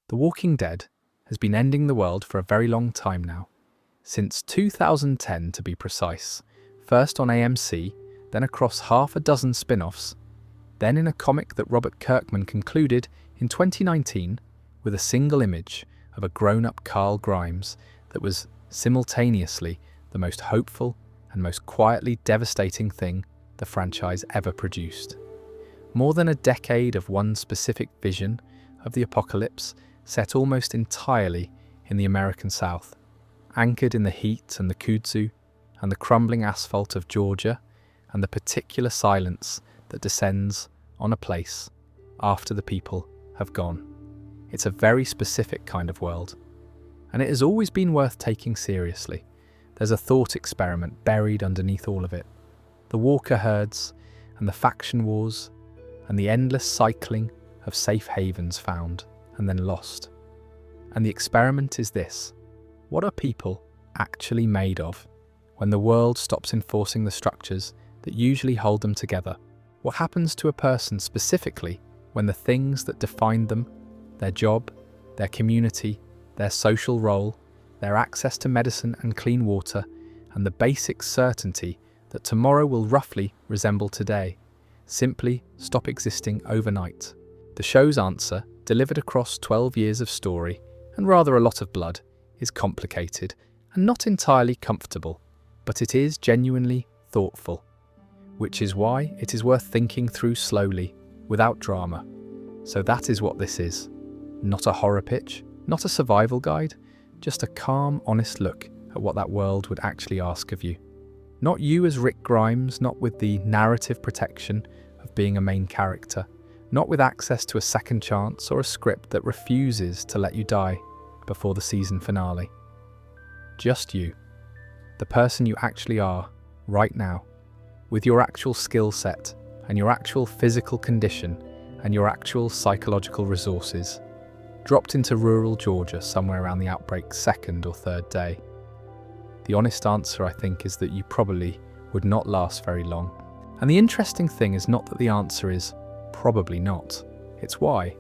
The Walking Dead has been ending the world for a very long time now, since 2010 to be precise, first on AMC, then across half a dozen spin-offs, then in a comic that Robert Kirkman concluded in 2019 with a single image of a grown-up Carl Grimes that was simultaneously the most hopeful and most quietly devastating thing the franchise ever produced. More than a decade of one specific vision of the apocalypse set almost entirely in the American South, anchored in the heat and the kudzu and the crumbling asphalt of Georgia and the particular silence that descends on a place after the people have gone. It's a very specific kind of world, and it has always been worth taking seriously. There's a thought experiment buried underneath all of it. The walker herds and the faction wars and the endless cycling of safe havens found and then lost. And the experiment is this: what are people actually made of when the world stops enforcing the structures that usually hold them together? What happens to a person specifically when the things that define them, their job, their community, their social role, their access to medicine and clean water, and the basic certainty that tomorrow will roughly resemble today, simply stop existing overnight? The show's answer, delivered across 12 years of story and rather a lot of blood, is complicated and not entirely comfortable, but it is genuinely thoughtful, which is why it is worth thinking through slowly, without drama. So that is what this is. Not a horror pitch, not a survival guide, just a calm, honest look at what that world would actually ask of you. Not you as Rick Grimes, not with the narrative protection of being a main character, not with access to a second chance or a script that refuses to let you die before the season finale. Just you, the person you actually are right now, with your actual skill set and your actual physical condition and your actual psychological resources, dropped into rural Georgia somewhere around the outbreak's second or third day. The honest answer, I think, is that you probably would not last very long. And the interesting thing is not that the answer is probably not. It's why.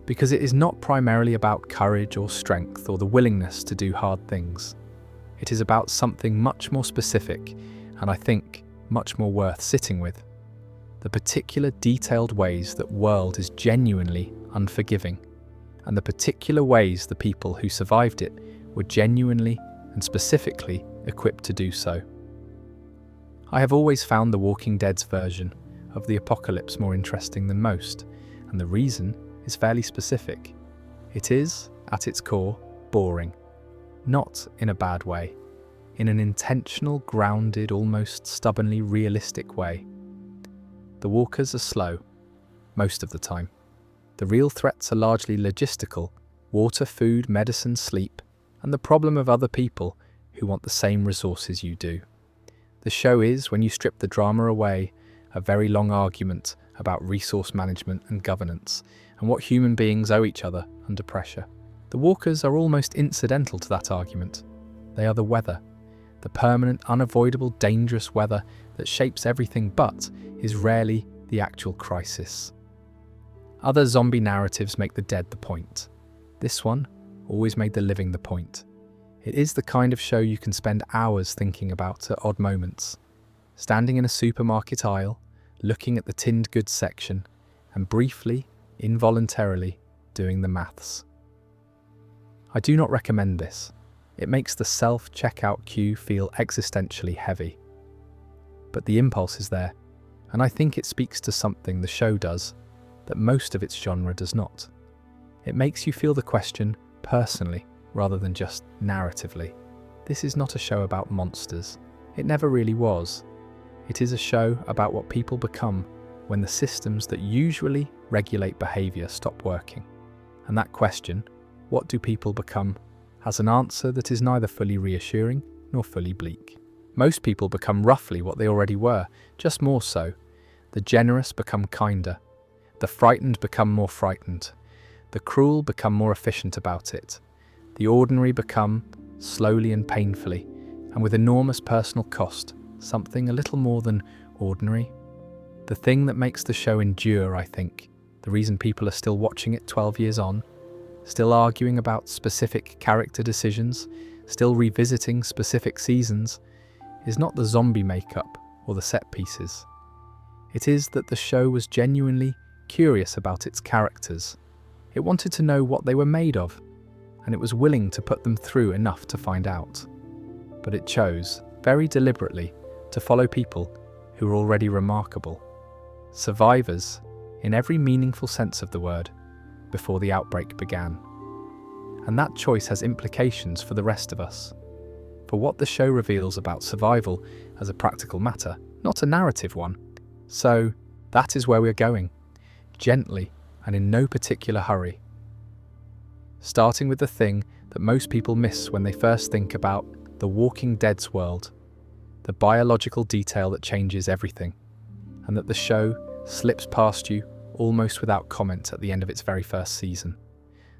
Because it is not primarily about courage or strength or the willingness to do hard things. It is about something much more specific, and I think much more worth sitting with. The particular detailed ways that world is genuinely unforgiving, and the particular ways the people who survived it were genuinely and specifically equipped to do so. I have always found The Walking Dead's version of the apocalypse more interesting than most, and the reason is fairly specific. It is, at its core, boring. Not in a bad way. In an intentional, grounded, almost stubbornly realistic way. The walkers are slow, most of the time. The real threats are largely logistical: water, food, medicine, sleep, and the problem of other people who want the same resources you do. The show is, when you strip the drama away, a very long argument about resource management and governance, and what human beings owe each other under pressure. The walkers are almost incidental to that argument. They are the weather, the permanent, unavoidable, dangerous weather that shapes everything but is rarely the actual crisis. Other zombie narratives make the dead the point. This one always made the living the point. It is the kind of show you can spend hours thinking about at odd moments, standing in a supermarket aisle, looking at the tinned goods section, and briefly, involuntarily, doing the maths. I do not recommend this. It makes the self-checkout queue feel existentially heavy. But the impulse is there, and I think it speaks to something the show does that most of its genre does not. It makes you feel the question personally, rather than just narratively. This is not a show about monsters. It never really was. It is a show about what people become when the systems that usually regulate behaviour stop working. And that question, what do people become, has an answer that is neither fully reassuring nor fully bleak. Most people become roughly what they already were, just more so. The generous become kinder. The frightened become more frightened. The cruel become more efficient about it. The ordinary become, slowly and painfully, and with enormous personal cost, something a little more than ordinary. The thing that makes the show endure, I think, the reason people are still watching it 12 years on, still arguing about specific character decisions, still revisiting specific seasons, is not the zombie makeup or the set pieces. It is that the show was genuinely curious about its characters. It wanted to know what they were made of, and it was willing to put them through enough to find out. But it chose, very deliberately, to follow people who were already remarkable. Survivors, in every meaningful sense of the word, before the outbreak began. And that choice has implications for the rest of us. For what the show reveals about survival as a practical matter, not a narrative one. So, that is where we're going, gently and in no particular hurry. Starting with the thing that most people miss when they first think about The Walking Dead's world, the biological detail that changes everything, and that the show slips past you almost without comment at the end of its very first season.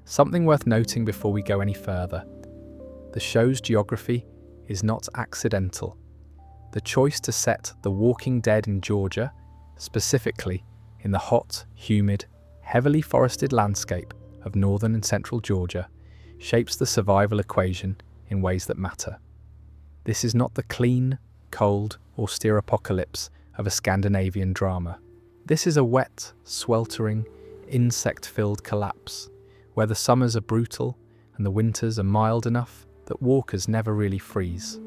Something worth noting before we go any further. The show's geography is not accidental. The choice to set The Walking Dead in Georgia, specifically in the hot, humid, heavily forested landscape of northern and central Georgia, shapes the survival equation in ways that matter. This is not the clean, cold, austere apocalypse of a Scandinavian drama. This is a wet, sweltering, insect-filled collapse, where the summers are brutal and the winters are mild enough that walkers never really freeze,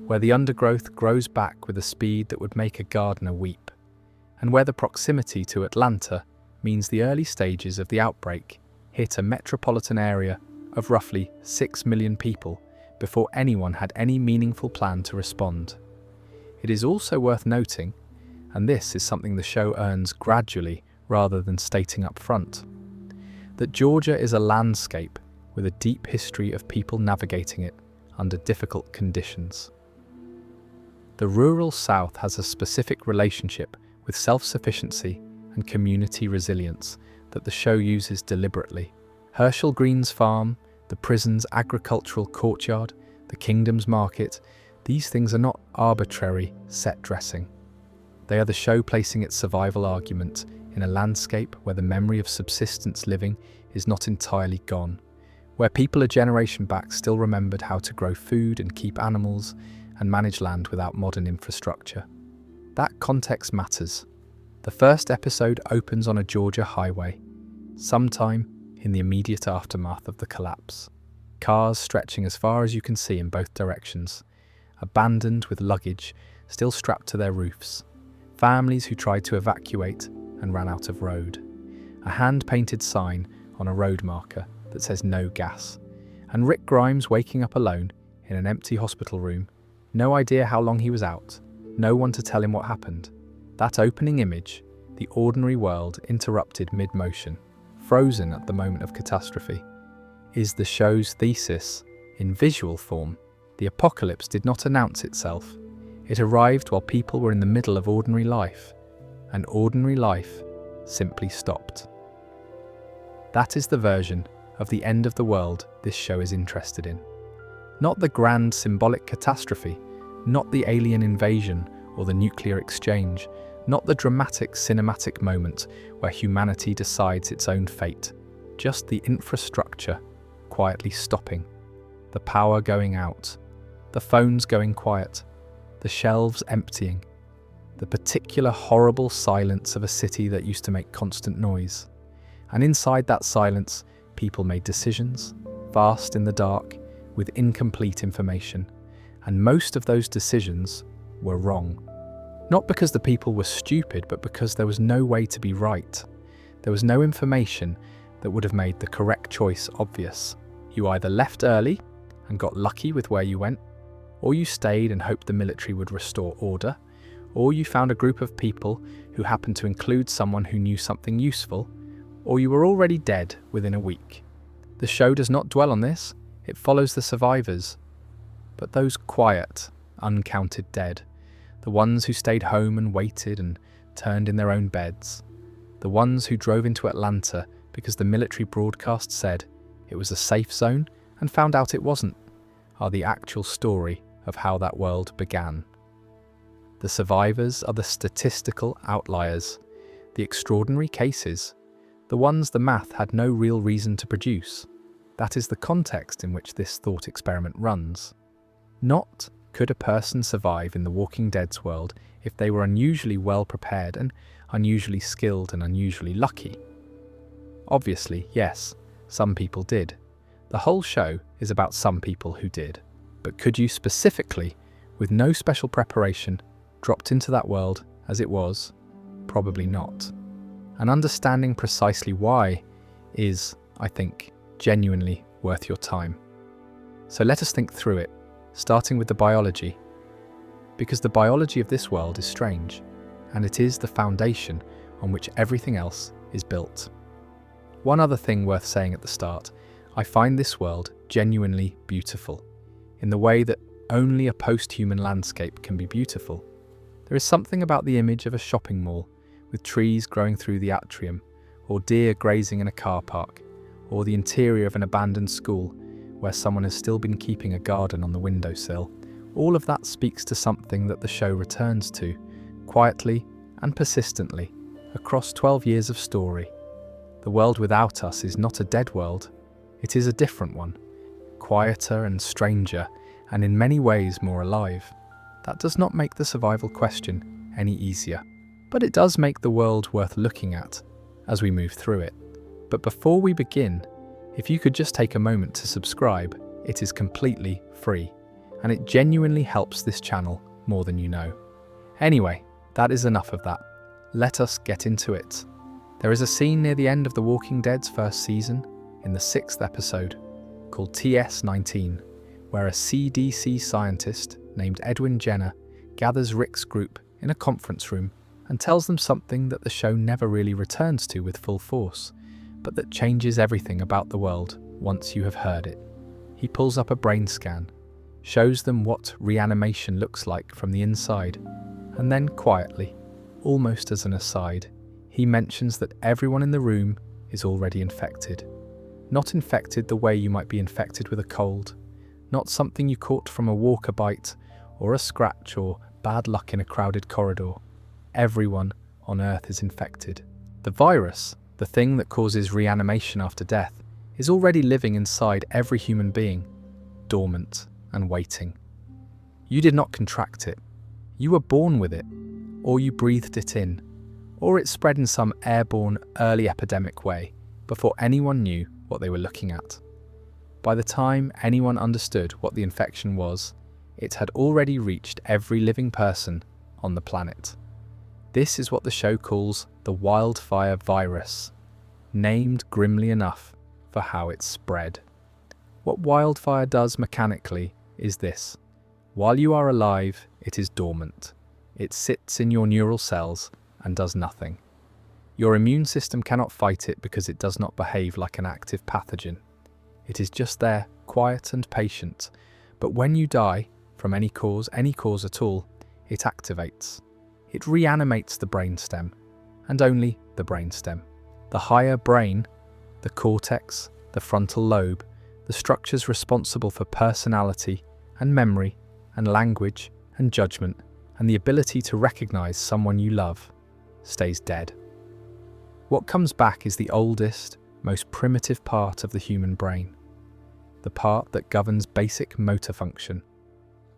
where the undergrowth grows back with a speed that would make a gardener weep, and where the proximity to Atlanta means the early stages of the outbreak hit a metropolitan area of roughly 6 million people before anyone had any meaningful plan to respond. It is also worth noting, and this is something the show earns gradually rather than stating up front, that Georgia is a landscape with a deep history of people navigating it under difficult conditions. The rural South has a specific relationship with self-sufficiency and community resilience that the show uses deliberately. Herschel Green's farm, the prison's agricultural courtyard, the kingdom's market, these things are not arbitrary set dressing. They are the show placing its survival argument in a landscape where the memory of subsistence living is not entirely gone, where people a generation back still remembered how to grow food and keep animals and manage land without modern infrastructure. That context matters. The first episode opens on a Georgia highway, sometime in the immediate aftermath of the collapse. Cars stretching as far as you can see in both directions, abandoned with luggage still strapped to their roofs, families who tried to evacuate and ran out of road, a hand-painted sign on a road marker that says no gas, and Rick Grimes waking up alone in an empty hospital room, no idea how long he was out, no one to tell him what happened. That opening image, the ordinary world interrupted mid-motion, frozen at the moment of catastrophe, is the show's thesis in visual form. The apocalypse did not announce itself. It arrived while people were in the middle of ordinary life, and ordinary life simply stopped. That is the version of the end of the world this show is interested in. Not the grand symbolic catastrophe, not the alien invasion or the nuclear exchange, not the dramatic cinematic moment where humanity decides its own fate, just the infrastructure quietly stopping, the power going out, the phones going quiet, the shelves emptying, the particular horrible silence of a city that used to make constant noise. And inside that silence, people made decisions, fast in the dark, with incomplete information. And most of those decisions were wrong. Not because the people were stupid, but because there was no way to be right. There was no information that would have made the correct choice obvious. You either left early and got lucky with where you went, or you stayed and hoped the military would restore order, or you found a group of people who happened to include someone who knew something useful, or you were already dead within a week. The show does not dwell on this, it follows the survivors. But those quiet, uncounted dead, the ones who stayed home and waited and turned in their own beds, the ones who drove into Atlanta because the military broadcast said it was a safe zone and found out it wasn't, are the actual story of how that world began. The survivors are the statistical outliers, the extraordinary cases, the ones the math had no real reason to produce. That is the context in which this thought experiment runs. Not, could a person survive in the Walking Dead's world if they were unusually well prepared and unusually skilled and unusually lucky? Obviously, yes, some people did. The whole show is about some people who did. But could you specifically, with no special preparation, dropped into that world as it was? Probably not. And understanding precisely why is, I think, genuinely worth your time. So let us think through it, starting with the biology. Because the biology of this world is strange, and it is the foundation on which everything else is built. One other thing worth saying at the start, I find this world genuinely beautiful, in the way that only a post-human landscape can be beautiful. There is something about the image of a shopping mall, with trees growing through the atrium, or deer grazing in a car park, or the interior of an abandoned school, where someone has still been keeping a garden on the windowsill. All of that speaks to something that the show returns to, quietly and persistently, across 12 years of story. The world without us is not a dead world, it is a different one, quieter and stranger, and in many ways more alive. That does not make the survival question any easier, but it does make the world worth looking at as we move through it. But before we begin, if you could just take a moment to subscribe, it is completely free, and it genuinely helps this channel more than you know. Anyway, that is enough of that. Let us get into it. There is a scene near the end of The Walking Dead's first season, in the 6th episode, called TS-19, where a CDC scientist named Edwin Jenner gathers Rick's group in a conference room and tells them something that the show never really returns to with full force, but that changes everything about the world once you have heard it. He pulls up a brain scan, shows them what reanimation looks like from the inside, and then quietly, almost as an aside, he mentions that everyone in the room is already infected. Not infected the way you might be infected with a cold, not something you caught from a walker bite or a scratch or bad luck in a crowded corridor. Everyone on Earth is infected. The virus, the thing that causes reanimation after death, is already living inside every human being, dormant and waiting. You did not contract it. You were born with it, or you breathed it in, or it spread in some airborne early epidemic way before anyone knew what they were looking at. By the time anyone understood what the infection was, it had already reached every living person on the planet. This is what the show calls the wildfire virus, named grimly enough for how it spread. What wildfire does mechanically is this. While you are alive, it is dormant. It sits in your neural cells and does nothing. Your immune system cannot fight it because it does not behave like an active pathogen. It is just there, quiet and patient. But when you die, from any cause at all, it activates. It reanimates the brainstem, and only the brainstem. The higher brain, the cortex, the frontal lobe, the structures responsible for personality and memory and language and judgment and the ability to recognize someone you love, stays dead. What comes back is the oldest, most primitive part of the human brain, the part that governs basic motor function,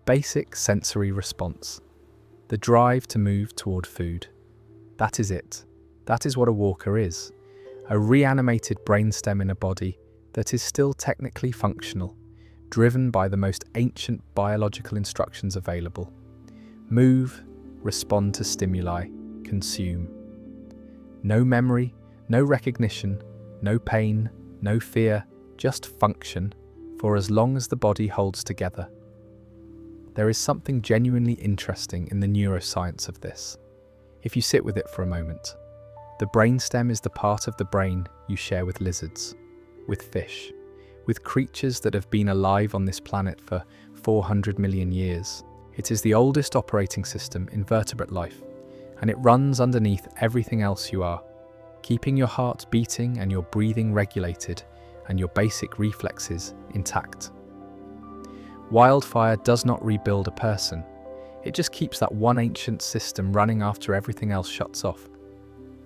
basic sensory response, the drive to move toward food. That is it. That is what a walker is, a reanimated brainstem in a body that is still technically functional, driven by the most ancient biological instructions available. Move, respond to stimuli, consume. No memory, no recognition, no pain, no fear, just function for as long as the body holds together. There is something genuinely interesting in the neuroscience of this. If you sit with it for a moment, the brainstem is the part of the brain you share with lizards, with fish, with creatures that have been alive on this planet for 400 million years. It is the oldest operating system in vertebrate life, and it runs underneath everything else you are, keeping your heart beating and your breathing regulated and your basic reflexes intact. Wildfire does not rebuild a person. It just keeps that one ancient system running after everything else shuts off.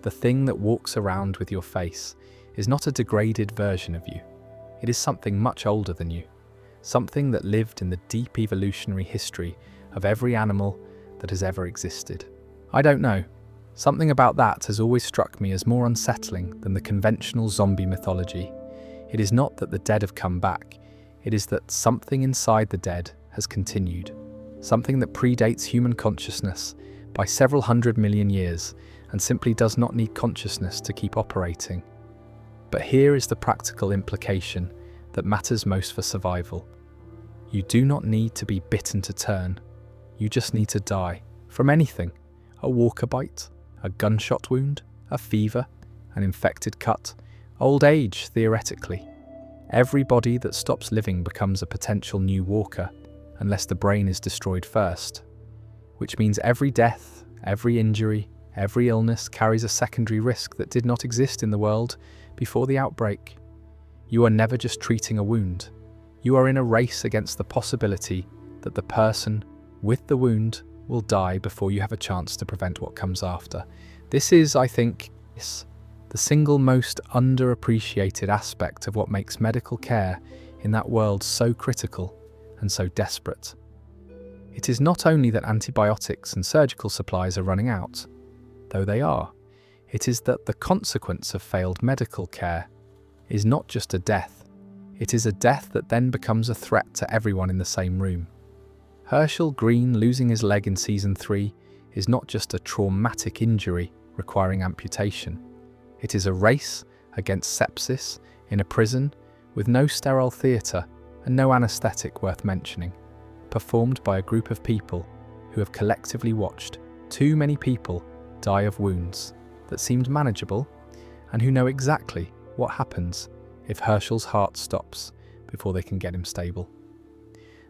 The thing that walks around with your face is not a degraded version of you. It is something much older than you, something that lived in the deep evolutionary history of every animal that has ever existed. I don't know. Something about that has always struck me as more unsettling than the conventional zombie mythology. It is not that the dead have come back, it is that something inside the dead has continued, something that predates human consciousness by several 100 million years and simply does not need consciousness to keep operating. But here is the practical implication that matters most for survival. You do not need to be bitten to turn. You just need to die from anything. A walker bite, a gunshot wound, a fever, an infected cut, old age, theoretically. Every body that stops living becomes a potential new walker, unless the brain is destroyed first. Which means every death, every injury, every illness carries a secondary risk that did not exist in the world before the outbreak. You are never just treating a wound. You are in a race against the possibility that the person with the wound will die before you have a chance to prevent what comes after. This is, I think, the single most underappreciated aspect of what makes medical care in that world so critical and so desperate. It is not only that antibiotics and surgical supplies are running out, though they are. It is that the consequence of failed medical care is not just a death. It is a death that then becomes a threat to everyone in the same room. Herschel Green losing his leg in season 3 is not just a traumatic injury requiring amputation. It is a race against sepsis in a prison with no sterile theatre and no anaesthetic worth mentioning, performed by a group of people who have collectively watched too many people die of wounds that seemed manageable and who know exactly what happens if Herschel's heart stops before they can get him stable.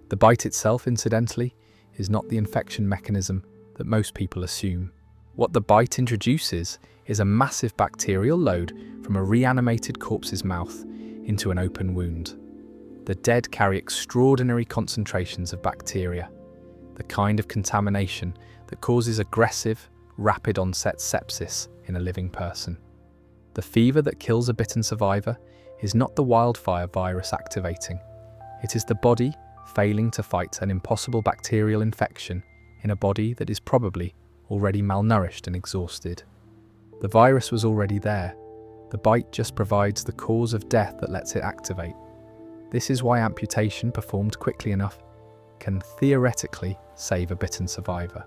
The bite itself, incidentally, is not the infection mechanism that most people assume. What the bite introduces is a massive bacterial load from a reanimated corpse's mouth into an open wound. The dead carry extraordinary concentrations of bacteria, the kind of contamination that causes aggressive, rapid onset sepsis in a living person. The fever that kills a bitten survivor is not the wildfire virus activating. It is the body failing to fight an impossible bacterial infection in a body that is probably already malnourished and exhausted. The virus was already there. The bite just provides the cause of death that lets it activate. This is why amputation performed quickly enough can theoretically save a bitten survivor.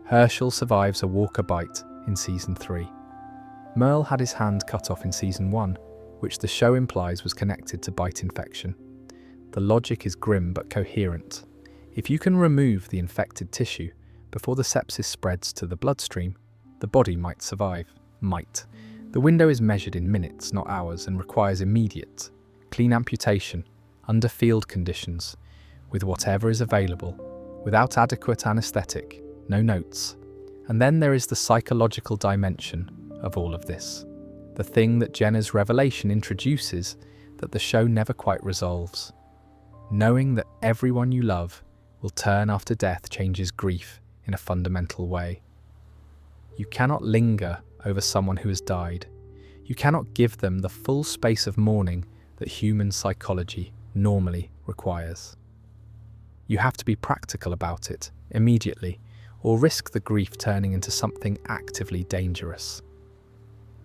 Herschel survives a walker bite in season 3. Merle had his hand cut off in season 1, which the show implies was connected to bite infection. The logic is grim but coherent. If you can remove the infected tissue before the sepsis spreads to the bloodstream, the body might survive. Might. The window is measured in minutes, not hours, and requires immediate, clean amputation, under field conditions, with whatever is available, without adequate anaesthetic, no notes. And then there is the psychological dimension of all of this. The thing that Jenna's revelation introduces that the show never quite resolves. Knowing that everyone you love will turn after death changes grief in a fundamental way. You cannot linger over someone who has died. You cannot give them the full space of mourning that human psychology normally requires. You have to be practical about it immediately, or risk the grief turning into something actively dangerous.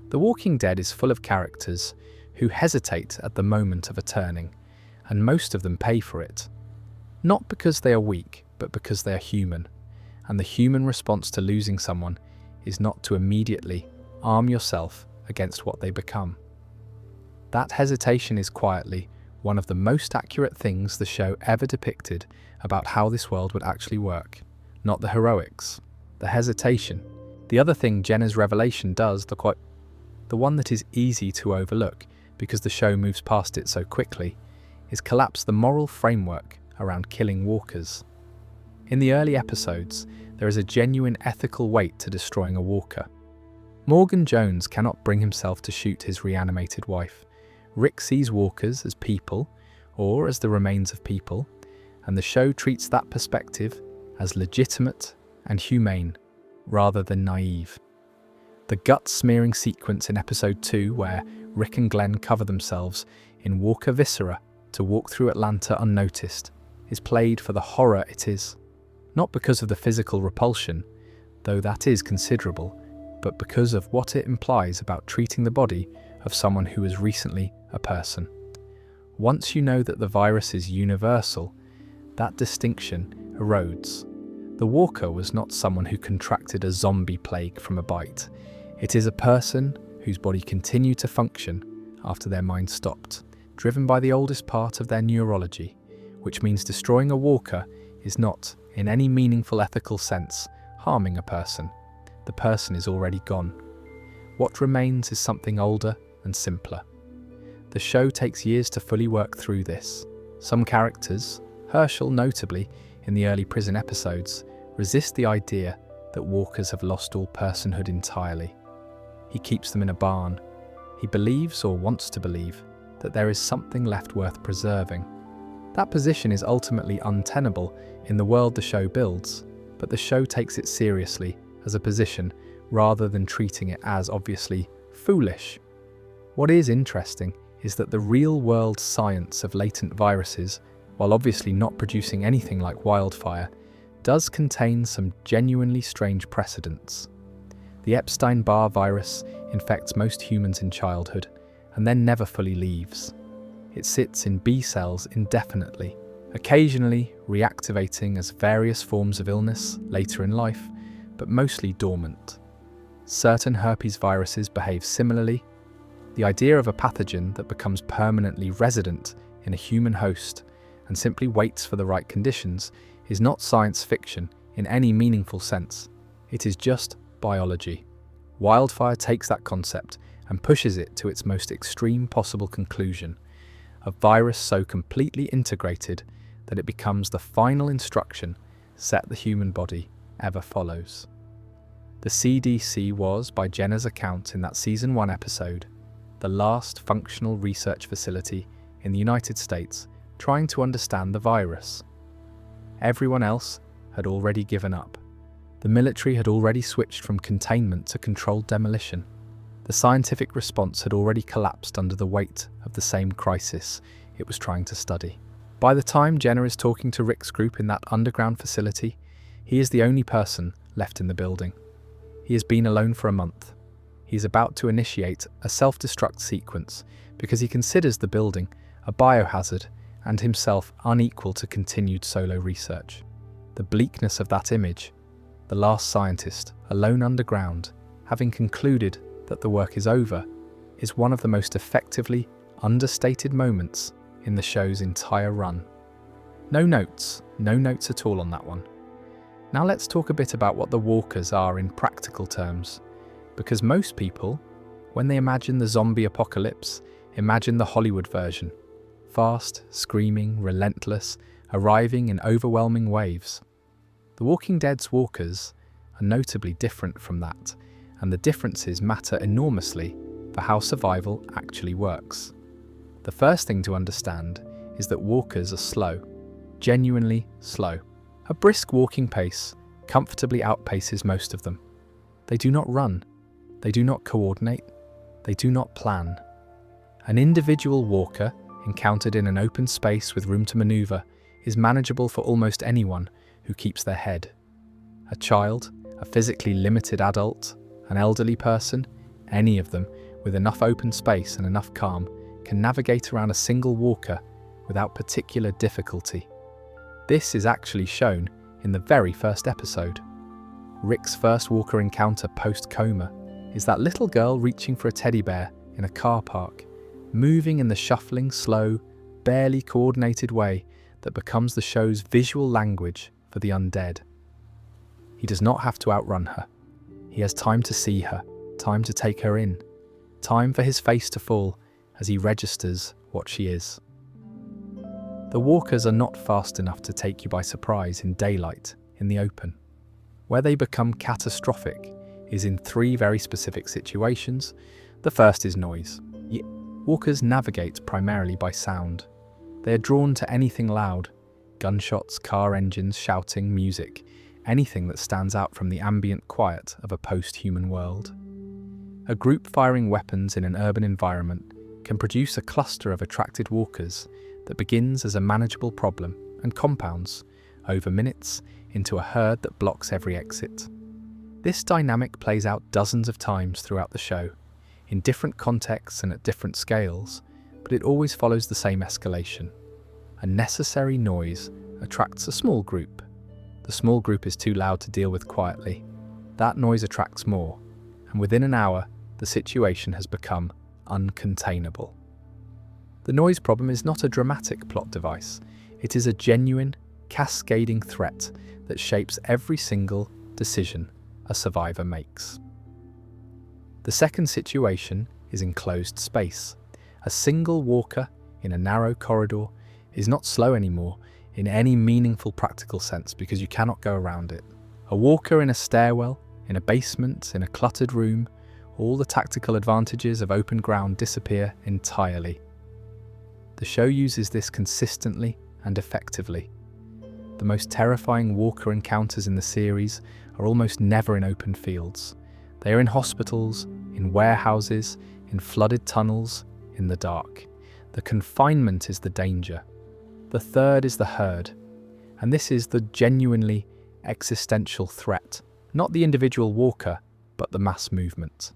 The Walking Dead is full of characters who hesitate at the moment of a turning, and most of them pay for it. Not because they are weak, but because they are human, and the human response to losing someone is not to immediately arm yourself against what they become. That hesitation is quietly one of the most accurate things the show ever depicted about how this world would actually work. Not the heroics, the hesitation. The other thing Jenna's revelation does, the one that is easy to overlook because the show moves past it so quickly, is collapse the moral framework around killing walkers. In the early episodes, there is a genuine ethical weight to destroying a walker. Morgan Jones cannot bring himself to shoot his reanimated wife. Rick sees walkers as people, or as the remains of people, and the show treats that perspective as legitimate and humane, rather than naive. The gut-smearing sequence in episode 2 where Rick and Glenn cover themselves in Walker Viscera to walk through Atlanta unnoticed is played for the horror it is, not because of the physical repulsion, though that is considerable, but because of what it implies about treating the body of someone who was recently a person. Once you know that the virus is universal, that distinction erodes. The walker was not someone who contracted a zombie plague from a bite. It is a person whose body continued to function after their mind stopped, driven by the oldest part of their neurology, which means destroying a walker is not, in any meaningful ethical sense, harming a person. The person is already gone. What remains is something older and simpler. The show takes years to fully work through this. Some characters, Herschel notably in the early prison episodes, resist the idea that walkers have lost all personhood entirely. He keeps them in a barn. He believes, or wants to believe, that there is something left worth preserving. That position is ultimately untenable in the world the show builds, but the show takes it seriously as a position rather than treating it as obviously foolish. What is interesting is that the real-world science of latent viruses, while obviously not producing anything like wildfire, does contain some genuinely strange precedents. The Epstein-Barr virus infects most humans in childhood and then never fully leaves. It sits in B cells indefinitely, occasionally reactivating as various forms of illness later in life, but mostly dormant. Certain herpes viruses behave similarly. The idea of a pathogen that becomes permanently resident in a human host and simply waits for the right conditions is not science fiction in any meaningful sense. It is just biology. Wildfire takes that concept and pushes it to its most extreme possible conclusion, a virus so completely integrated that it becomes the final instruction set the human body ever follows. The CDC was, by Jenner's account in that Season 1 episode, the last functional research facility in the United States trying to understand the virus. Everyone else had already given up. The military had already switched from containment to controlled demolition. The scientific response had already collapsed under the weight of the same crisis it was trying to study. By the time Jenner is talking to Rick's group in that underground facility, he is the only person left in the building. He has been alone for a month. He is about to initiate a self-destruct sequence because he considers the building a biohazard and himself unequal to continued solo research. The bleakness of that image, the last scientist, alone underground, having concluded that the work is over, is one of the most effectively understated moments in the show's entire run. No notes at all on that one. Now let's talk a bit about what the walkers are in practical terms, because most people, when they imagine the zombie apocalypse, imagine the Hollywood version. Fast, screaming, relentless, arriving in overwhelming waves. The Walking Dead's walkers are notably different from that, and the differences matter enormously for how survival actually works. The first thing to understand is that walkers are slow, genuinely slow. A brisk walking pace comfortably outpaces most of them. They do not run, they do not coordinate, they do not plan. An individual walker encountered in an open space with room to maneuver is manageable for almost anyone who keeps their head. A child, a physically limited adult, an elderly person, any of them with enough open space and enough calm can navigate around a single walker without particular difficulty. This is actually shown in the very first episode. Rick's first walker encounter post-coma is that little girl reaching for a teddy bear in a car park, moving in the shuffling, slow, barely coordinated way that becomes the show's visual language for the undead. He does not have to outrun her. He has time to see her, time to take her in, time for his face to fall as he registers what she is. The walkers are not fast enough to take you by surprise in daylight, in the open. Where they become catastrophic is in three very specific situations. The first is noise. Walkers navigate primarily by sound. They are drawn to anything loud, gunshots, car engines, shouting, music, anything that stands out from the ambient quiet of a post-human world. A group firing weapons in an urban environment can produce a cluster of attracted walkers that begins as a manageable problem and compounds, over minutes, into a herd that blocks every exit. This dynamic plays out dozens of times throughout the show, in different contexts and at different scales, but it always follows the same escalation. A necessary noise attracts a small group. The small group is too loud to deal with quietly. That noise attracts more, and within an hour, the situation has become uncontainable. The noise problem is not a dramatic plot device. It is a genuine, cascading threat that shapes every single decision a survivor makes. The second situation is enclosed space. A single walker in a narrow corridor is not slow anymore in any meaningful practical sense because you cannot go around it. A walker in a stairwell, in a basement, in a cluttered room, all the tactical advantages of open ground disappear entirely. The show uses this consistently and effectively. The most terrifying walker encounters in the series are almost never in open fields. They are in hospitals, in warehouses, in flooded tunnels, in the dark. The confinement is the danger. The third is the herd, and this is the genuinely existential threat, not the individual walker, but the mass movement.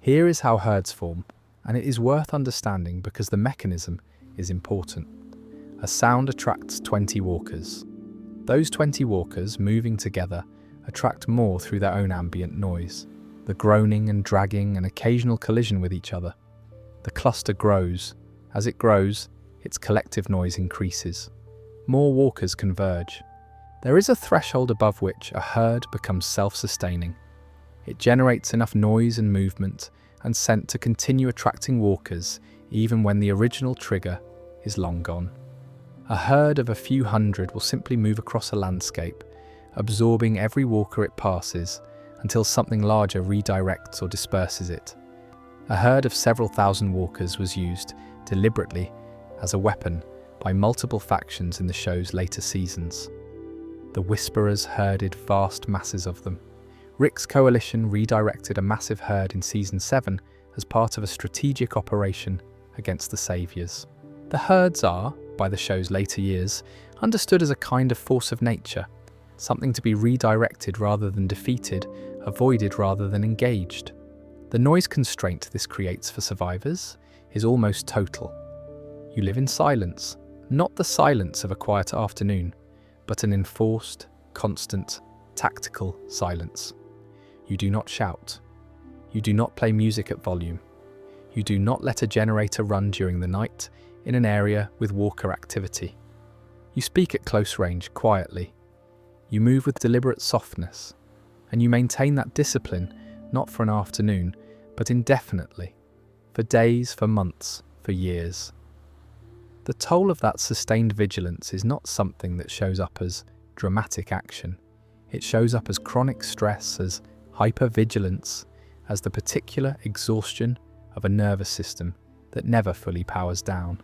Here is how herds form, and it is worth understanding because the mechanism is important. A sound attracts 20 walkers. Those 20 walkers, moving together, attract more through their own ambient noise, the groaning and dragging and occasional collision with each other. The cluster grows. As it grows, its collective noise increases. More walkers converge. There is a threshold above which a herd becomes self-sustaining. It generates enough noise and movement and scent to continue attracting walkers even when the original trigger is long gone. A herd of a few hundred will simply move across a landscape, absorbing every walker it passes until something larger redirects or disperses it. A herd of several thousand walkers was used deliberately as a weapon by multiple factions in the show's later seasons. The Whisperers herded vast masses of them. Rick's coalition redirected a massive herd in Season 7 as part of a strategic operation against the Saviors. The herds are, by the show's later years, understood as a kind of force of nature, something to be redirected rather than defeated, avoided rather than engaged. The noise constraint this creates for survivors is almost total. You live in silence, not the silence of a quiet afternoon, but an enforced, constant, tactical silence. You do not shout. You do not play music at volume. You do not let a generator run during the night in an area with walker activity. You speak at close range quietly. You move with deliberate softness, and you maintain that discipline not for an afternoon, but indefinitely, for days, for months, for years. The toll of that sustained vigilance is not something that shows up as dramatic action. It shows up as chronic stress, as hypervigilance, as the particular exhaustion of a nervous system that never fully powers down.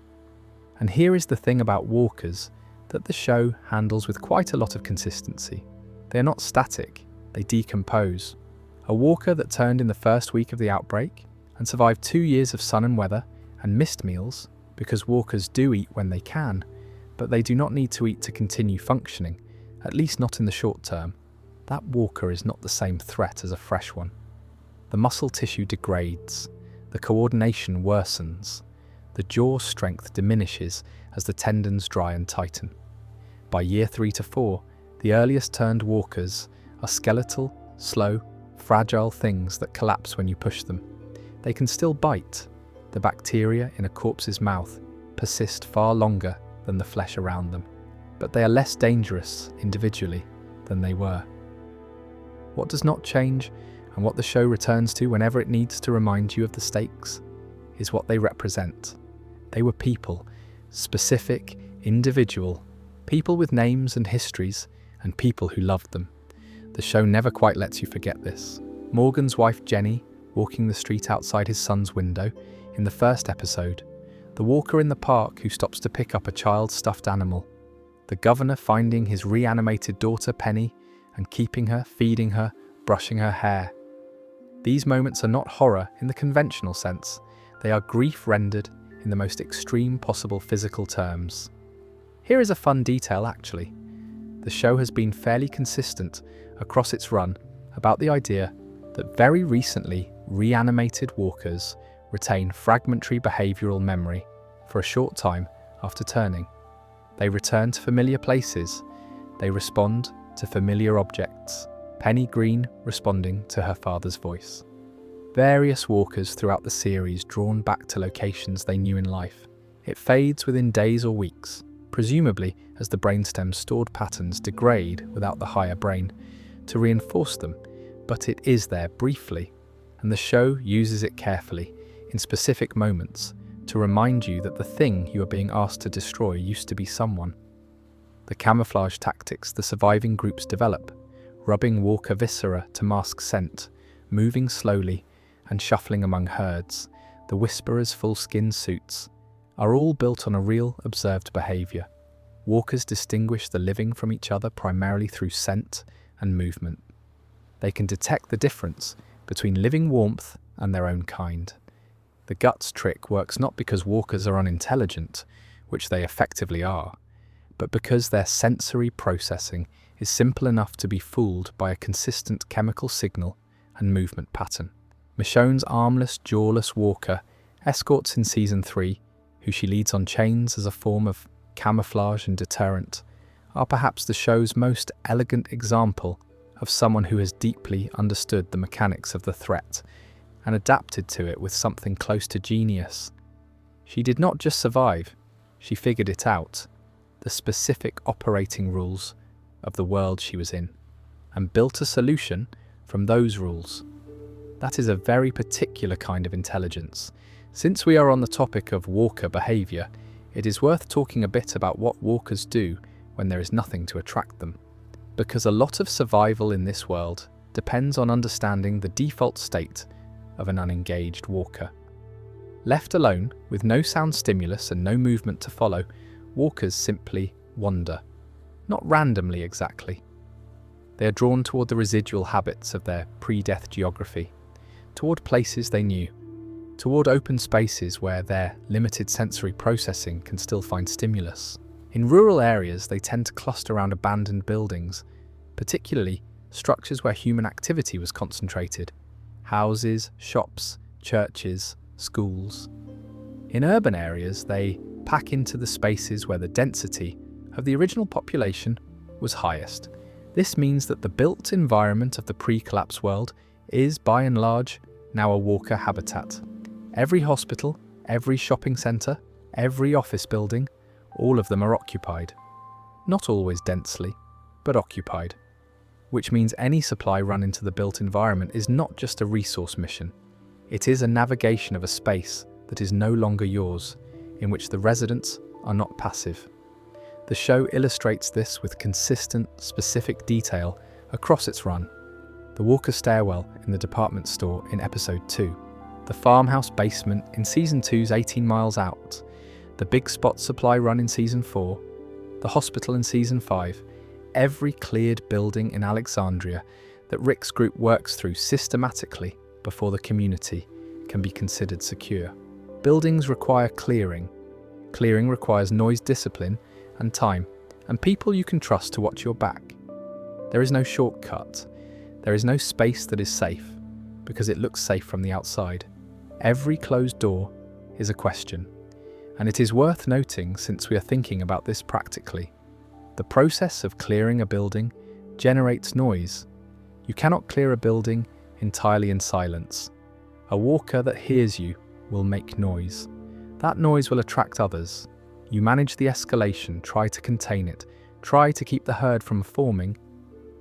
And here is the thing about walkers that the show handles with quite a lot of consistency. They are not static, they decompose. A walker that turned in the first week of the outbreak and survived 2 years of sun and weather and missed meals, because walkers do eat when they can, but they do not need to eat to continue functioning, at least not in the short term. That walker is not the same threat as a fresh one. The muscle tissue degrades, the coordination worsens, the jaw strength diminishes as the tendons dry and tighten. By year 3 to 4, the earliest turned walkers are skeletal, slow, fragile things that collapse when you push them. They can still bite. The bacteria in a corpse's mouth persist far longer than the flesh around them, but they are less dangerous individually than they were. What does not change, and what the show returns to whenever it needs to remind you of the stakes, is what they represent. They were people, specific, individual, people with names and histories, and people who loved them. The show never quite lets you forget this. Morgan's wife Jenny, walking the street outside his son's window, in the first episode, the walker in the park who stops to pick up a child's stuffed animal, the governor finding his reanimated daughter Penny and keeping her, feeding her, brushing her hair. These moments are not horror in the conventional sense. They are grief rendered in the most extreme possible physical terms. Here is a fun detail actually. The show has been fairly consistent across its run about the idea that very recently reanimated walkers retain fragmentary behavioural memory for a short time after turning. They return to familiar places. They respond to familiar objects. Penny Green responding to her father's voice. Various walkers throughout the series drawn back to locations they knew in life. It fades within days or weeks, presumably as the brainstem's stored patterns degrade without the higher brain to reinforce them, but it is there briefly, and the show uses it carefully in specific moments to remind you that the thing you are being asked to destroy used to be someone. The camouflage tactics the surviving groups develop, rubbing walker viscera to mask scent, moving slowly and shuffling among herds, the whisperers' full skin suits, are all built on a real observed behaviour. Walkers distinguish the living from each other primarily through scent and movement. They can detect the difference between living warmth and their own kind. The guts trick works not because walkers are unintelligent, which they effectively are, but because their sensory processing is simple enough to be fooled by a consistent chemical signal and movement pattern. Michonne's armless, jawless walker escorts in Season 3, who she leads on chains as a form of camouflage and deterrent, are perhaps the show's most elegant example of someone who has deeply understood the mechanics of the threat and adapted to it with something close to genius. She did not just survive, she figured it out, the specific operating rules of the world she was in, and built a solution from those rules. That is a very particular kind of intelligence. Since we are on the topic of walker behaviour, it is worth talking a bit about what walkers do when there is nothing to attract them. Because a lot of survival in this world depends on understanding the default state of an unengaged walker. Left alone, with no sound stimulus and no movement to follow, walkers simply wander. Not randomly exactly. They are drawn toward the residual habits of their pre-death geography, toward places they knew, toward open spaces where their limited sensory processing can still find stimulus. In rural areas, they tend to cluster around abandoned buildings, particularly structures where human activity was concentrated. Houses, shops, churches, schools. In urban areas, they pack into the spaces where the density of the original population was highest. This means that the built environment of the pre-collapse world is, by and large, now a walker habitat. Every hospital, every shopping centre, every office building, all of them are occupied. Not always densely, but occupied. Which means any supply run into the built environment is not just a resource mission. It is a navigation of a space that is no longer yours, in which the residents are not passive. The show illustrates this with consistent, specific detail across its run. The walker stairwell in the department store in Episode 2, the farmhouse basement in Season 2's 18 Miles Out, the big spot supply run in Season 4, the hospital in Season 5, every cleared building in Alexandria that Rick's group works through systematically before the community can be considered secure. Buildings require clearing. Clearing requires noise discipline and time, and people you can trust to watch your back. There is no shortcut. There is no space that is safe, because it looks safe from the outside. Every closed door is a question, and it is worth noting, since we are thinking about this practically. The process of clearing a building generates noise. You cannot clear a building entirely in silence. A walker that hears you will make noise. That noise will attract others. You manage the escalation, try to contain it, try to keep the herd from forming,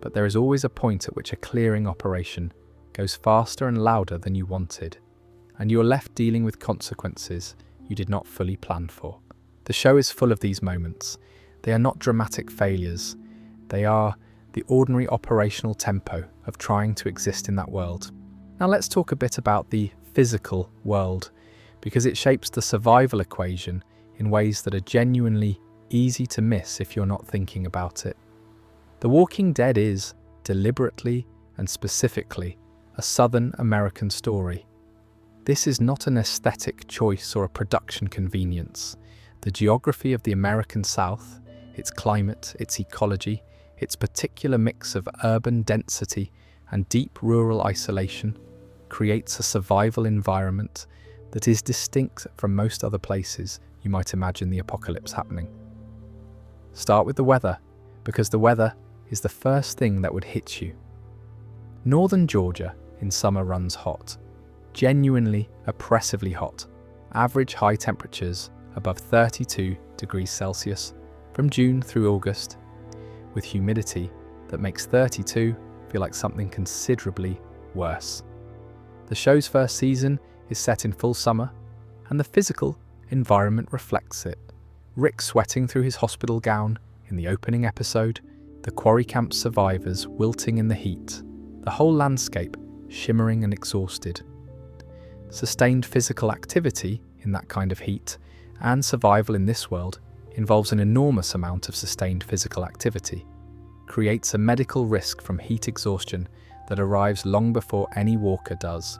but there is always a point at which a clearing operation goes faster and louder than you wanted, and you are left dealing with consequences you did not fully plan for. The show is full of these moments. They are not dramatic failures. They are the ordinary operational tempo of trying to exist in that world. Now let's talk a bit about the physical world, because it shapes the survival equation in ways that are genuinely easy to miss if you're not thinking about it. The Walking Dead is, deliberately and specifically, a Southern American story. This is not an aesthetic choice or a production convenience. The geography of the American South, its climate, its ecology, its particular mix of urban density and deep rural isolation creates a survival environment that is distinct from most other places you might imagine the apocalypse happening. Start with the weather, because the weather is the first thing that would hit you. Northern Georgia in summer runs hot, genuinely oppressively hot, average high temperatures above 32 degrees Celsius from June through August, with humidity that makes 32 feel like something considerably worse. The show's first season is set in full summer, and the physical environment reflects it. Rick sweating through his hospital gown in the opening episode, the quarry camp survivors wilting in the heat, the whole landscape shimmering and exhausted. Sustained physical activity in that kind of heat and survival in this world involves an enormous amount of sustained physical activity, creates a medical risk from heat exhaustion that arrives long before any walker does.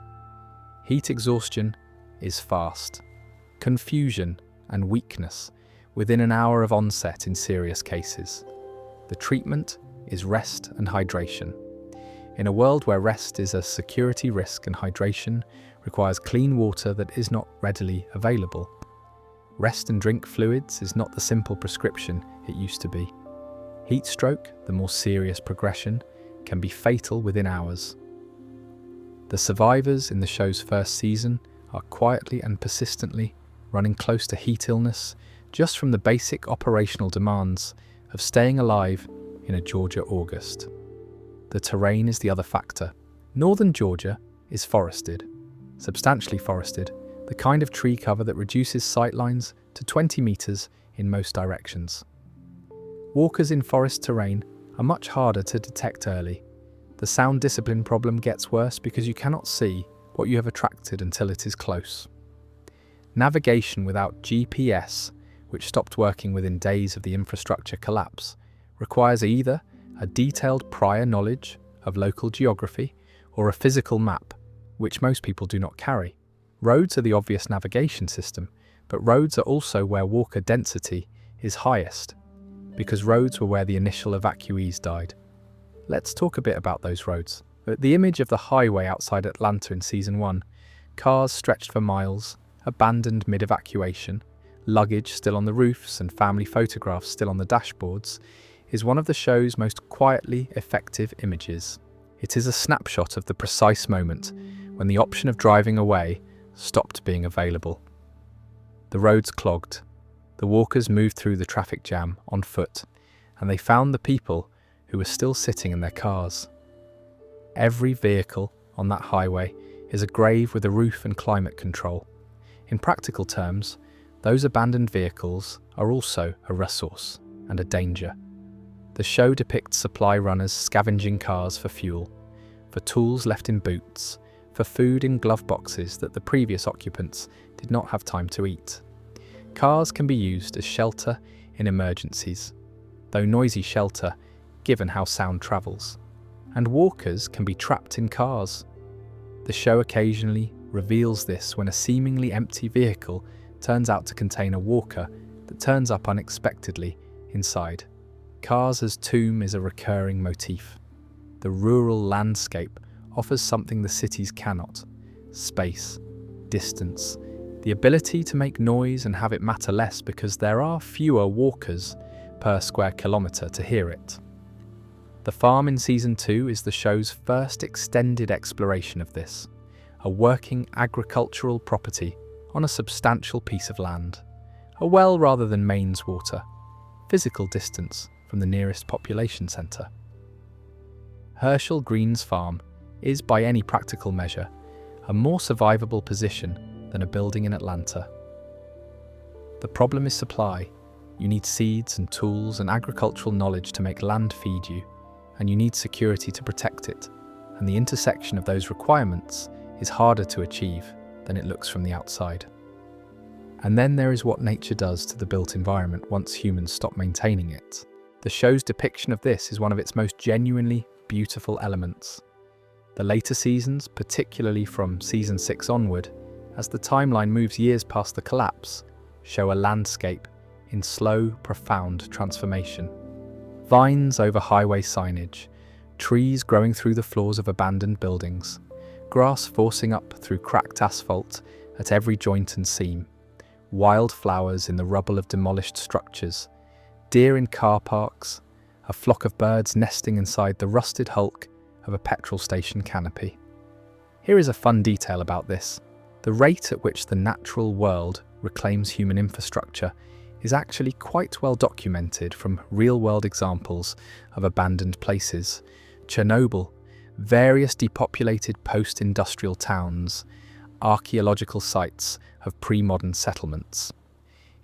Heat exhaustion is fast. Confusion and weakness within an hour of onset in serious cases. The treatment is rest and hydration. In a world where rest is a security risk and hydration requires clean water that is not readily available, rest and drink fluids is not the simple prescription it used to be. Heat stroke, the more serious progression, can be fatal within hours. The survivors in the show's first season are quietly and persistently running close to heat illness just from the basic operational demands of staying alive in a Georgia August. The terrain is the other factor. Northern Georgia is forested, substantially forested, the kind of tree cover that reduces sightlines to 20 meters in most directions. Walkers in forest terrain are much harder to detect early. The sound discipline problem gets worse because you cannot see what you have attracted until it is close. Navigation without GPS, which stopped working within days of the infrastructure collapse, requires either a detailed prior knowledge of local geography or a physical map, which most people do not carry. Roads are the obvious navigation system, but roads are also where walker density is highest, because roads were where the initial evacuees died. Let's talk a bit about those roads. The image of the highway outside Atlanta in Season 1, cars stretched for miles, abandoned mid-evacuation, luggage still on the roofs and family photographs still on the dashboards, is one of the show's most quietly effective images. It is a snapshot of the precise moment when the option of driving away stopped being available. The roads clogged. The walkers moved through the traffic jam on foot, and they found the people who were still sitting in their cars. Every vehicle on that highway is a grave with a roof and climate control. In practical terms, those abandoned vehicles are also a resource and a danger. The show depicts supply runners scavenging cars for fuel, for tools left in boots, for food in glove boxes that the previous occupants did not have time to eat. Cars can be used as shelter in emergencies, though noisy shelter given how sound travels. And walkers can be trapped in cars. The show occasionally reveals this when a seemingly empty vehicle turns out to contain a walker that turns up unexpectedly inside. Cars as tomb is a recurring motif. The rural landscape offers something the cities cannot: space, distance, the ability to make noise and have it matter less because there are fewer walkers per square kilometre to hear it. The farm in Season 2 is the show's first extended exploration of this, a working agricultural property on a substantial piece of land, a well rather than mains water, physical distance from the nearest population centre. Herschel Green's farm is, by any practical measure, a more survivable position than a building in Atlanta. The problem is supply. You need seeds and tools and agricultural knowledge to make land feed you, and you need security to protect it, and the intersection of those requirements is harder to achieve than it looks from the outside. And then there is what nature does to the built environment once humans stop maintaining it. The show's depiction of this is one of its most genuinely beautiful elements. The later seasons, particularly from Season 6 onward, as the timeline moves years past the collapse, show a landscape in slow, profound transformation. Vines over highway signage, trees growing through the floors of abandoned buildings, grass forcing up through cracked asphalt at every joint and seam, wildflowers in the rubble of demolished structures, deer in car parks, a flock of birds nesting inside the rusted hulk of a petrol station canopy. Here is a fun detail about this. The rate at which the natural world reclaims human infrastructure is actually quite well documented from real-world examples of abandoned places. Chernobyl, various depopulated post-industrial towns, archaeological sites of pre-modern settlements.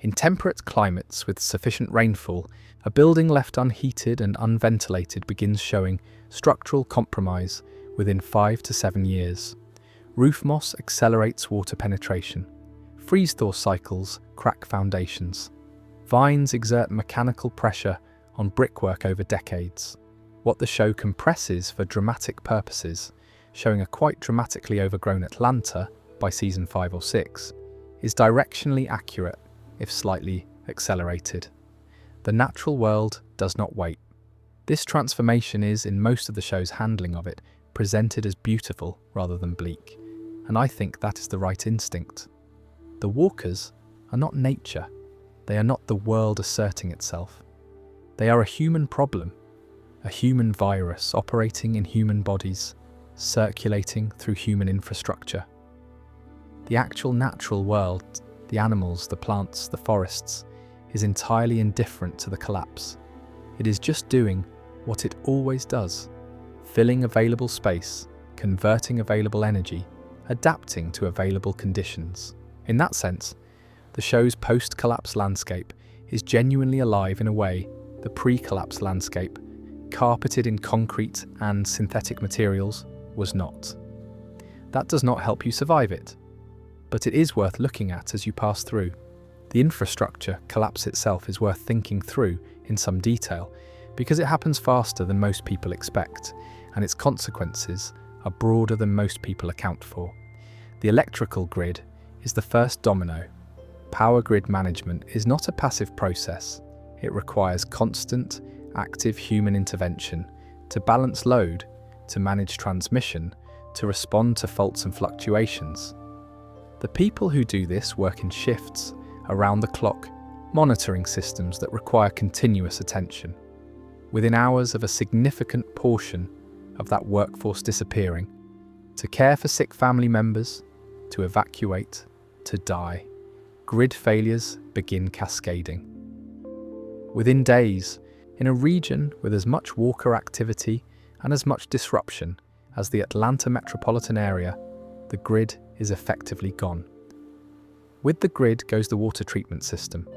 In temperate climates with sufficient rainfall, a building left unheated and unventilated begins showing structural compromise within 5 to 7 years. Roof moss accelerates water penetration. Freeze-thaw cycles crack foundations. Vines exert mechanical pressure on brickwork over decades. What the show compresses for dramatic purposes, showing a quite dramatically overgrown Atlanta by season 5 or 6, is directionally accurate, if slightly accelerated. The natural world does not wait. This transformation is, in most of the show's handling of it, presented as beautiful rather than bleak, and I think that is the right instinct. The walkers are not nature. They are not the world asserting itself. They are a human problem, a human virus operating in human bodies, circulating through human infrastructure. The actual natural world, the animals, the plants, the forests, is entirely indifferent to the collapse. It is just doing what it always does, filling available space, converting available energy, adapting to available conditions. In that sense, the show's post-collapse landscape is genuinely alive in a way the pre-collapse landscape, carpeted in concrete and synthetic materials, was not. That does not help you survive it, but it is worth looking at as you pass through. The infrastructure collapse itself is worth thinking through in some detail because it happens faster than most people expect, and its consequences are broader than most people account for. The electrical grid is the first domino. Power grid management is not a passive process. It requires constant, active human intervention to balance load, to manage transmission, to respond to faults and fluctuations. The people who do this work in shifts, around the clock, monitoring systems that require continuous attention. Within hours of a significant portion of that workforce disappearing, to care for sick family members, to evacuate, to die, grid failures begin cascading. Within days, in a region with as much walker activity and as much disruption as the Atlanta metropolitan area, the grid is effectively gone. With the grid goes the water treatment system.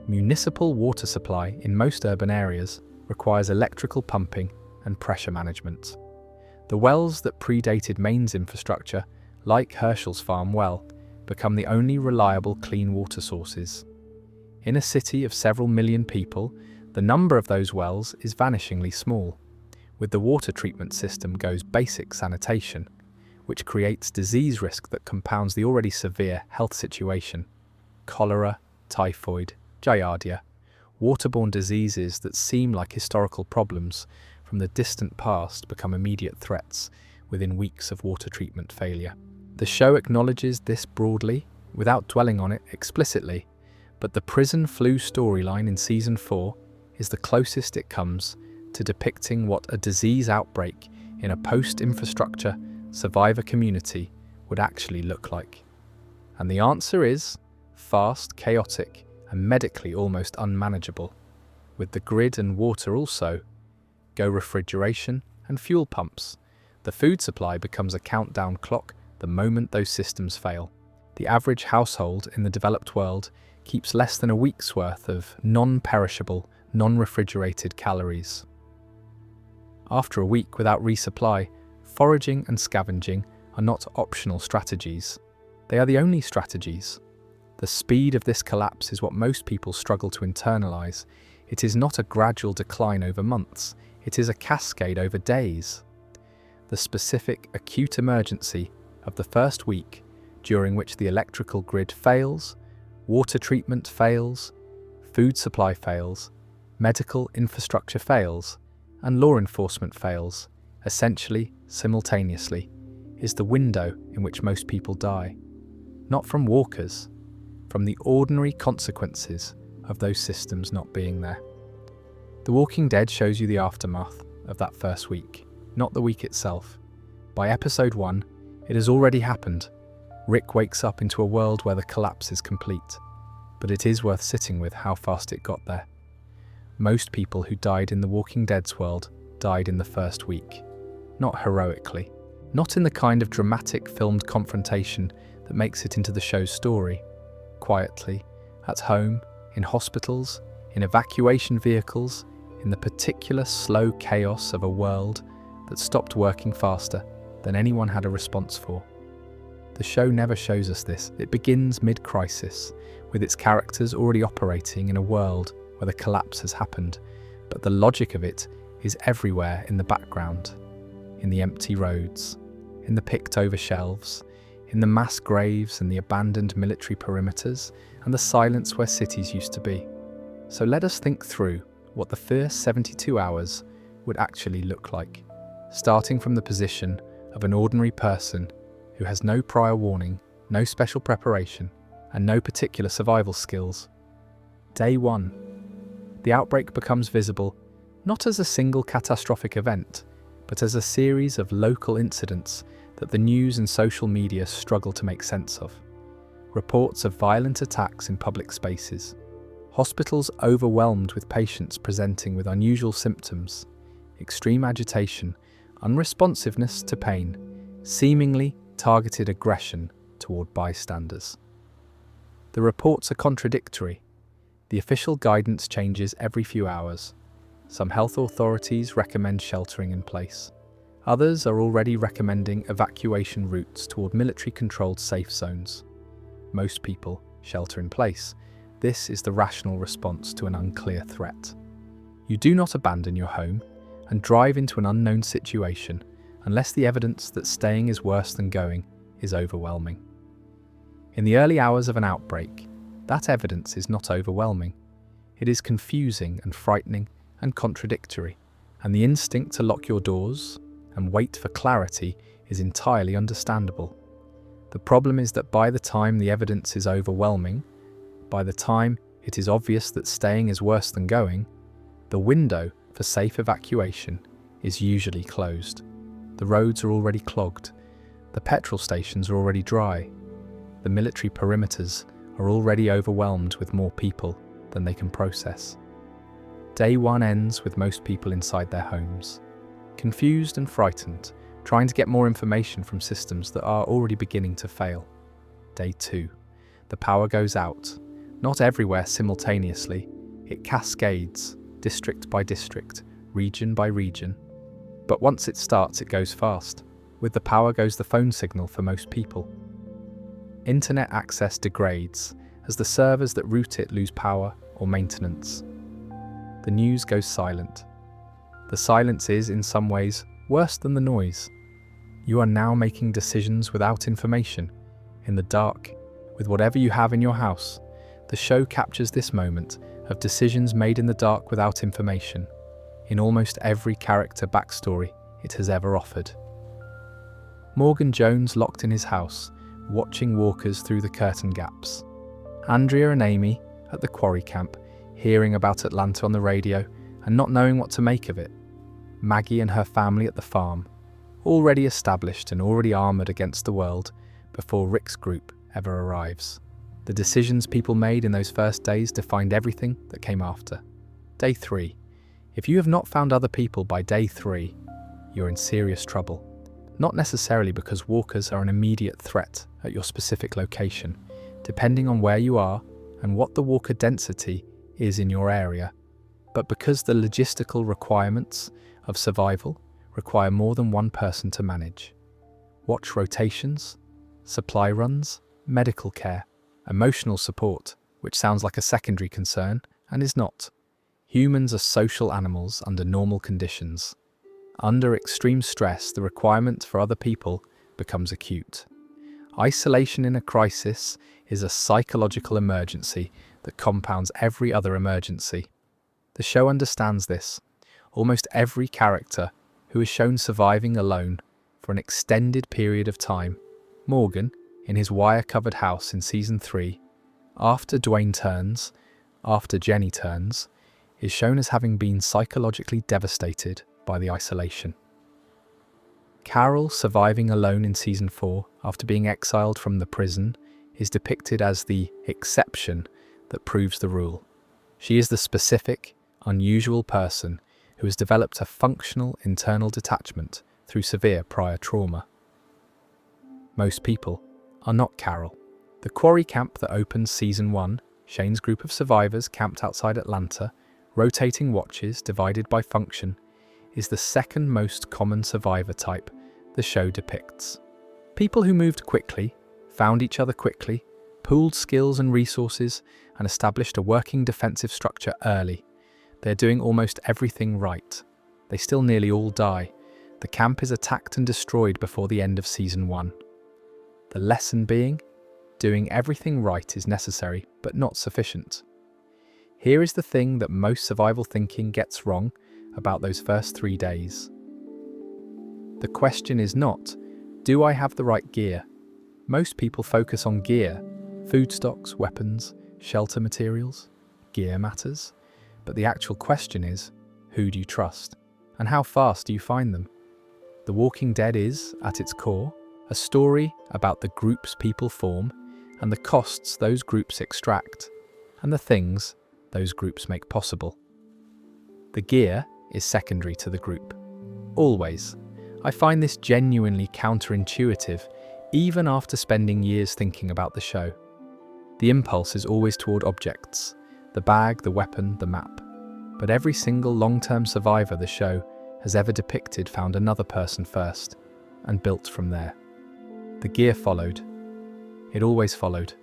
Municipal water supply in most urban areas requires electrical pumping and pressure management. The wells that predated Maine's infrastructure, like Herschel's farm well, become the only reliable clean water sources. In a city of several million people, the number of those wells is vanishingly small. With the water treatment system goes basic sanitation, which creates disease risk that compounds the already severe health situation. Cholera, typhoid, giardia, waterborne diseases that seem like historical problems from the distant past become immediate threats within weeks of water treatment failure. The show acknowledges this broadly, without dwelling on it explicitly, but the prison flu storyline in season 4 is the closest it comes to depicting what a disease outbreak in a post-infrastructure survivor community would actually look like. And the answer is fast, chaotic, and medically almost unmanageable. With the grid and water also, go refrigeration and fuel pumps. The food supply becomes a countdown clock the moment those systems fail. The average household in the developed world keeps less than a week's worth of non-perishable, non-refrigerated calories. After a week without resupply, foraging and scavenging are not optional strategies. They are the only strategies. The speed of this collapse is what most people struggle to internalize. It is not a gradual decline over months. It is a cascade over days. The specific acute emergency of the first week during which the electrical grid fails, water treatment fails, food supply fails, medical infrastructure fails, and law enforcement fails, essentially simultaneously, is the window in which most people die. Not from walkers, from the ordinary consequences of those systems not being there. The Walking Dead shows you the aftermath of that first week, not the week itself. By episode 1, it has already happened. Rick wakes up into a world where the collapse is complete, but it is worth sitting with how fast it got there. Most people who died in the Walking Dead's world died in the first week. Not heroically, not in the kind of dramatic filmed confrontation that makes it into the show's story. Quietly, at home, in hospitals, in evacuation vehicles, in the particular slow chaos of a world that stopped working faster than anyone had a response for. The show never shows us this. It begins mid-crisis, with its characters already operating in a world where the collapse has happened, but the logic of it is everywhere in the background, in the empty roads, in the picked-over shelves, in the mass graves and the abandoned military perimeters, and the silence where cities used to be. So let us think through what the first 72 hours would actually look like, starting from the position of an ordinary person who has no prior warning, no special preparation, and no particular survival skills. Day 1. The outbreak becomes visible not as a single catastrophic event, but as a series of local incidents that the news and social media struggle to make sense of. Reports of violent attacks in public spaces, hospitals overwhelmed with patients presenting with unusual symptoms, extreme agitation, unresponsiveness to pain, seemingly targeted aggression toward bystanders. The reports are contradictory. The official guidance changes every few hours. Some health authorities recommend sheltering in place. Others are already recommending evacuation routes toward military-controlled safe zones. Most people shelter in place. This is the rational response to an unclear threat. You do not abandon your home and drive into an unknown situation unless the evidence that staying is worse than going is overwhelming. In the early hours of an outbreak, that evidence is not overwhelming. It is confusing and frightening and contradictory, and the instinct to lock your doors and wait for clarity is entirely understandable. The problem is that by the time the evidence is overwhelming, by the time it is obvious that staying is worse than going, the window for safe evacuation is usually closed. The roads are already clogged. The petrol stations are already dry. The military perimeters are already overwhelmed with more people than they can process. Day 1 ends with most people inside their homes, confused and frightened, trying to get more information from systems that are already beginning to fail. Day 2. The power goes out, not everywhere simultaneously. It cascades, district by district, region by region. But once it starts, it goes fast. With the power goes the phone signal for most people. Internet access degrades as the servers that route it lose power or maintenance. The news goes silent. The silence is, in some ways, worse than the noise. You are now making decisions without information, in the dark, with whatever you have in your house. The show captures this moment of decisions made in the dark without information, in almost every character backstory it has ever offered. Morgan Jones locked in his house, watching walkers through the curtain gaps. Andrea and Amy at the quarry camp, hearing about Atlanta on the radio and not knowing what to make of it. Maggie and her family at the farm, already established and already armoured against the world before Rick's group ever arrives. The decisions people made in those first days defined everything that came after. Day 3. If you have not found other people by day 3, you're in serious trouble. Not necessarily because walkers are an immediate threat at your specific location, depending on where you are and what the walker density is in your area, but because the logistical requirements of survival require more than one person to manage. Watch rotations, supply runs, medical care, emotional support, which sounds like a secondary concern and is not. Humans are social animals under normal conditions. Under extreme stress, the requirement for other people becomes acute. Isolation in a crisis is a psychological emergency that compounds every other emergency. The show understands this. Almost every character who is shown surviving alone for an extended period of time, Morgan, in his wire-covered house in Season 3, after Dwayne turns, after Jenny turns, is shown as having been psychologically devastated by the isolation. Carol, surviving alone in Season 4 after being exiled from the prison, is depicted as the exception that proves the rule. She is the specific, unusual person who has developed a functional internal detachment through severe prior trauma. Most people are not Carol. The quarry camp that opens Season 1, Shane's group of survivors camped outside Atlanta, rotating watches divided by function, is the second most common survivor type the show depicts. People who moved quickly, found each other quickly, pooled skills and resources, and established a working defensive structure early. They're doing almost everything right. They still nearly all die. The camp is attacked and destroyed before the end of Season 1. The lesson being, doing everything right is necessary, but not sufficient. Here is the thing that most survival thinking gets wrong about those first 3 days. The question is not, do I have the right gear? Most people focus on gear, food stocks, weapons, shelter materials. Gear matters. But the actual question is, who do you trust? And how fast do you find them? The Walking Dead is, at its core, a story about the groups people form and the costs those groups extract, and the things those groups make possible. The gear is secondary to the group. Always. I find this genuinely counterintuitive, even after spending years thinking about the show. The impulse is always toward objects, the bag, the weapon, the map. But every single long-term survivor the show has ever depicted found another person first, and built from there. The gear followed. It always followed.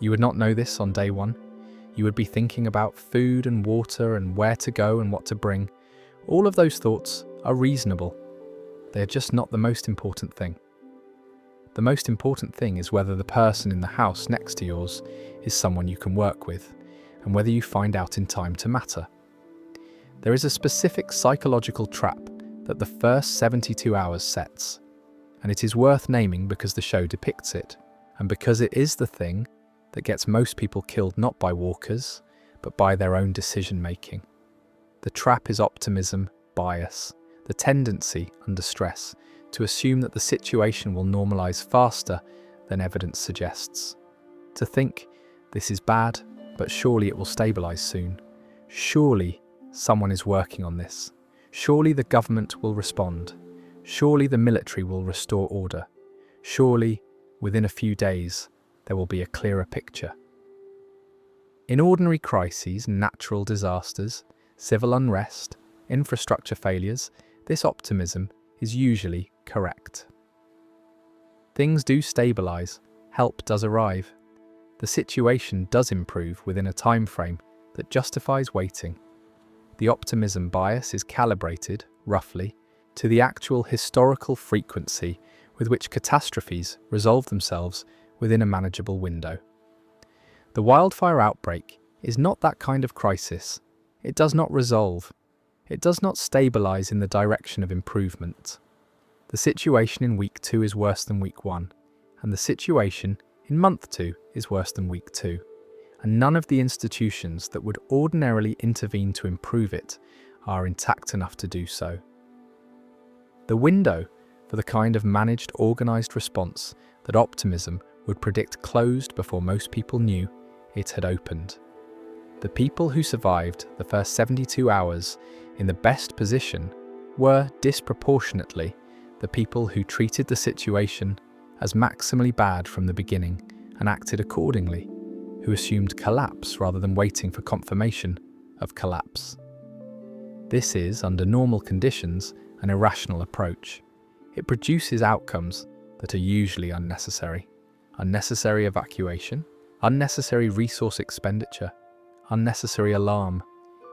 You would not know this on day one. You would be thinking about food and water and where to go and what to bring. All of those thoughts are reasonable. They are just not the most important thing. The most important thing is whether the person in the house next to yours is someone you can work with, and whether you find out in time to matter. There is a specific psychological trap that the first 72 hours sets, and it is worth naming because the show depicts it, and because it is the thing that gets most people killed not by walkers, but by their own decision-making. The trap is optimism, bias, the tendency, under stress, to assume that the situation will normalize faster than evidence suggests. To think, this is bad, but surely it will stabilize soon. Surely someone is working on this. Surely the government will respond. Surely the military will restore order. Surely, within a few days, there will be a clearer picture. In ordinary crises, natural disasters, civil unrest, infrastructure failures, this optimism is usually correct. Things do stabilize, help does arrive. The situation does improve within a time frame that justifies waiting. The optimism bias is calibrated, roughly, to the actual historical frequency with which catastrophes resolve themselves within a manageable window. The wildfire outbreak is not that kind of crisis. It does not resolve. It does not stabilize in the direction of improvement. The situation in week 2 is worse than week 1, and the situation in month 2 is worse than week 2, and none of the institutions that would ordinarily intervene to improve it are intact enough to do so. The window for the kind of managed, organized response that optimism would predict closed before most people knew it had opened. The people who survived the first 72 hours in the best position were disproportionately the people who treated the situation as maximally bad from the beginning and acted accordingly, who assumed collapse rather than waiting for confirmation of collapse. This is, under normal conditions, an irrational approach. It produces outcomes that are usually unnecessary. Unnecessary evacuation, unnecessary resource expenditure, unnecessary alarm.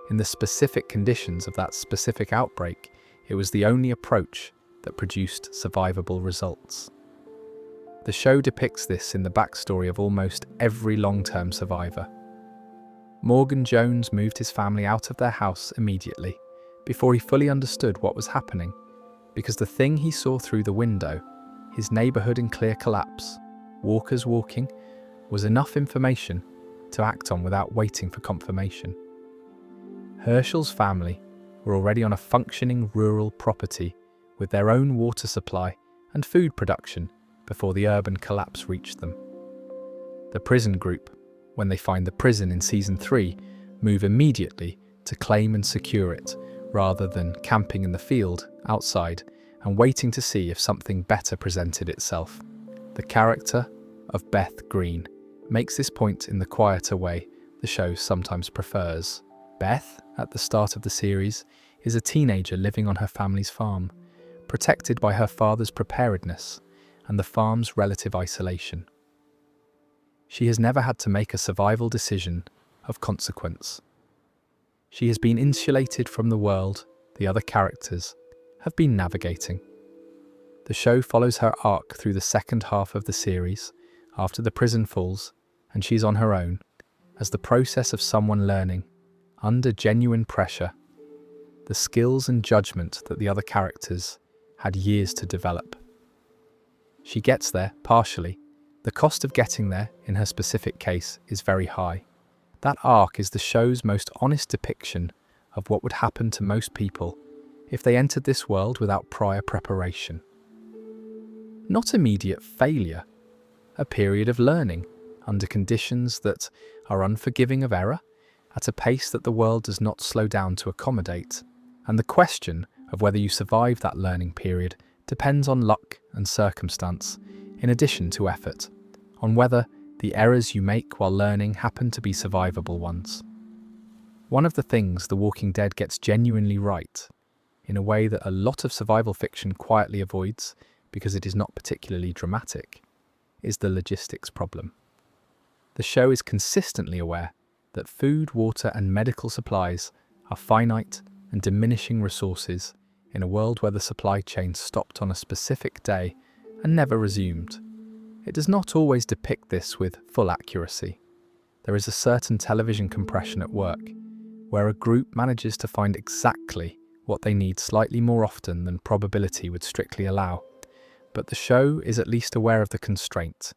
In the specific conditions of that specific outbreak, it was the only approach that produced survivable results. The show depicts this in the backstory of almost every long-term survivor. Morgan Jones moved his family out of their house immediately, before he fully understood what was happening, because the thing he saw through the window, his neighborhood in clear collapse, walkers walking, was enough information to act on without waiting for confirmation. Herschel's family were already on a functioning rural property with their own water supply and food production before the urban collapse reached them. The prison group, when they find the prison in Season 3, move immediately to claim and secure it, rather than camping in the field outside and waiting to see if something better presented itself. The character of Beth Green makes this point in the quieter way the show sometimes prefers. Beth, at the start of the series, is a teenager living on her family's farm, protected by her father's preparedness and the farm's relative isolation. She has never had to make a survival decision of consequence. She has been insulated from the world the other characters have been navigating. The show follows her arc through the second half of the series, after the prison falls and she's on her own, as the process of someone learning, under genuine pressure, the skills and judgment that the other characters had years to develop. She gets there, partially. The cost of getting there, in her specific case, is very high. That arc is the show's most honest depiction of what would happen to most people if they entered this world without prior preparation. Not immediate failure, a period of learning under conditions that are unforgiving of error, at a pace that the world does not slow down to accommodate. And the question of whether you survive that learning period depends on luck and circumstance, in addition to effort, on whether the errors you make while learning happen to be survivable ones. One of the things The Walking Dead gets genuinely right, in a way that a lot of survival fiction quietly avoids because it is not particularly dramatic, is the logistics problem. The show is consistently aware that food, water, and medical supplies are finite and diminishing resources in a world where the supply chain stopped on a specific day and never resumed. It does not always depict this with full accuracy. There is a certain television compression at work, where a group manages to find exactly what they need slightly more often than probability would strictly allow. But the show is at least aware of the constraint.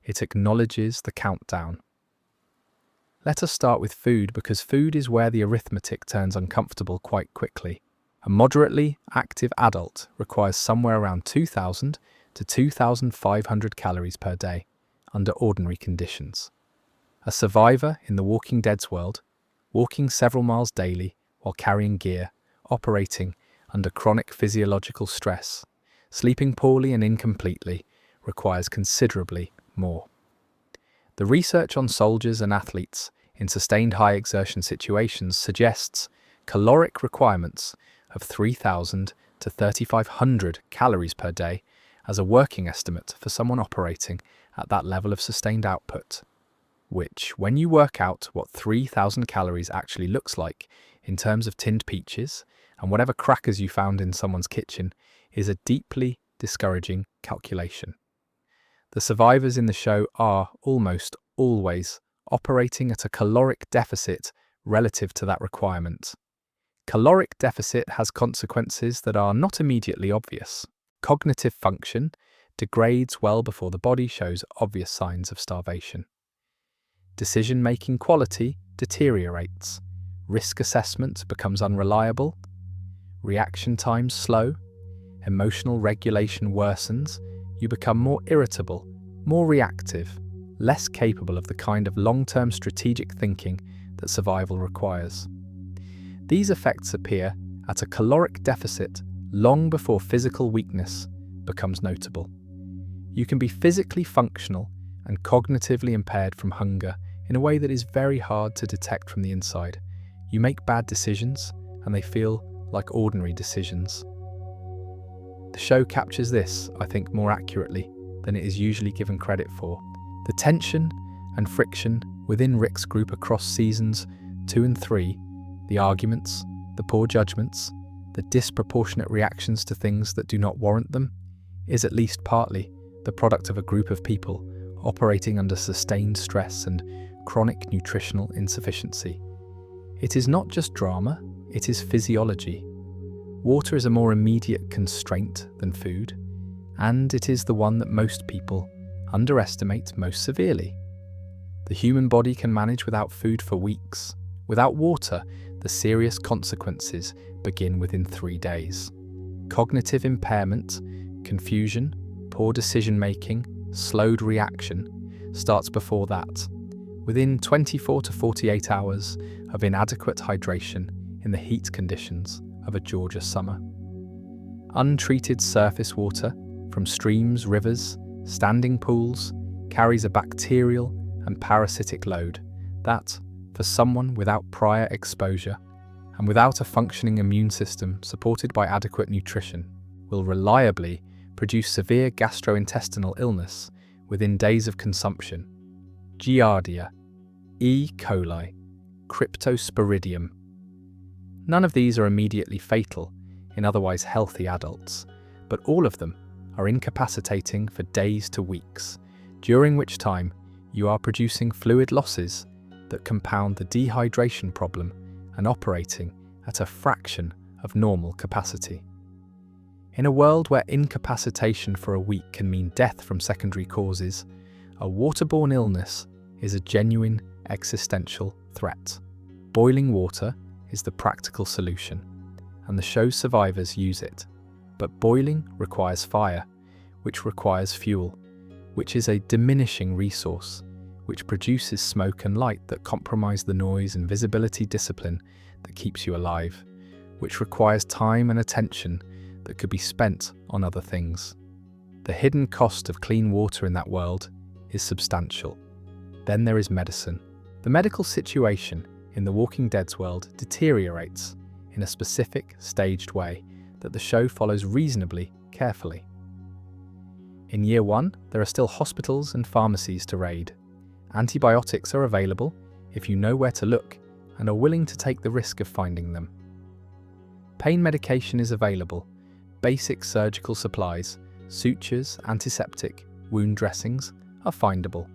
It acknowledges the countdown. Let us start with food, because food is where the arithmetic turns uncomfortable quite quickly. A moderately active adult requires somewhere around 2,000 to 2,500 calories per day under ordinary conditions. A survivor in The Walking Dead's world, walking several miles daily while carrying gear, operating under chronic physiological stress, sleeping poorly and incompletely, requires considerably more. The research on soldiers and athletes in sustained high exertion situations suggests caloric requirements of 3,000 to 3,500 calories per day as a working estimate for someone operating at that level of sustained output, which, when you work out what 3,000 calories actually looks like in terms of tinned peaches and whatever crackers you found in someone's kitchen, is a deeply discouraging calculation. The survivors in the show are, almost always, operating at a caloric deficit relative to that requirement. Caloric deficit has consequences that are not immediately obvious. Cognitive function degrades well before the body shows obvious signs of starvation. Decision-making quality deteriorates. Risk assessment becomes unreliable. Reaction times slow. Emotional regulation worsens. You become more irritable, more reactive, less capable of the kind of long-term strategic thinking that survival requires. These effects appear at a caloric deficit long before physical weakness becomes notable. You can be physically functional and cognitively impaired from hunger in a way that is very hard to detect from the inside. You make bad decisions, and they feel like ordinary decisions. The show captures this, I think, more accurately than it is usually given credit for. The tension and friction within Rick's group across seasons 2 and 3, the arguments, the poor judgments, the disproportionate reactions to things that do not warrant them, is at least partly the product of a group of people operating under sustained stress and chronic nutritional insufficiency. It is not just drama, it is physiology. Water is a more immediate constraint than food, and it is the one that most people underestimate most severely. The human body can manage without food for weeks. Without water, the serious consequences begin within 3 days. Cognitive impairment, confusion, poor decision-making, slowed reaction starts before that, within 24 to 48 hours of inadequate hydration in the heat conditions of a Georgia summer. Untreated surface water from streams, rivers, standing pools carries a bacterial and parasitic load that, for someone without prior exposure and without a functioning immune system supported by adequate nutrition, will reliably produce severe gastrointestinal illness within days of consumption. Giardia, E. coli, Cryptosporidium. None of these are immediately fatal in otherwise healthy adults, but all of them are incapacitating for days to weeks, during which time you are producing fluid losses that compound the dehydration problem and operating at a fraction of normal capacity. In a world where incapacitation for a week can mean death from secondary causes, a waterborne illness is a genuine existential threat. Boiling water is the practical solution, and the show's survivors use it. But boiling requires fire, which requires fuel, which is a diminishing resource, which produces smoke and light that compromise the noise and visibility discipline that keeps you alive, which requires time and attention that could be spent on other things. The hidden cost of clean water in that world is substantial. Then there is medicine. The medical situation in The Walking Dead's world deteriorates in a specific, staged way that the show follows reasonably carefully. In year 1, there are still hospitals and pharmacies to raid. Antibiotics are available if you know where to look and are willing to take the risk of finding them. Pain medication is available. Basic surgical supplies, sutures, antiseptic, wound dressings are findable.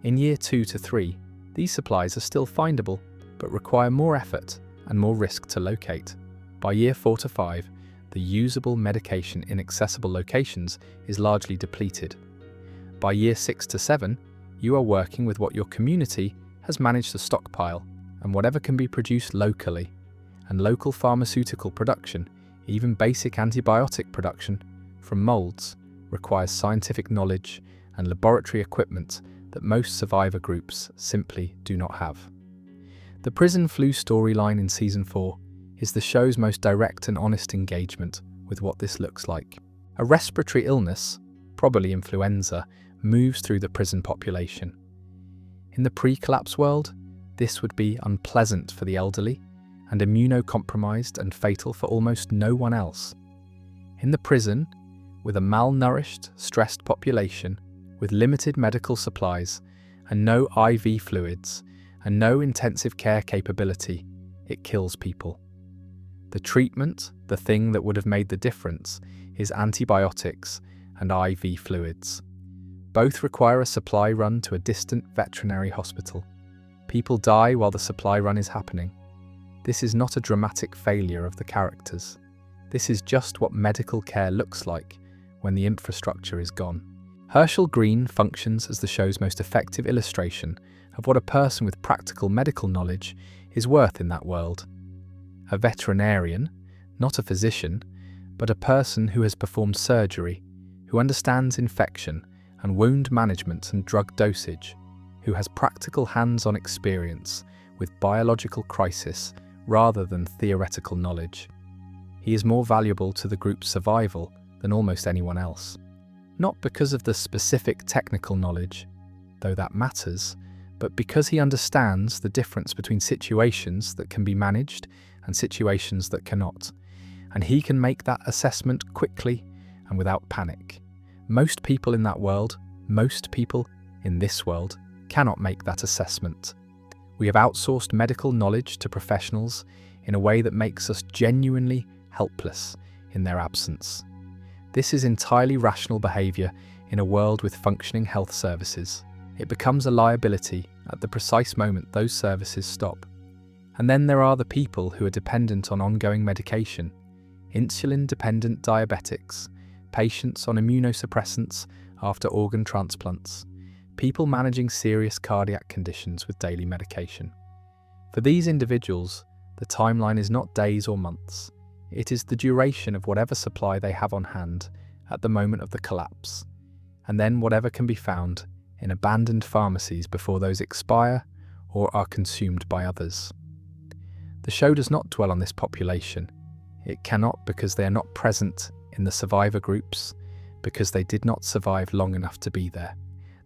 In year 2 to 3, these supplies are still findable, but require more effort and more risk to locate. By year 4 to 5, the usable medication in accessible locations is largely depleted. By year 6 to 7, you are working with what your community has managed to stockpile and whatever can be produced locally. And local pharmaceutical production, even basic antibiotic production from molds, requires scientific knowledge and laboratory equipment that most survivor groups simply do not have. The prison flu storyline in Season 4 is the show's most direct and honest engagement with what this looks like. A respiratory illness, probably influenza, moves through the prison population. In the pre-collapse world, this would be unpleasant for the elderly and immunocompromised and fatal for almost no one else. In the prison, with a malnourished, stressed population, with limited medical supplies and no IV fluids and no intensive care capability, it kills people. The treatment, the thing that would have made the difference, is antibiotics and IV fluids. Both require a supply run to a distant veterinary hospital. People die while the supply run is happening. This is not a dramatic failure of the characters. This is just what medical care looks like when the infrastructure is gone. Herschel Green functions as the show's most effective illustration of what a person with practical medical knowledge is worth in that world. A veterinarian, not a physician, but a person who has performed surgery, who understands infection and wound management and drug dosage, who has practical hands-on experience with biological crisis rather than theoretical knowledge. He is more valuable to the group's survival than almost anyone else. Not because of the specific technical knowledge, though that matters, but because he understands the difference between situations that can be managed and situations that cannot, and he can make that assessment quickly and without panic. Most people in that world, most people in this world, cannot make that assessment. We have outsourced medical knowledge to professionals in a way that makes us genuinely helpless in their absence. This is entirely rational behaviour in a world with functioning health services. It becomes a liability at the precise moment those services stop. And then there are the people who are dependent on ongoing medication, insulin-dependent diabetics, patients on immunosuppressants after organ transplants, people managing serious cardiac conditions with daily medication. For these individuals, the timeline is not days or months. It is the duration of whatever supply they have on hand at the moment of the collapse, and then whatever can be found in abandoned pharmacies before those expire or are consumed by others. The show does not dwell on this population. It cannot, because they are not present in the survivor groups, because they did not survive long enough to be there.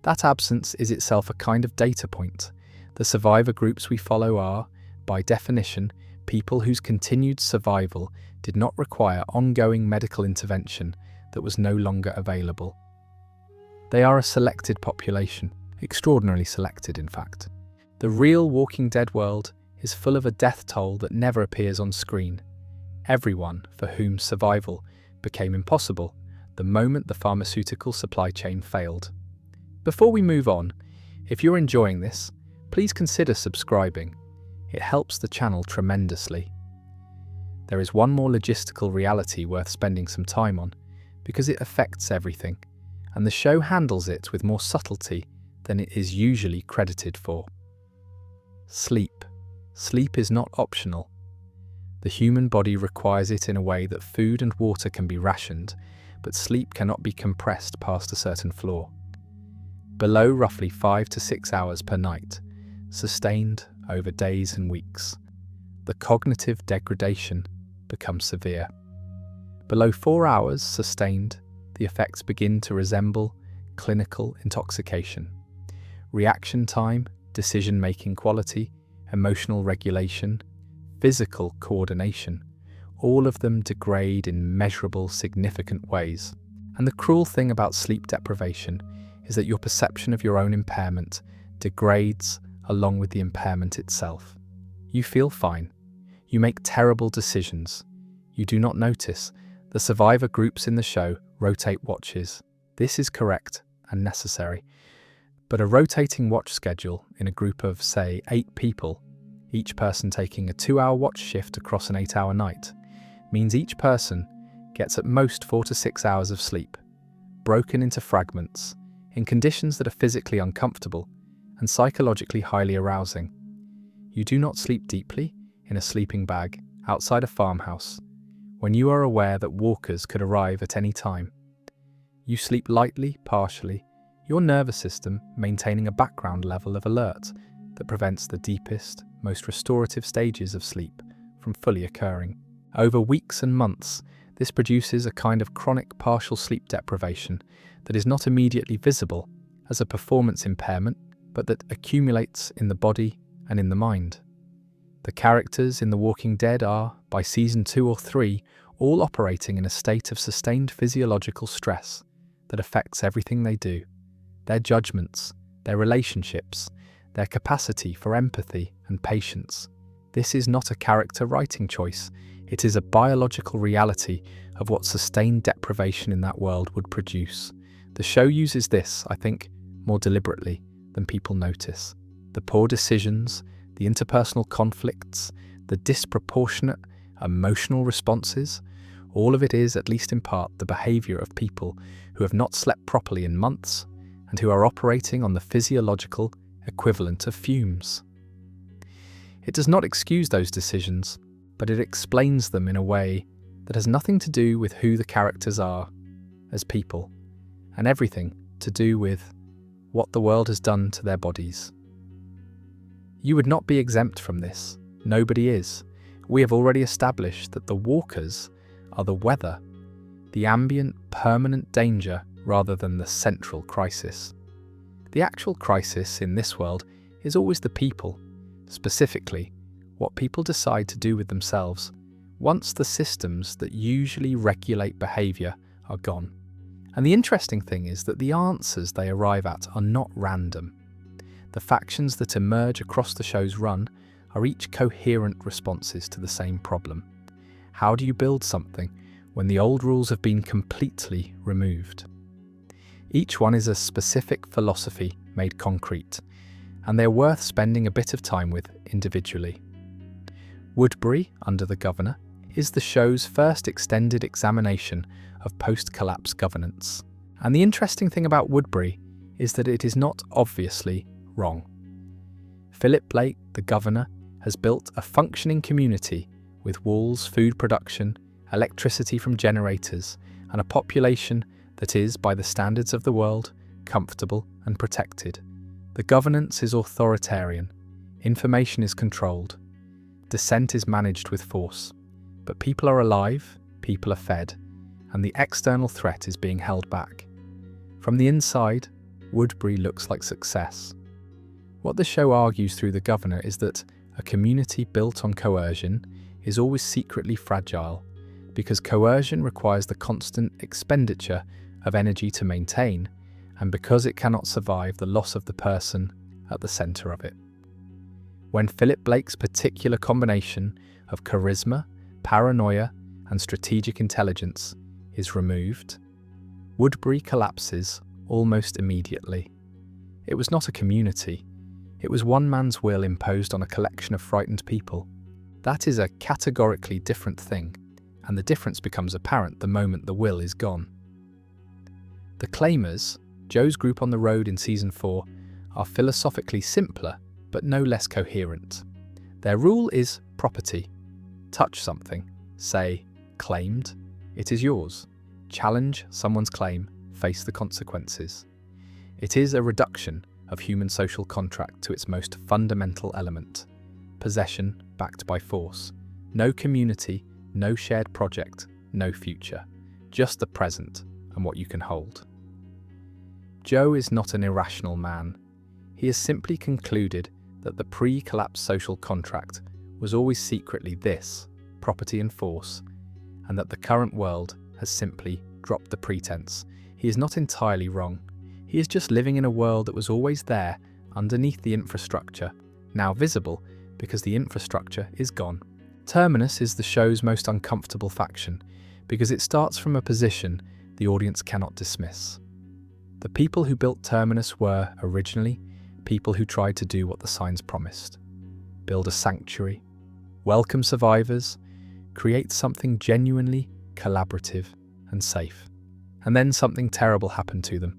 That absence is itself a kind of data point. The survivor groups we follow are, by definition, people whose continued survival did not require ongoing medical intervention that was no longer available. They are a selected population, extraordinarily selected in fact. The real Walking Dead world is full of a death toll that never appears on screen. Everyone for whom survival became impossible the moment the pharmaceutical supply chain failed. Before we move on, if you're enjoying this, please consider subscribing. It helps the channel tremendously. There is one more logistical reality worth spending some time on, because it affects everything, and the show handles it with more subtlety than it is usually credited for. Sleep. Sleep is not optional. The human body requires it in a way that food and water can be rationed, but sleep cannot be compressed past a certain floor. Below roughly 5 to 6 hours per night, sustained over days and weeks, the cognitive degradation becomes severe. Below 4 hours sustained, the effects begin to resemble clinical intoxication. Reaction time, decision-making quality, emotional regulation, physical coordination, all of them degrade in measurable, significant ways. And the cruel thing about sleep deprivation is that your perception of your own impairment degrades along with the impairment itself. You feel fine. You make terrible decisions. You do not notice. The survivor groups in the show rotate watches. This is correct and necessary. But a rotating watch schedule in a group of, say, 8 people, each person taking a 2-hour watch shift across an 8-hour night, means each person gets at most 4 to 6 hours of sleep, broken into fragments, in conditions that are physically uncomfortable and psychologically highly arousing. You do not sleep deeply in a sleeping bag outside a farmhouse when you are aware that walkers could arrive at any time. You sleep lightly, partially, your nervous system maintaining a background level of alert that prevents the deepest, most restorative stages of sleep from fully occurring. Over weeks and months, this produces a kind of chronic partial sleep deprivation that is not immediately visible as a performance impairment, but that accumulates in the body and in the mind. The characters in The Walking Dead are, by season 2 or 3, all operating in a state of sustained physiological stress that affects everything they do. Their judgments, their relationships, their capacity for empathy and patience. This is not a character writing choice, it is a biological reality of what sustained deprivation in that world would produce. The show uses this, I think, more deliberately than people notice. The poor decisions, the interpersonal conflicts, the disproportionate emotional responses, all of it is, at least in part, the behaviour of people who have not slept properly in months and who are operating on the physiological equivalent of fumes. It does not excuse those decisions, but it explains them in a way that has nothing to do with who the characters are as people, and everything to do with what the world has done to their bodies. You would not be exempt from this. Nobody is. We have already established that the walkers are the weather, the ambient, permanent danger rather than the central crisis. The actual crisis in this world is always the people, specifically what people decide to do with themselves once the systems that usually regulate behaviour are gone. And the interesting thing is that the answers they arrive at are not random. The factions that emerge across the show's run are each coherent responses to the same problem. How do you build something when the old rules have been completely removed? Each one is a specific philosophy made concrete, and they're worth spending a bit of time with individually. Woodbury, under the Governor, is the show's first extended examination of post-collapse governance. And the interesting thing about Woodbury is that it is not obviously wrong. Philip Blake, the Governor, has built a functioning community with walls, food production, electricity from generators, and a population that is, by the standards of the world, comfortable and protected. The governance is authoritarian, information is controlled, dissent is managed with force, but people are alive, people are fed, and the external threat is being held back. From the inside, Woodbury looks like success. What the show argues through the Governor is that a community built on coercion is always secretly fragile, because coercion requires the constant expenditure of energy to maintain, and because it cannot survive the loss of the person at the centre of it. When Philip Blake's particular combination of charisma, paranoia, and strategic intelligence is removed, Woodbury collapses almost immediately. It was not a community. It was one man's will imposed on a collection of frightened people. That is a categorically different thing, and the difference becomes apparent the moment the will is gone. The Claimers, Joe's group on the road in Season 4, are philosophically simpler, but no less coherent. Their rule is property. Touch something, say, claimed, it is yours. Challenge someone's claim, face the consequences. It is a reduction of human social contract to its most fundamental element, possession backed by force. No community, no shared project, no future, just the present and what you can hold. Joe is not an irrational man. He has simply concluded that the pre-collapse social contract was always secretly this, property and force, and that the current world has simply dropped the pretense. He is not entirely wrong. He is just living in a world that was always there, underneath the infrastructure, now visible because the infrastructure is gone. Terminus is the show's most uncomfortable faction, because it starts from a position the audience cannot dismiss. The people who built Terminus were, originally, people who tried to do what the signs promised. Build a sanctuary, welcome survivors, create something genuinely collaborative and safe. And then something terrible happened to them.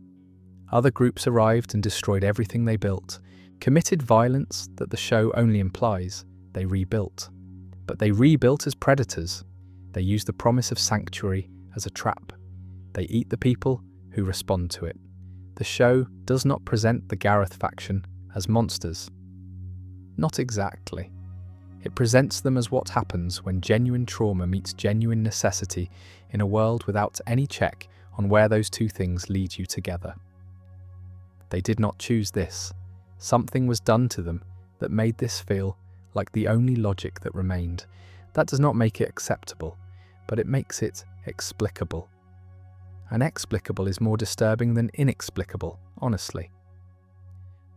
Other groups arrived and destroyed everything they built, committed violence that the show only implies. They rebuilt. But they rebuilt as predators. They use the promise of sanctuary as a trap. They eat the people who respond to it. The show does not present the Gareth faction as monsters. Not exactly. It presents them as what happens when genuine trauma meets genuine necessity in a world without any check on where those two things lead you together. They did not choose this. Something was done to them that made this feel like the only logic that remained. That does not make it acceptable, but it makes it explicable. And explicable is more disturbing than inexplicable, honestly.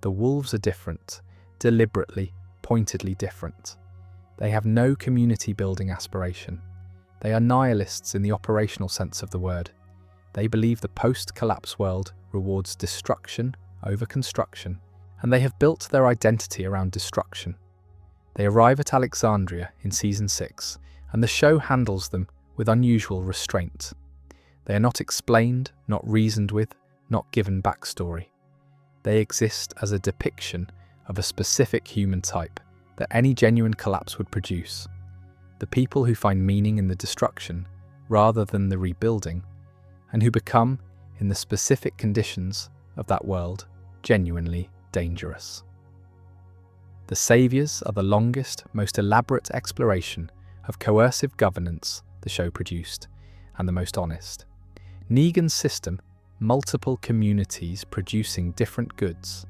The wolves are different, deliberately, pointedly different. They have no community-building aspiration. They are nihilists in the operational sense of the word. They believe the post-collapse world rewards destruction over construction, and they have built their identity around destruction. They arrive at Alexandria in Season 6, and the show handles them with unusual restraint. They are not explained, not reasoned with, not given backstory. They exist as a depiction of a specific human type that any genuine collapse would produce. The people who find meaning in the destruction rather than the rebuilding, and who become, in the specific conditions of that world, genuinely dangerous. The Saviours are the longest, most elaborate exploration of coercive governance the show produced, and the most honest. Negan's system, multiple communities producing different goods,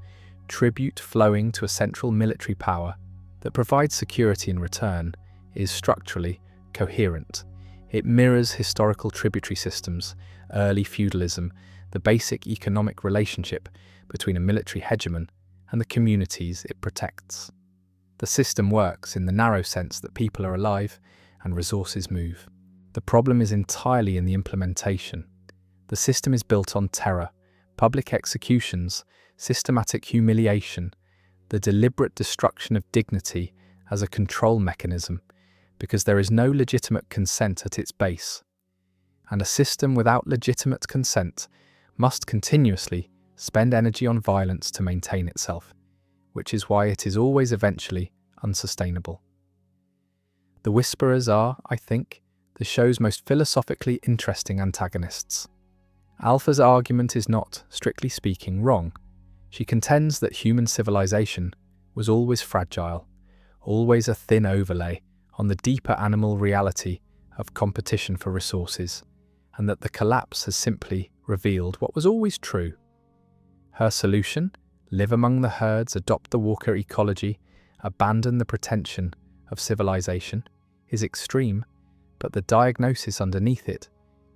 tribute flowing to a central military power that provides security in return, is structurally coherent. It mirrors historical tributary systems, early feudalism, the basic economic relationship between a military hegemon and the communities it protects. The system works in the narrow sense that people are alive and resources move. The problem is entirely in the implementation. The system is built on terror, public executions, systematic humiliation, the deliberate destruction of dignity as a control mechanism, because there is no legitimate consent at its base. And a system without legitimate consent must continuously spend energy on violence to maintain itself, which is why it is always eventually unsustainable. The Whisperers are, I think, the show's most philosophically interesting antagonists. Alpha's argument is not, strictly speaking, wrong. She contends that human civilization was always fragile, always a thin overlay on the deeper animal reality of competition for resources, and that the collapse has simply revealed what was always true. Her solution, live among the herds, adopt the walker ecology, abandon the pretension of civilization, is extreme, but the diagnosis underneath it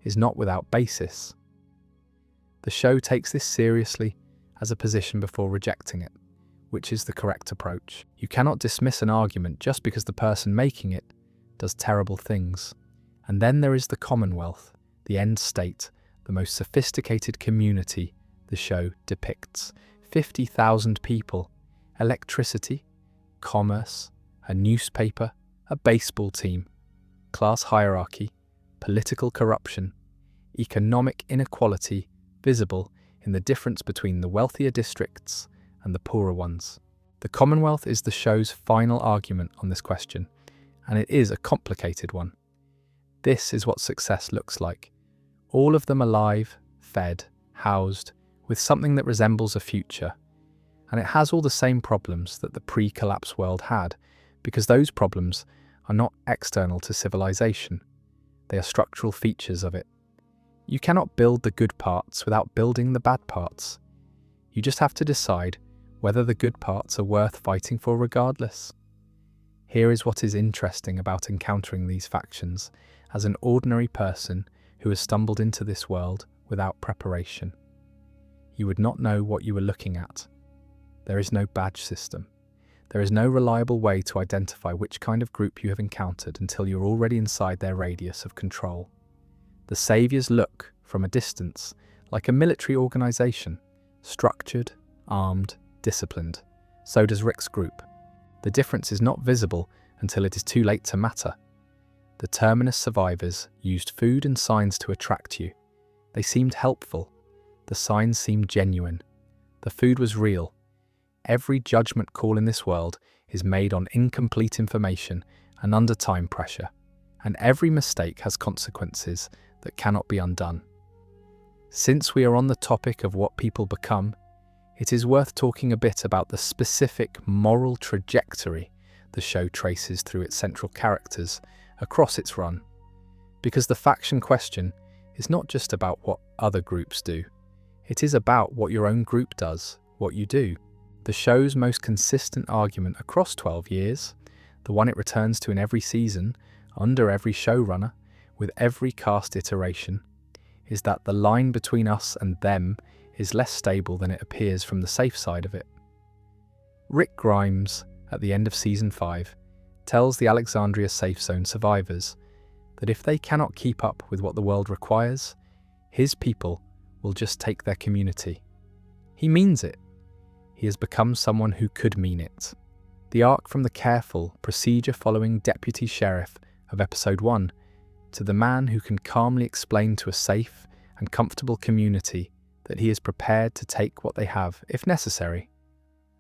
is not without basis. The show takes this seriously as a position before rejecting it, which is the correct approach. You cannot dismiss an argument just because the person making it does terrible things. And then there is the Commonwealth, the end state, the most sophisticated community the show depicts. 50,000 people, electricity, commerce, a newspaper, a baseball team, class hierarchy, political corruption, economic inequality visible in the difference between the wealthier districts and the poorer ones. The Commonwealth is the show's final argument on this question, and it is a complicated one. This is what success looks like. All of them alive, fed, housed, with something that resembles a future. And it has all the same problems that the pre-collapse world had, because those problems are not external to civilization. They are structural features of it. You cannot build the good parts without building the bad parts. You just have to decide whether the good parts are worth fighting for regardless. Here is what is interesting about encountering these factions as an ordinary person who has stumbled into this world without preparation. You would not know what you were looking at. There is no badge system. There is no reliable way to identify which kind of group you have encountered until you're already inside their radius of control. The Saviors look, from a distance, like a military organization, structured, armed, disciplined. So does Rick's group. The difference is not visible until it is too late to matter. The Terminus survivors used food and signs to attract you. They seemed helpful. The signs seemed genuine. The food was real. Every judgment call in this world is made on incomplete information and under time pressure, and every mistake has consequences that cannot be undone. Since we are on the topic of what people become, it is worth talking a bit about the specific moral trajectory the show traces through its central characters across its run, because the faction question is not just about what other groups do. It is about what your own group does, what you do. The show's most consistent argument across 12 years, the one it returns to in every season, under every showrunner, with every cast iteration, is that the line between us and them is less stable than it appears from the safe side of it. Rick Grimes, at the end of Season 5, tells the Alexandria Safe Zone survivors that if they cannot keep up with what the world requires, his people will just take their community. He means it. He has become someone who could mean it. The arc from the careful, procedure-following deputy sheriff of Episode 1 to the man who can calmly explain to a safe and comfortable community that he is prepared to take what they have, if necessary.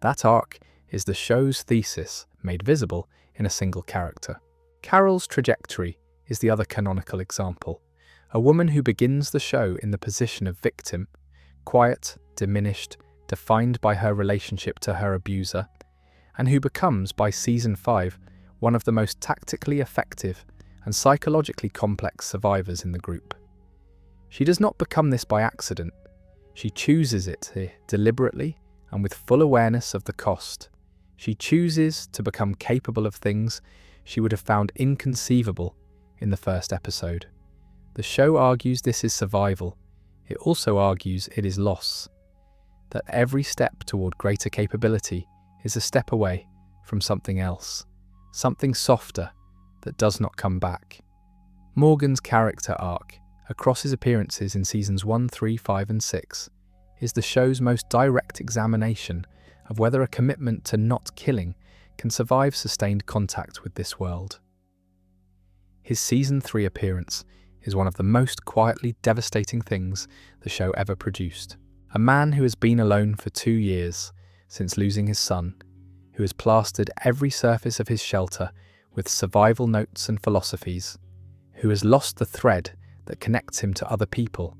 That arc is the show's thesis made visible in a single character. Carol's trajectory is the other canonical example. A woman who begins the show in the position of victim, quiet, diminished, defined by her relationship to her abuser, and who becomes, by Season 5, one of the most tactically effective and psychologically complex survivors in the group. She does not become this by accident. She chooses it deliberately and with full awareness of the cost. She chooses to become capable of things she would have found inconceivable in the first episode. The show argues this is survival. It also argues it is loss. That every step toward greater capability is a step away from something else, something softer that does not come back. Morgan's character arc, across his appearances in Seasons 1, 3, 5 and 6, is the show's most direct examination of whether a commitment to not killing can survive sustained contact with this world. His Season 3 appearance is one of the most quietly devastating things the show ever produced. A man who has been alone for 2 years since losing his son, who has plastered every surface of his shelter with survival notes and philosophies, who has lost the thread that connects him to other people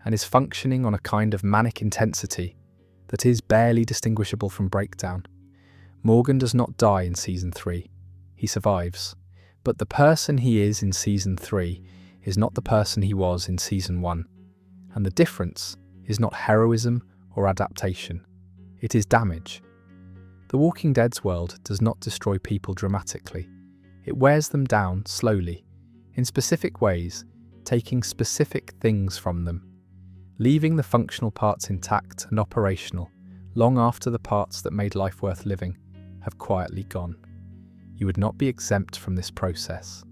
and is functioning on a kind of manic intensity that is barely distinguishable from breakdown. Morgan does not die in Season 3. He survives. But the person he is in Season 3 is not the person he was in Season 1. And the difference is not heroism or adaptation. It is damage. The Walking Dead's world does not destroy people dramatically. It wears them down slowly, in specific ways, taking specific things from them, leaving the functional parts intact and operational long after the parts that made life worth living have quietly gone. You would not be exempt from this process.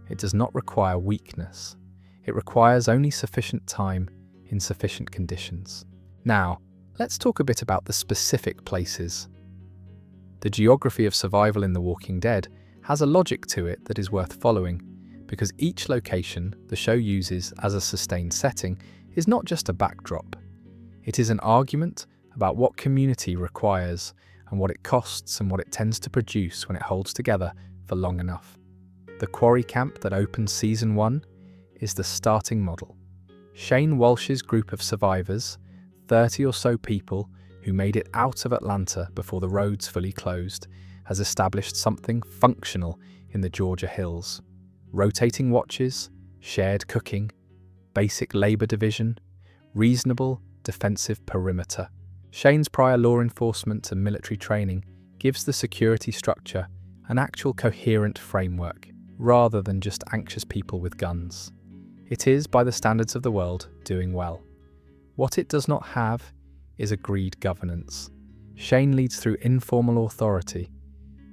It does not require weakness. It requires only sufficient time in sufficient conditions. Now, let's talk a bit about the specific places. The geography of survival in The Walking Dead has a logic to it that is worth following, because each location the show uses as a sustained setting is not just a backdrop. It is an argument about what community requires and what it costs and what it tends to produce when it holds together for long enough. The quarry camp that opens Season 1 is the starting model. Shane Walsh's group of survivors, 30 or so people who made it out of Atlanta before the roads fully closed, has established something functional in the Georgia hills. Rotating watches, shared cooking, basic labor division, reasonable defensive perimeter. Shane's prior law enforcement and military training gives the security structure an actual coherent framework, rather than just anxious people with guns. It is, by the standards of the world, doing well. What it does not have is agreed governance. Shane leads through informal authority.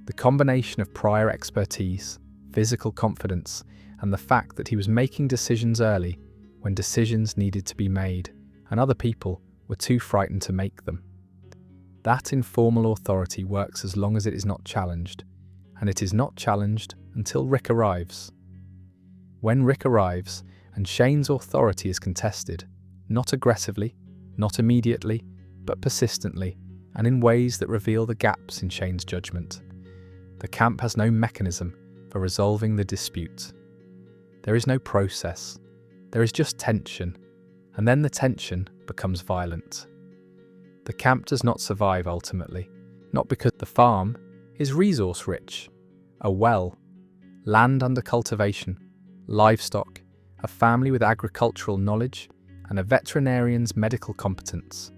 The combination of prior expertise, physical confidence, and the fact that he was making decisions early when decisions needed to be made, and other people were too frightened to make them. That informal authority works as long as it is not challenged, and it is not challenged until Rick arrives. When Rick arrives, and Shane's authority is contested, not aggressively, not immediately, but persistently, and in ways that reveal the gaps in Shane's judgment. The camp has no mechanism for resolving the dispute. There is no process. There is just tension, and then the tension becomes violent. The camp does not survive ultimately, not because the farm is resource-rich, a well, land under cultivation, livestock, a family with agricultural knowledge, and a veterinarian's medical competence.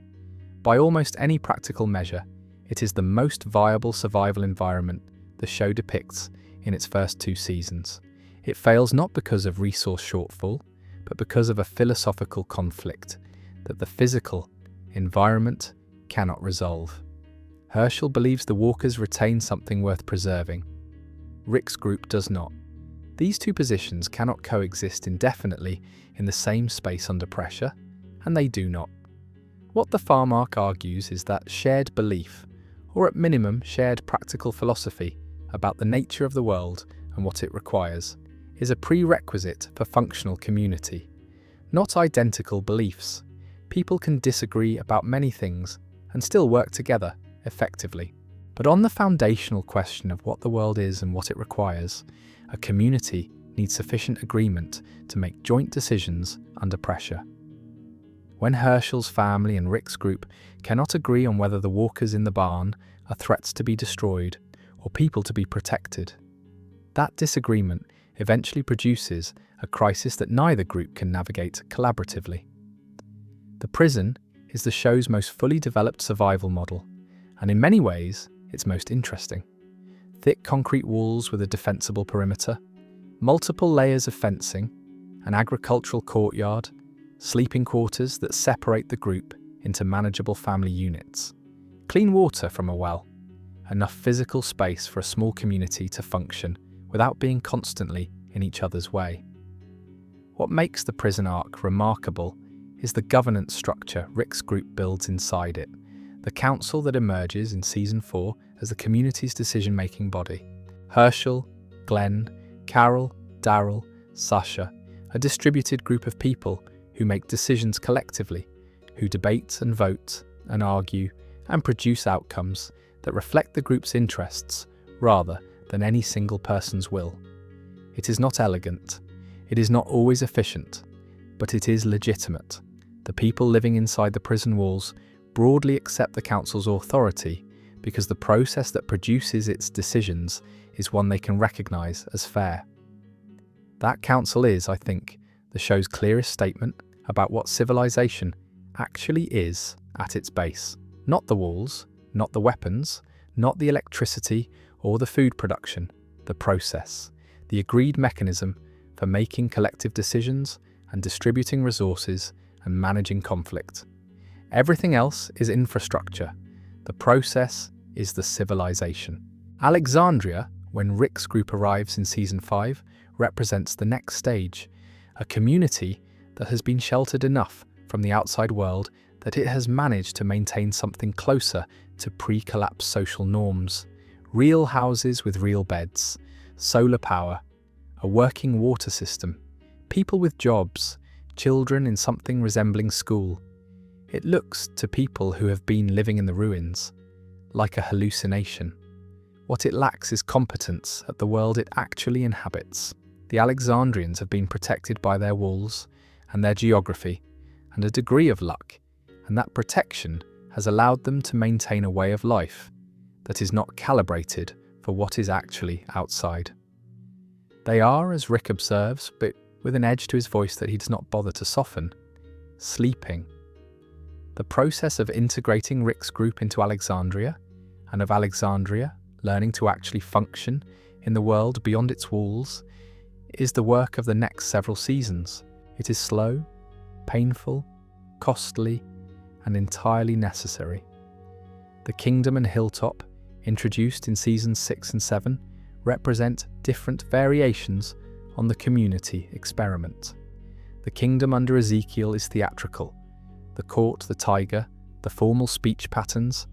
By almost any practical measure, it is the most viable survival environment the show depicts in its first 2 seasons. It fails not because of resource shortfall, but because of a philosophical conflict that the physical environment cannot resolve. Herschel believes the walkers retain something worth preserving. Rick's group does not. These two positions cannot coexist indefinitely in the same space under pressure, and they do not. What the farm arc argues is that shared belief, or at minimum shared practical philosophy about the nature of the world and what it requires, is a prerequisite for functional community. Not identical beliefs. People can disagree about many things and still work together effectively. But on the foundational question of what the world is and what it requires, a community needs sufficient agreement to make joint decisions under pressure. When Herschel's family and Rick's group cannot agree on whether the walkers in the barn are threats to be destroyed or people to be protected, that disagreement eventually produces a crisis that neither group can navigate collaboratively. The prison is the show's most fully developed survival model, and in many ways, its most interesting. Thick concrete walls with a defensible perimeter, multiple layers of fencing, an agricultural courtyard, sleeping quarters that separate the group into manageable family units, clean water from a well, enough physical space for a small community to function without being constantly in each other's way. What makes the prison arc remarkable is the governance structure Rick's group builds inside it, the council that emerges in Season 4 as the community's decision-making body. Herschel, Glenn, Carol, Daryl, Sasha, a distributed group of people who make decisions collectively, who debate and vote and argue and produce outcomes that reflect the group's interests rather than any single person's will. It is not elegant, it is not always efficient, but it is legitimate. The people living inside the prison walls broadly accept the council's authority because the process that produces its decisions is one they can recognise as fair. That council is, I think, the show's clearest statement about what civilization actually is at its base. Not the walls, not the weapons, not the electricity or the food production, the process, the agreed mechanism for making collective decisions and distributing resources and managing conflict. Everything else is infrastructure. The process is the civilization. Alexandria, when Rick's group arrives in Season 5, represents the next stage, a community that has been sheltered enough from the outside world that it has managed to maintain something closer to pre-collapse social norms. Real houses with real beds, solar power, a working water system, people with jobs, children in something resembling school. It looks, to people who have been living in the ruins, like a hallucination. What it lacks is competence at the world it actually inhabits. The Alexandrians have been protected by their walls and their geography and a degree of luck, and that protection has allowed them to maintain a way of life that is not calibrated for what is actually outside. They are, as Rick observes, but with an edge to his voice that he does not bother to soften, sleeping. The process of integrating Rick's group into Alexandria, and of Alexandria learning to actually function in the world beyond its walls, is the work of the next several seasons. It is slow, painful, costly, and entirely necessary. The Kingdom and Hilltop, introduced in Seasons 6 and 7, represent different variations on the community experiment. The Kingdom under Ezekiel is theatrical, the court the tiger, the formal speech patterns,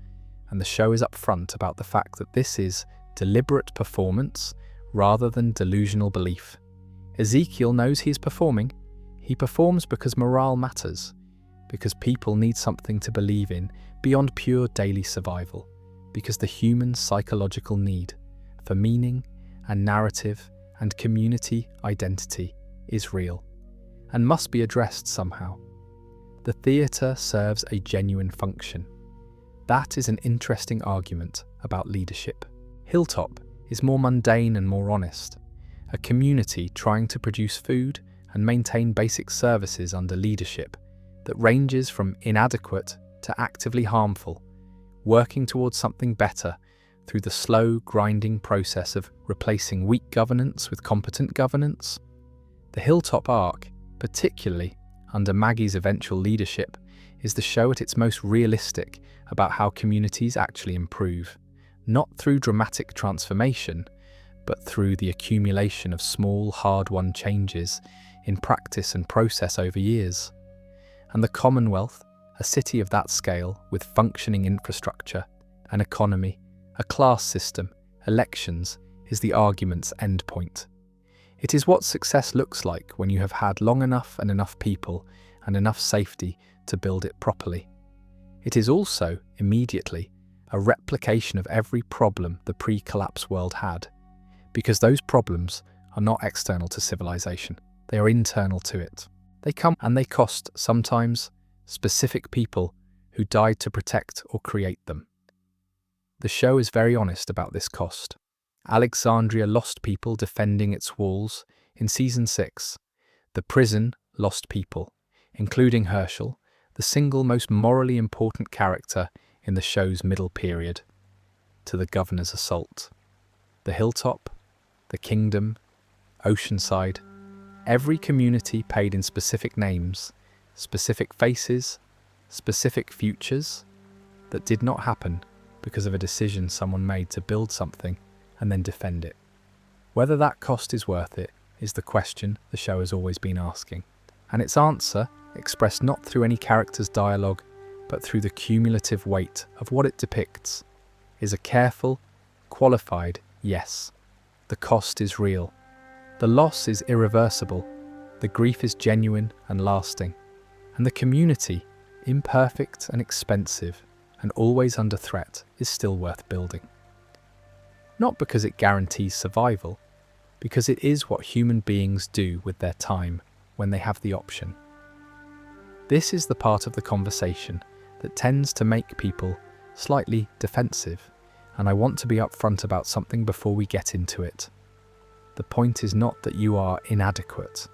and the show is upfront about the fact that this is deliberate performance rather than delusional belief. Ezekiel knows he is performing. He performs because morale matters, because people need something to believe in beyond pure daily survival, because the human psychological need for meaning and narrative and community identity is real and must be addressed somehow. The theatre serves a genuine function. That is an interesting argument about leadership. Hilltop is more mundane and more honest, a community trying to produce food and maintain basic services under leadership that ranges from inadequate to actively harmful, working towards something better through the slow, grinding process of replacing weak governance with competent governance. The Hilltop arc, particularly under Maggie's eventual leadership, is the show at its most realistic about how communities actually improve, not through dramatic transformation, but through the accumulation of small, hard-won changes in practice and process over years. And the Commonwealth, a city of that scale with functioning infrastructure, an economy, a class system, elections, is the argument's endpoint. It is what success looks like when you have had long enough and enough people and enough safety to build it properly. It is also, immediately, a replication of every problem the pre-collapse world had, because those problems are not external to civilization, they are internal to it. They come and they cost, sometimes, specific people who died to protect or create them. The show is very honest about this cost. Alexandria lost people defending its walls in Season 6. The prison lost people, including Herschel, the single most morally important character in the show's middle period, to the governor's assault. The Hilltop, the Kingdom, Oceanside, every community paid in specific names, specific faces, specific futures that did not happen because of a decision someone made to build something and then defend it. Whether that cost is worth it is the question the show has always been asking, and its answer expressed not through any character's dialogue, but through the cumulative weight of what it depicts, is a careful, qualified yes. The cost is real. The loss is irreversible. The grief is genuine and lasting. And the community, imperfect and expensive, and always under threat, is still worth building. Not because it guarantees survival, because it is what human beings do with their time when they have the option. This is the part of the conversation that tends to make people slightly defensive, and I want to be upfront about something before we get into it. The point is not that you are inadequate.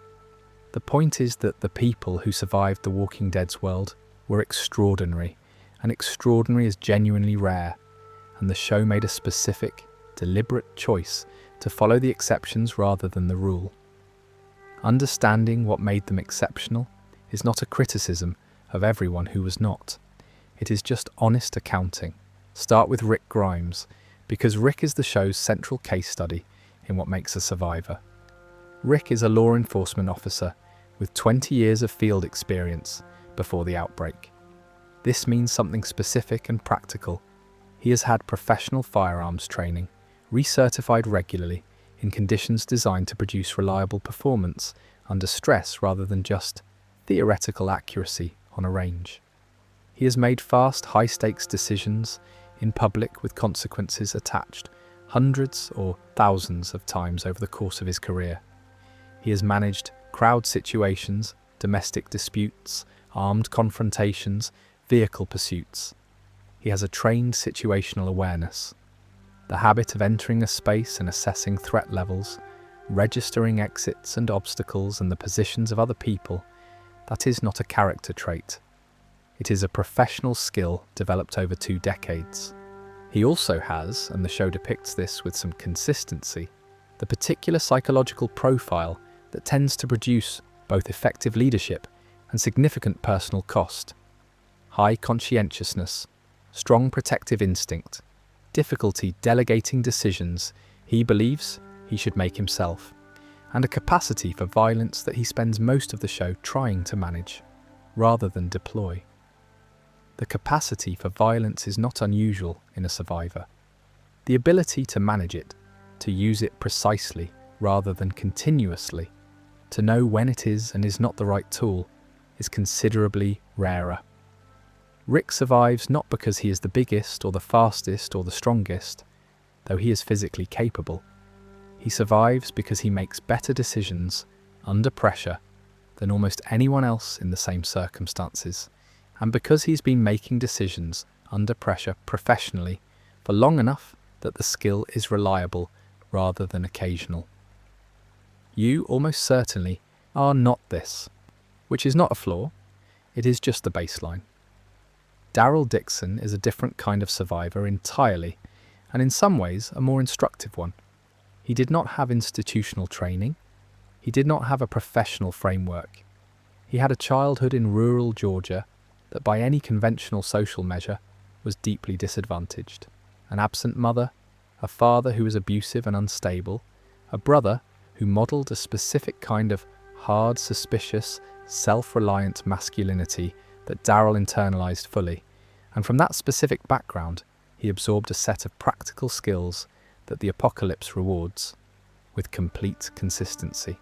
The point is that the people who survived The Walking Dead's world were extraordinary, and extraordinary is genuinely rare, and the show made a specific, deliberate choice to follow the exceptions rather than the rule. Understanding what made them exceptional is not a criticism of everyone who was not. It is just honest accounting. Start with Rick Grimes, because Rick is the show's central case study in what makes a survivor. Rick is a law enforcement officer with 20 years of field experience before the outbreak. This means something specific and practical. He has had professional firearms training, recertified regularly in conditions designed to produce reliable performance under stress rather than just theoretical accuracy on a range. He has made fast, high-stakes decisions in public with consequences attached hundreds or thousands of times over the course of his career. He has managed crowd situations, domestic disputes, armed confrontations, vehicle pursuits. He has a trained situational awareness, the habit of entering a space and assessing threat levels, registering exits and obstacles and the positions of other people. That is not a character trait. It is a professional skill developed over 2 decades. He also has, and the show depicts this with some consistency, the particular psychological profile that tends to produce both effective leadership and significant personal cost. High conscientiousness, strong protective instinct, difficulty delegating decisions he believes he should make himself, and a capacity for violence that he spends most of the show trying to manage, rather than deploy. The capacity for violence is not unusual in a survivor. The ability to manage it, to use it precisely rather than continuously, to know when it is and is not the right tool, is considerably rarer. Rick survives not because he is the biggest or the fastest or the strongest, though he is physically capable. He survives because he makes better decisions under pressure than almost anyone else in the same circumstances, and because he's been making decisions under pressure professionally for long enough that the skill is reliable rather than occasional. You almost certainly are not this, which is not a flaw, it is just the baseline. Daryl Dixon is a different kind of survivor entirely, and in some ways a more instructive one. He did not have institutional training. He did not have a professional framework. He had a childhood in rural Georgia that by any conventional social measure was deeply disadvantaged. An absent mother, a father who was abusive and unstable, a brother who modelled a specific kind of hard, suspicious, self-reliant masculinity that Daryl internalised fully, and from that specific background he absorbed a set of practical skills that the apocalypse rewards, with complete consistency.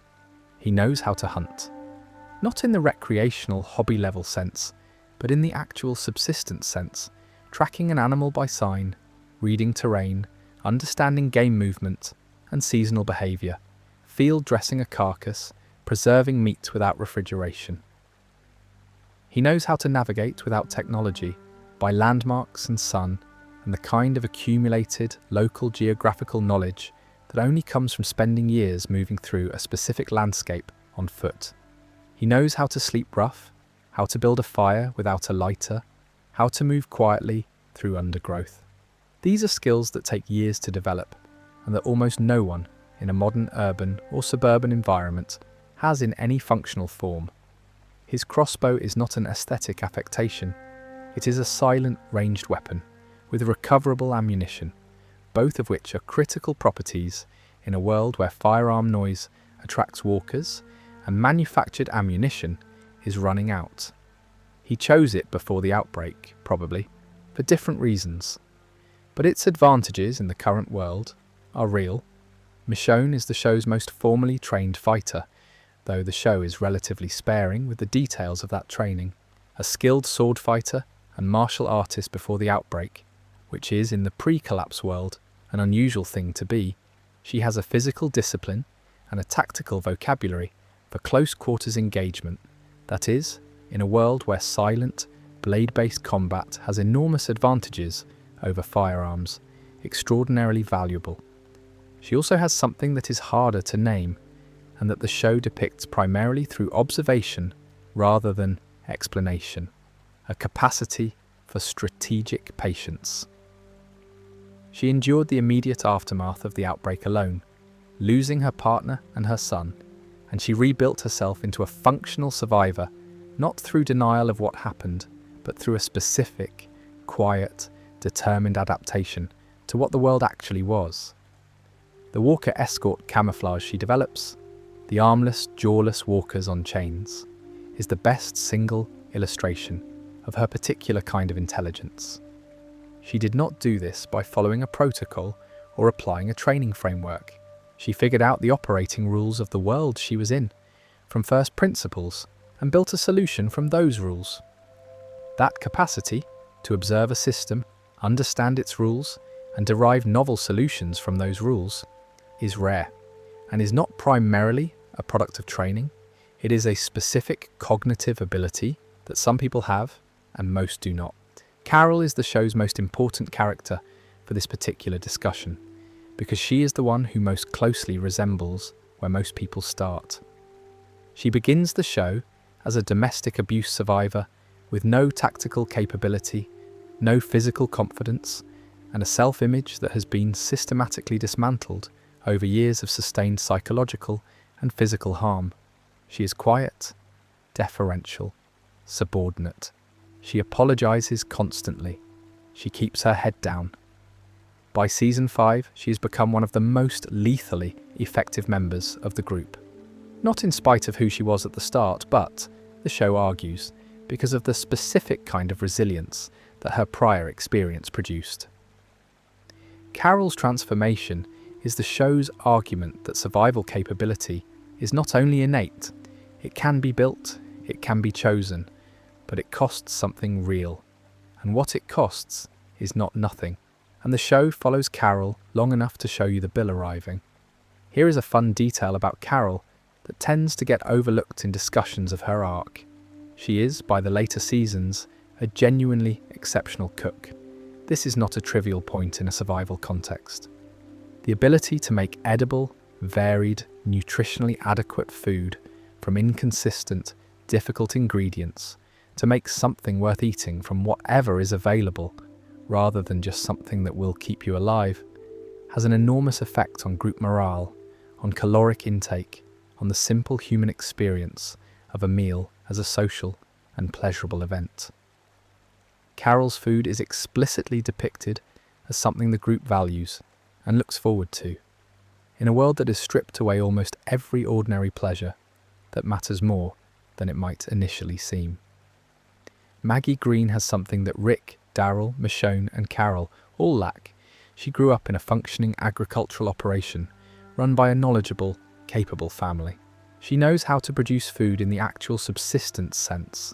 He knows how to hunt, not in the recreational hobby-level sense, but in the actual subsistence sense, tracking an animal by sign, reading terrain, understanding game movement and seasonal behaviour, field dressing a carcass, preserving meat without refrigeration. He knows how to navigate without technology, by landmarks and sun, and the kind of accumulated local geographical knowledge that only comes from spending years moving through a specific landscape on foot. He knows how to sleep rough, how to build a fire without a lighter, how to move quietly through undergrowth. These are skills that take years to develop, and that almost no one in a modern urban or suburban environment has in any functional form. His crossbow is not an aesthetic affectation, it is a silent ranged weapon with recoverable ammunition, both of which are critical properties in a world where firearm noise attracts walkers and manufactured ammunition is running out. He chose it before the outbreak, probably, for different reasons. But its advantages in the current world are real. Michonne is the show's most formally trained fighter, though the show is relatively sparing with the details of that training. A skilled sword fighter and martial artist before the outbreak, which is, in the pre-collapse world, an unusual thing to be, she has a physical discipline and a tactical vocabulary for close quarters engagement, that is, in a world where silent, blade-based combat has enormous advantages over firearms, extraordinarily valuable. She also has something that is harder to name, and that the show depicts primarily through observation rather than explanation: a capacity for strategic patience. She endured the immediate aftermath of the outbreak alone, losing her partner and her son, and she rebuilt herself into a functional survivor, not through denial of what happened, but through a specific, quiet, determined adaptation to what the world actually was. The walker escort camouflage she develops, the armless, jawless walkers on chains, is the best single illustration of her particular kind of intelligence. She did not do this by following a protocol or applying a training framework. She figured out the operating rules of the world she was in, from first principles, and built a solution from those rules. That capacity to observe a system, understand its rules, and derive novel solutions from those rules is rare, and is not primarily a product of training. It is a specific cognitive ability that some people have and most do not. Carol is the show's most important character for this particular discussion, because she is the one who most closely resembles where most people start. She begins the show as a domestic abuse survivor with no tactical capability, no physical confidence, and a self-image that has been systematically dismantled over years of sustained psychological and physical harm. She is quiet, deferential, subordinate. She apologizes constantly. She keeps her head down. By season 5, she has become one of the most lethally effective members of the group. Not in spite of who she was at the start, but, the show argues, because of the specific kind of resilience that her prior experience produced. Carol's transformation is the show's argument that survival capability is not only innate, it can be built, it can be chosen, but it costs something real. And what it costs is not nothing. And the show follows Carol long enough to show you the bill arriving. Here is a fun detail about Carol that tends to get overlooked in discussions of her arc. She is, by the later seasons, a genuinely exceptional cook. This is not a trivial point in a survival context. The ability to make edible, varied, nutritionally adequate food from inconsistent, difficult ingredients, to make something worth eating from whatever is available, rather than just something that will keep you alive, has an enormous effect on group morale, on caloric intake, on the simple human experience of a meal as a social and pleasurable event. Carol's food is explicitly depicted as something the group values and looks forward to, in a world that has stripped away almost every ordinary pleasure that matters more than it might initially seem. Maggie Green has something that Rick, Daryl, Michonne and Carol all lack. She grew up in a functioning agricultural operation run by a knowledgeable, capable family. She knows how to produce food in the actual subsistence sense,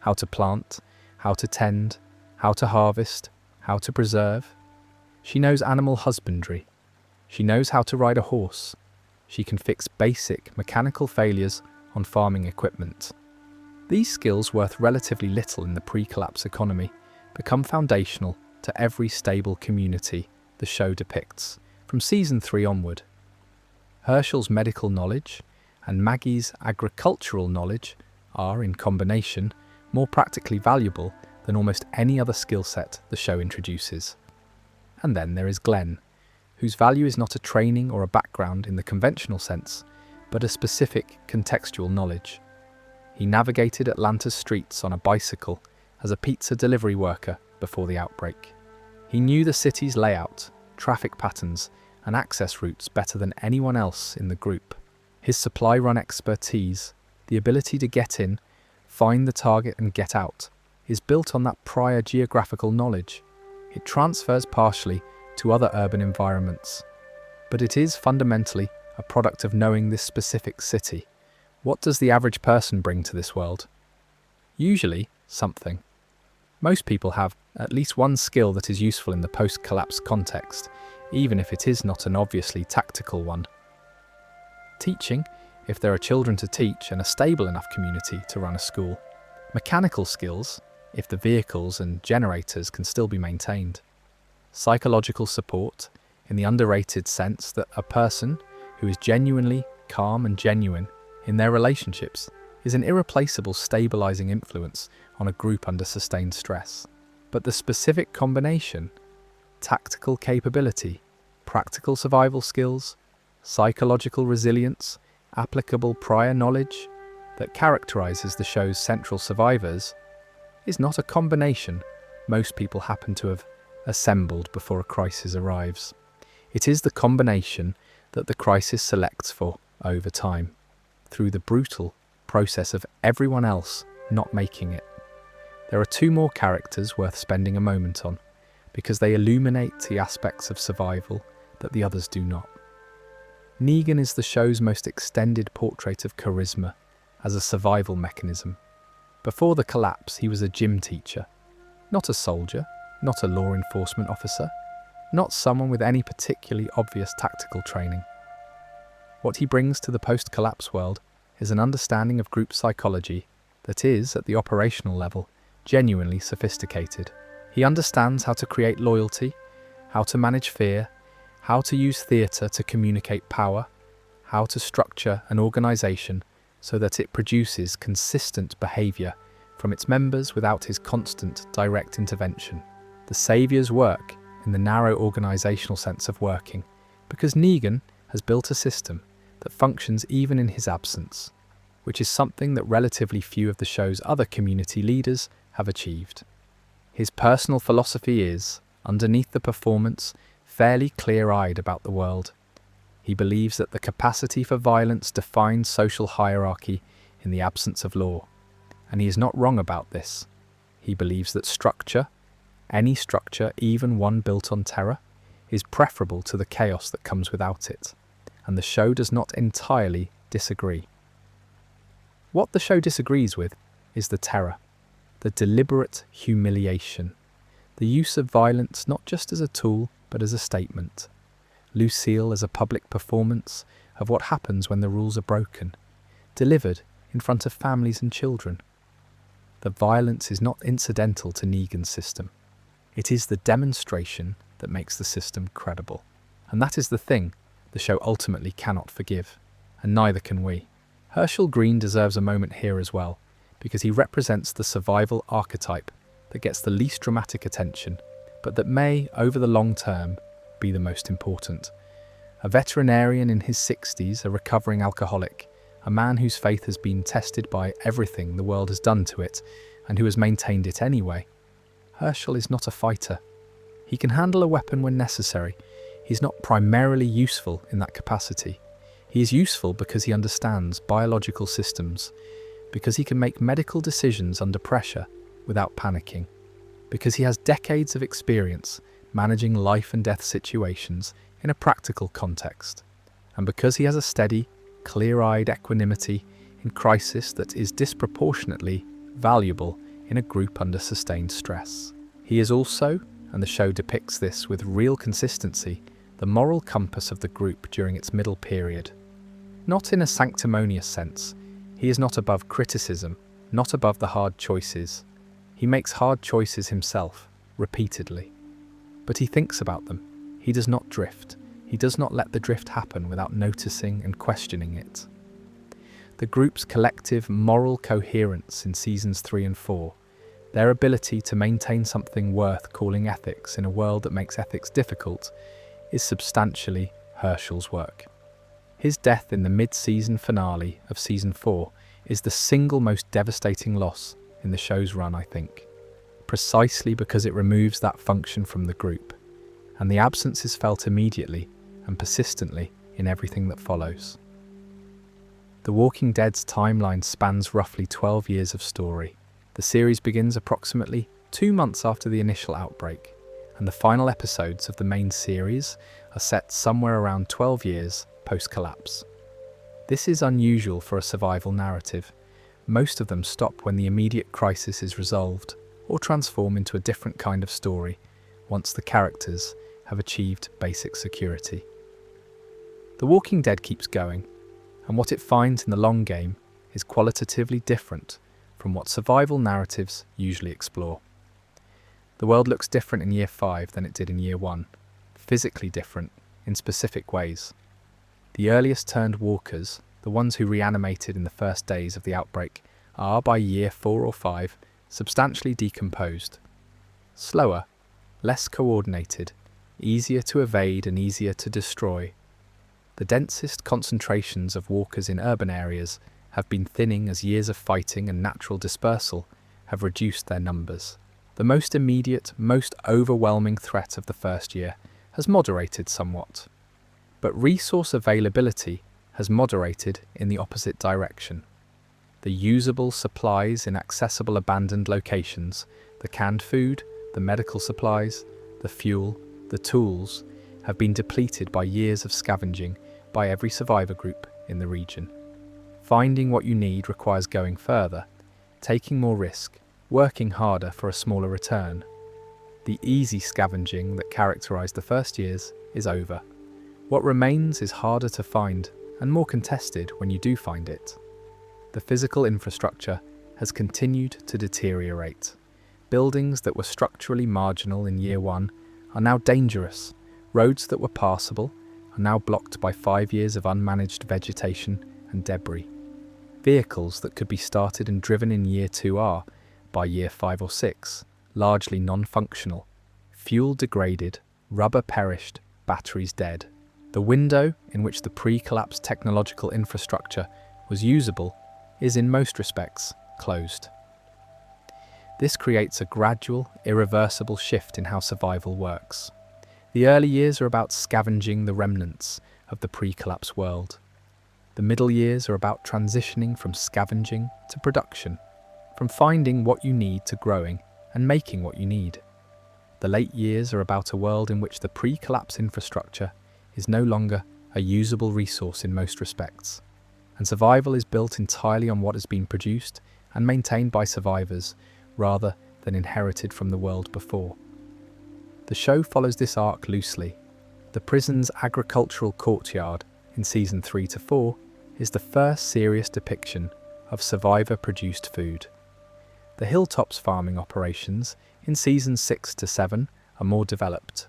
how to plant, how to tend, how to harvest, how to preserve. She knows animal husbandry. She knows how to ride a horse. She can fix basic mechanical failures on farming equipment. These skills, worth relatively little in the pre-collapse economy, become foundational to every stable community the show depicts, from season 3 onward. Herschel's medical knowledge and Maggie's agricultural knowledge are, in combination, more practically valuable than almost any other skill set the show introduces. And then there is Glenn, whose value is not a training or a background in the conventional sense, but a specific contextual knowledge. He navigated Atlanta's streets on a bicycle as a pizza delivery worker before the outbreak. He knew the city's layout, traffic patterns, and access routes better than anyone else in the group. His supply run expertise, the ability to get in, find the target and get out, is built on that prior geographical knowledge. It transfers partially to other urban environments. But it is fundamentally a product of knowing this specific city. What does the average person bring to this world? Usually, something. Most people have at least one skill that is useful in the post-collapse context, even if it is not an obviously tactical one. Teaching, if there are children to teach and a stable enough community to run a school. Mechanical skills, if the vehicles and generators can still be maintained. Psychological support, in the underrated sense that a person who is genuinely calm and genuine in their relationships is an irreplaceable stabilizing influence on a group under sustained stress. But the specific combination, tactical capability, practical survival skills, psychological resilience, applicable prior knowledge that characterizes the show's central survivors, is not a combination most people happen to have assembled before a crisis arrives. It is the combination that the crisis selects for over time, through the brutal process of everyone else not making it. There are two more characters worth spending a moment on, because they illuminate the aspects of survival that the others do not. Negan is the show's most extended portrait of charisma as a survival mechanism. Before the collapse, he was a gym teacher, not a soldier, not a law enforcement officer, not someone with any particularly obvious tactical training. What he brings to the post-collapse world is an understanding of group psychology that is, at the operational level, genuinely sophisticated. He understands how to create loyalty, how to manage fear, how to use theatre to communicate power, how to structure an organisation so that it produces consistent behaviour from its members without his constant direct intervention. The saviour's work in the narrow organisational sense of working, because Negan has built a system that functions even in his absence, which is something that relatively few of the show's other community leaders have achieved. His personal philosophy is, underneath the performance, fairly clear-eyed about the world. He believes that the capacity for violence defines social hierarchy in the absence of law, and he is not wrong about this. He believes that structure, any structure, even one built on terror, is preferable to the chaos that comes without it, and the show does not entirely disagree. What the show disagrees with is the terror, the deliberate humiliation, the use of violence not just as a tool but as a statement. Lucille as a public performance of what happens when the rules are broken, delivered in front of families and children. The violence is not incidental to Negan's system. It is the demonstration that makes the system credible. And that is the thing the show ultimately cannot forgive, and neither can we. Herschel Green deserves a moment here as well, because he represents the survival archetype that gets the least dramatic attention, but that may, over the long term, be the most important. A veterinarian in his 60s, a recovering alcoholic, a man whose faith has been tested by everything the world has done to it, and who has maintained it anyway. Herschel is not a fighter. He can handle a weapon when necessary. He's not primarily useful in that capacity. He is useful because he understands biological systems, because he can make medical decisions under pressure without panicking, because he has decades of experience managing life and death situations in a practical context, and because he has a steady, clear-eyed equanimity in crisis that is disproportionately valuable in a group under sustained stress. He is also, and the show depicts this with real consistency, the moral compass of the group during its middle period. Not in a sanctimonious sense. He is not above criticism, not above the hard choices. He makes hard choices himself, repeatedly. But he thinks about them. He does not drift. He does not let the drift happen without noticing and questioning it. The group's collective moral coherence in seasons 3 and 4, their ability to maintain something worth calling ethics in a world that makes ethics difficult, is substantially Herschel's work. His death in the mid-season finale of season 4 is the single most devastating loss in the show's run, I think, precisely because it removes that function from the group, and the absence is felt immediately and persistently in everything that follows. The Walking Dead's timeline spans roughly 12 years of story. The series begins approximately 2 months after the initial outbreak, and the final episodes of the main series are set somewhere around 12 years post-collapse. This is unusual for a survival narrative. Most of them stop when the immediate crisis is resolved, or transform into a different kind of story once the characters have achieved basic security. The Walking Dead keeps going, and what it finds in the long game is qualitatively different from what survival narratives usually explore. The world looks different in year 5 than it did in year 1, physically different in specific ways. The earliest turned walkers, the ones who reanimated in the first days of the outbreak, are by year 4 or 5 substantially decomposed. Slower, less coordinated, easier to evade and easier to destroy. The densest concentrations of walkers in urban areas have been thinning as years of fighting and natural dispersal have reduced their numbers. The most immediate, most overwhelming threat of the first year has moderated somewhat. But resource availability has moderated in the opposite direction. The usable supplies in accessible abandoned locations, the canned food, the medical supplies, the fuel, the tools, have been depleted by years of scavenging by every survivor group in the region. Finding what you need requires going further, taking more risk, working harder for a smaller return. The easy scavenging that characterized the first years is over. What remains is harder to find and more contested when you do find it. The physical infrastructure has continued to deteriorate. Buildings that were structurally marginal in year 1 are now dangerous. Roads that were passable are now blocked by 5 years of unmanaged vegetation and debris. Vehicles that could be started and driven in year 2 are, by year 5 or 6, largely non-functional. Fuel degraded, rubber perished, batteries dead. The window in which the pre-collapse technological infrastructure was usable is in most respects closed. This creates a gradual, irreversible shift in how survival works. The early years are about scavenging the remnants of the pre-collapse world. The middle years are about transitioning from scavenging to production, from finding what you need to growing and making what you need. The late years are about a world in which the pre-collapse infrastructure is no longer a usable resource in most respects, and survival is built entirely on what has been produced and maintained by survivors rather than inherited from the world before. The show follows this arc loosely. The prison's agricultural courtyard in season 3 to 4 is the first serious depiction of survivor-produced food. The Hilltops farming operations in seasons 6 to 7 are more developed.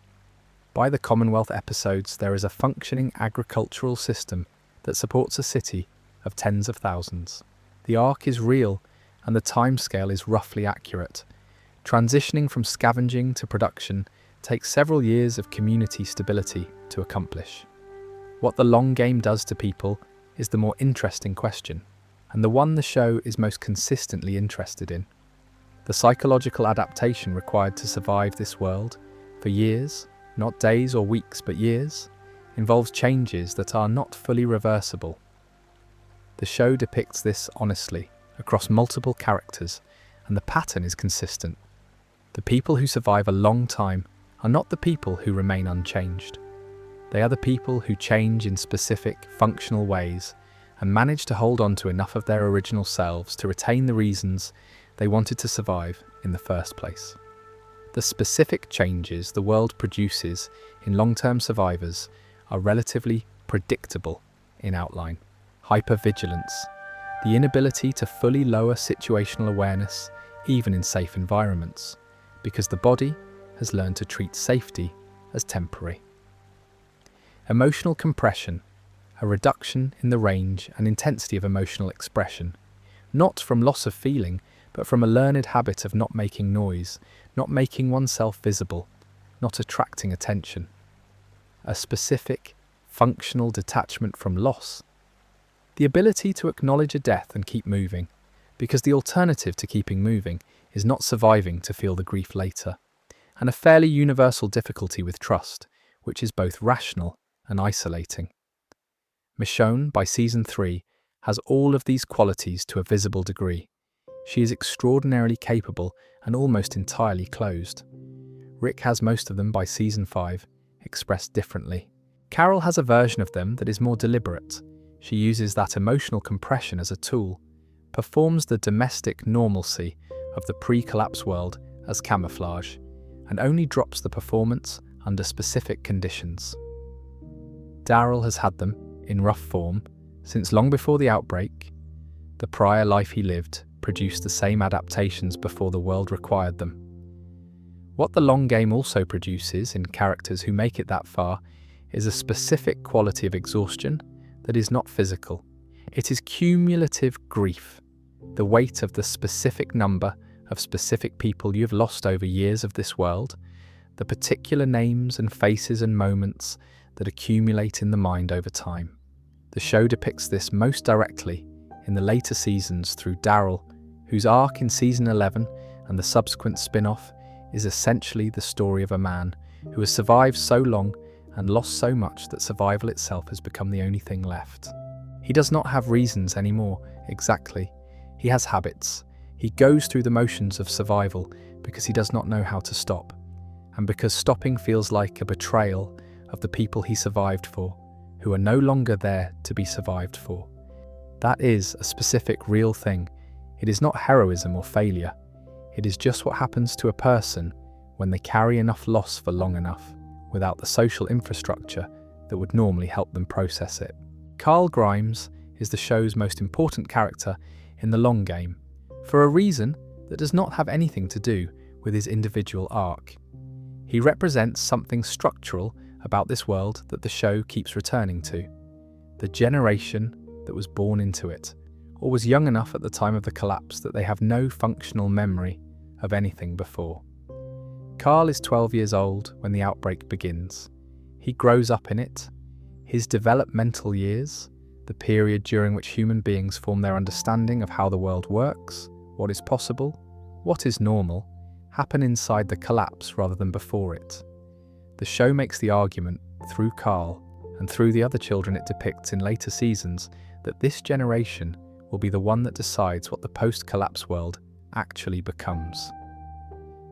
By the Commonwealth episodes, there is a functioning agricultural system that supports a city of tens of thousands. The arc is real, and the timescale is roughly accurate. Transitioning from scavenging to production takes several years of community stability to accomplish. What the long game does to people is the more interesting question, and the one the show is most consistently interested in. The psychological adaptation required to survive this world for years, not days or weeks but years, involves changes that are not fully reversible. The show depicts this honestly across multiple characters, and the pattern is consistent. The people who survive a long time are not the people who remain unchanged. They are the people who change in specific, functional ways and manage to hold on to enough of their original selves to retain the reasons they wanted to survive in the first place. The specific changes the world produces in long-term survivors are relatively predictable in outline. Hypervigilance, the inability to fully lower situational awareness even in safe environments, because the body has learned to treat safety as temporary. Emotional compression, a reduction in the range and intensity of emotional expression, not from loss of feeling, but from a learned habit of not making noise, not making oneself visible, not attracting attention. A specific, functional detachment from loss. The ability to acknowledge a death and keep moving, because the alternative to keeping moving is not surviving to feel the grief later, and a fairly universal difficulty with trust, which is both rational and isolating. Michonne, by season 3, has all of these qualities to a visible degree. She is extraordinarily capable and almost entirely closed. Rick has most of them by season 5, expressed differently. Carol has a version of them that is more deliberate. She uses that emotional compression as a tool, performs the domestic normalcy of the pre-collapse world as camouflage, and only drops the performance under specific conditions. Daryl has had them, in rough form, since long before the outbreak. The prior life he lived produced the same adaptations before the world required them. What the long game also produces in characters who make it that far is a specific quality of exhaustion that is not physical. It is cumulative grief, the weight of the specific number of specific people you have lost over years of this world, the particular names and faces and moments that accumulate in the mind over time. The show depicts this most directly in the later seasons through Daryl, whose arc in season 11 and the subsequent spin-off is essentially the story of a man who has survived so long and lost so much that survival itself has become the only thing left. He does not have reasons anymore, exactly. He has habits. He goes through the motions of survival because he does not know how to stop, and because stopping feels like a betrayal of the people he survived for, who are no longer there to be survived for. That is a specific real thing. It is not heroism or failure. It is just what happens to a person when they carry enough loss for long enough, without the social infrastructure that would normally help them process it. Carl Grimes is the show's most important character in the long game, for a reason that does not have anything to do with his individual arc. He represents something structural about this world that the show keeps returning to. The generation that was born into it, or was young enough at the time of the collapse that they have no functional memory of anything before. Carl is 12 years old when the outbreak begins. He grows up in it. His developmental years, the period during which human beings form their understanding of how the world works, what is possible, what is normal, happen inside the collapse rather than before it. The show makes the argument, through Carl and through the other children it depicts in later seasons, that this generation will be the one that decides what the post-collapse world actually becomes.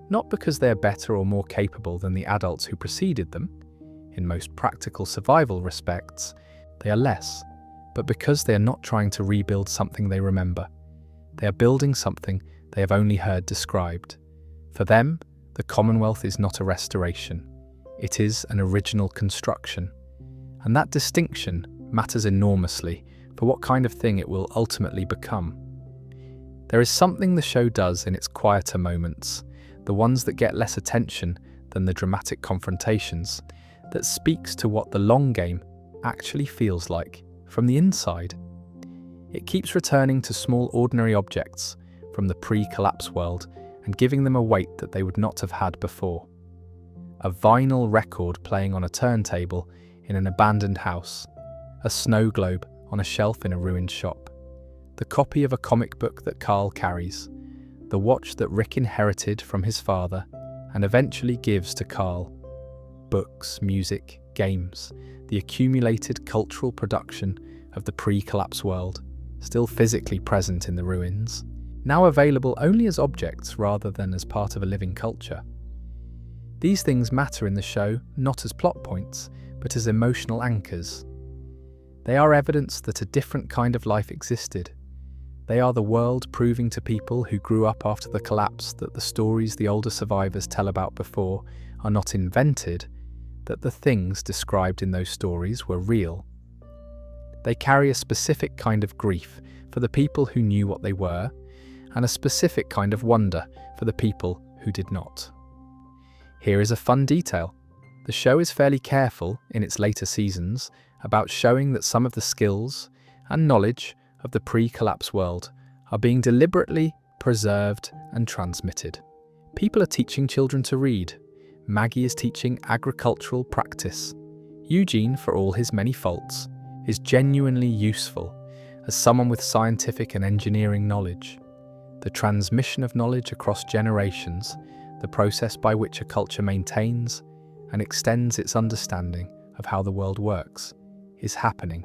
Not because they are better or more capable than the adults who preceded them. In most practical survival respects, they are less, but because they are not trying to rebuild something they remember. They are building something they have only heard described. For them, the Commonwealth is not a restoration. It is an original construction. And that distinction matters enormously for what kind of thing it will ultimately become. There is something the show does in its quieter moments, the ones that get less attention than the dramatic confrontations, that speaks to what the long game actually feels like from the inside. It keeps returning to small ordinary objects from the pre-collapse world and giving them a weight that they would not have had before. A vinyl record playing on a turntable in an abandoned house, a snow globe on a shelf in a ruined shop, the copy of a comic book that Carl carries, the watch that Rick inherited from his father and eventually gives to Carl. Books, music, games, the accumulated cultural production of the pre-collapse world, still physically present in the ruins, now available only as objects rather than as part of a living culture. These things matter in the show not as plot points, but as emotional anchors. They are evidence that a different kind of life existed. They are the world proving to people who grew up after the collapse that the stories the older survivors tell about before are not invented, that the things described in those stories were real. They carry a specific kind of grief for the people who knew what they were, and a specific kind of wonder for the people who did not. Here is a fun detail. The show is fairly careful in its later seasons about showing that some of the skills and knowledge of the pre-collapse world are being deliberately preserved and transmitted. People are teaching children to read. Maggie is teaching agricultural practice. Eugene, for all his many faults, is genuinely useful as someone with scientific and engineering knowledge. The transmission of knowledge across generations, the process by which a culture maintains and extends its understanding of how the world works, is happening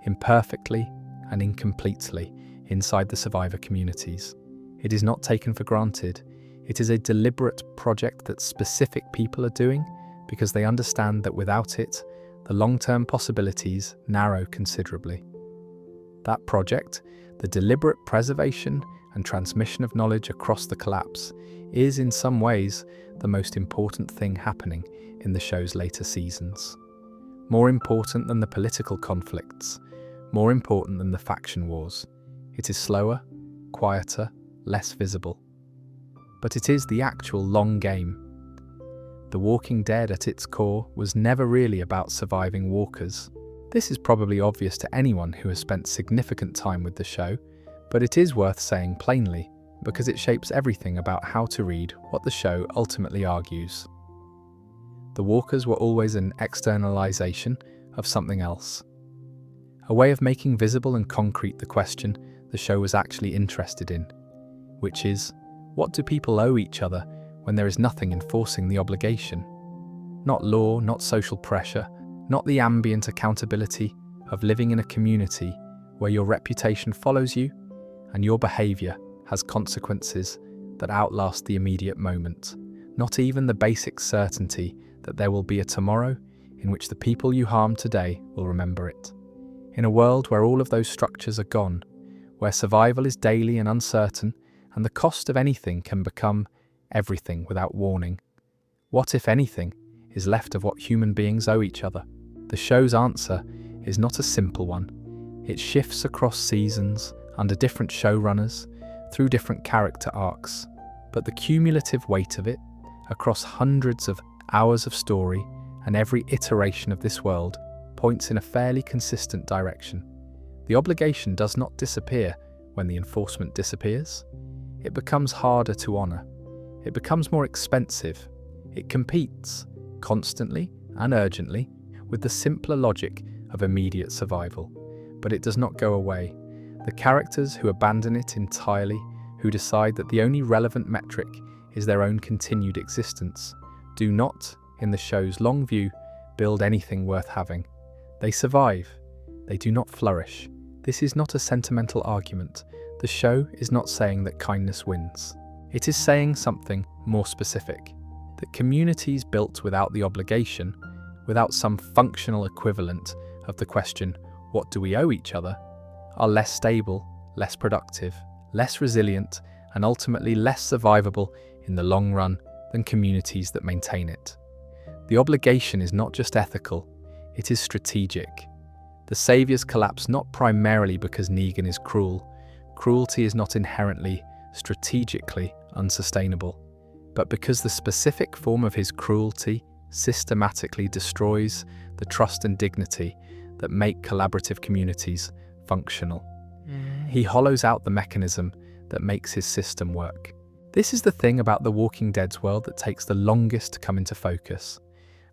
imperfectly and incompletely inside the survivor communities. It is not taken for granted. It is a deliberate project that specific people are doing because they understand that without it, the long-term possibilities narrow considerably. That project, the deliberate preservation and transmission of knowledge across the collapse, is in some ways the most important thing happening in the show's later seasons. More important than the political conflicts, more important than the faction wars. It is slower, quieter, less visible. But it is the actual long game. The Walking Dead at its core was never really about surviving walkers. This is probably obvious to anyone who has spent significant time with the show, but it is worth saying plainly because it shapes everything about how to read what the show ultimately argues. The walkers were always an externalization of something else. A way of making visible and concrete the question the show was actually interested in, which is, what do people owe each other when there is nothing enforcing the obligation? Not law, not social pressure, not the ambient accountability of living in a community where your reputation follows you and your behavior has consequences that outlast the immediate moment. Not even the basic certainty that there will be a tomorrow in which the people you harm today will remember it. In a world where all of those structures are gone, where survival is daily and uncertain, and the cost of anything can become everything without warning, what, if anything, is left of what human beings owe each other? The show's answer is not a simple one. It shifts across seasons, under different showrunners, through different character arcs, but the cumulative weight of it, across hundreds of hours of story and every iteration of this world, points in a fairly consistent direction. The obligation does not disappear when the enforcement disappears. It becomes harder to honor. It becomes more expensive. It competes, constantly and urgently, with the simpler logic of immediate survival. But it does not go away. The characters who abandon it entirely, who decide that the only relevant metric is their own continued existence, do not, in the show's long view, build anything worth having. They survive. They do not flourish. This is not a sentimental argument. The show is not saying that kindness wins. It is saying something more specific, that communities built without the obligation, without some functional equivalent of the question, what do we owe each other, are less stable, less productive, less resilient, and ultimately less survivable in the long run than communities that maintain it. The obligation is not just ethical, it is strategic. The Saviors collapse not primarily because Negan is cruel. Cruelty is not inherently, strategically unsustainable, but because the specific form of his cruelty systematically destroys the trust and dignity that make collaborative communities functional. He hollows out the mechanism that makes his system work. This is the thing about The Walking Dead's world that takes the longest to come into focus,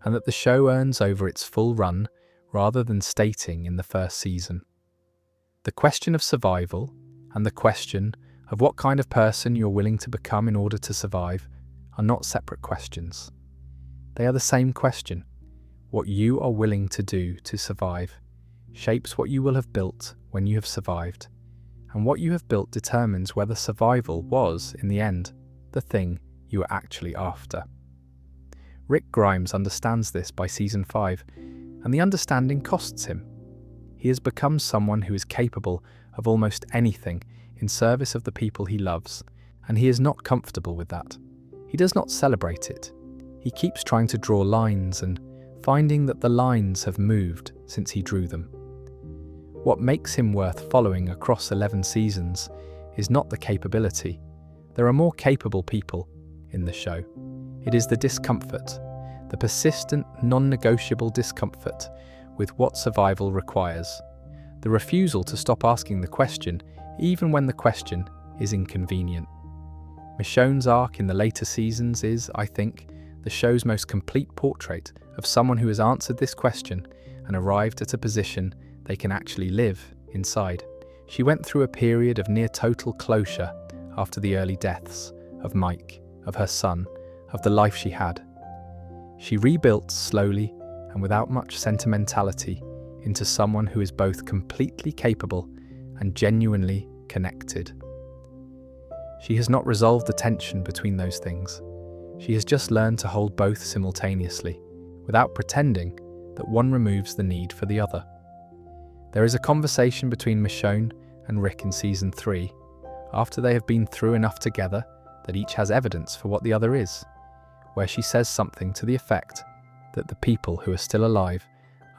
and that the show earns over its full run rather than stating in the first season. The question of survival and the question of what kind of person you're willing to become in order to survive are not separate questions. They are the same question. What you are willing to do to survive shapes what you will have built when you have survived, and what you have built determines whether survival was, in the end, the thing you were actually after. Rick Grimes understands this by season 5, and the understanding costs him. He has become someone who is capable of almost anything in service of the people he loves, and he is not comfortable with that. He does not celebrate it. He keeps trying to draw lines and finding that the lines have moved since he drew them. What makes him worth following across 11 seasons is not the capability. There are more capable people in the show. It is the discomfort, the persistent, non-negotiable discomfort with what survival requires. The refusal to stop asking the question, even when the question is inconvenient. Michonne's arc in the later seasons is, I think, the show's most complete portrait of someone who has answered this question and arrived at a position they can actually live inside. She went through a period of near total closure after the early deaths of Mike, of her son, of the life she had. She rebuilt slowly and without much sentimentality into someone who is both completely capable and genuinely connected. She has not resolved the tension between those things. She has just learned to hold both simultaneously, without pretending that one removes the need for the other. There is a conversation between Michonne and Rick in Season 3, after they have been through enough together that each has evidence for what the other is, where she says something to the effect that the people who are still alive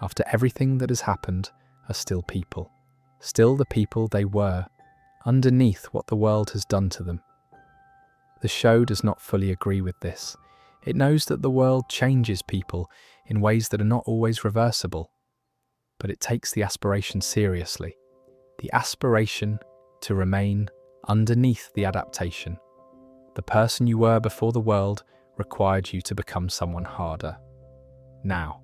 after everything that has happened are still people. Still the people they were, underneath what the world has done to them. The show does not fully agree with this. It knows that the world changes people in ways that are not always reversible. But it takes the aspiration seriously. The aspiration to remain underneath the adaptation. The person you were before the world required you to become someone harder. Now,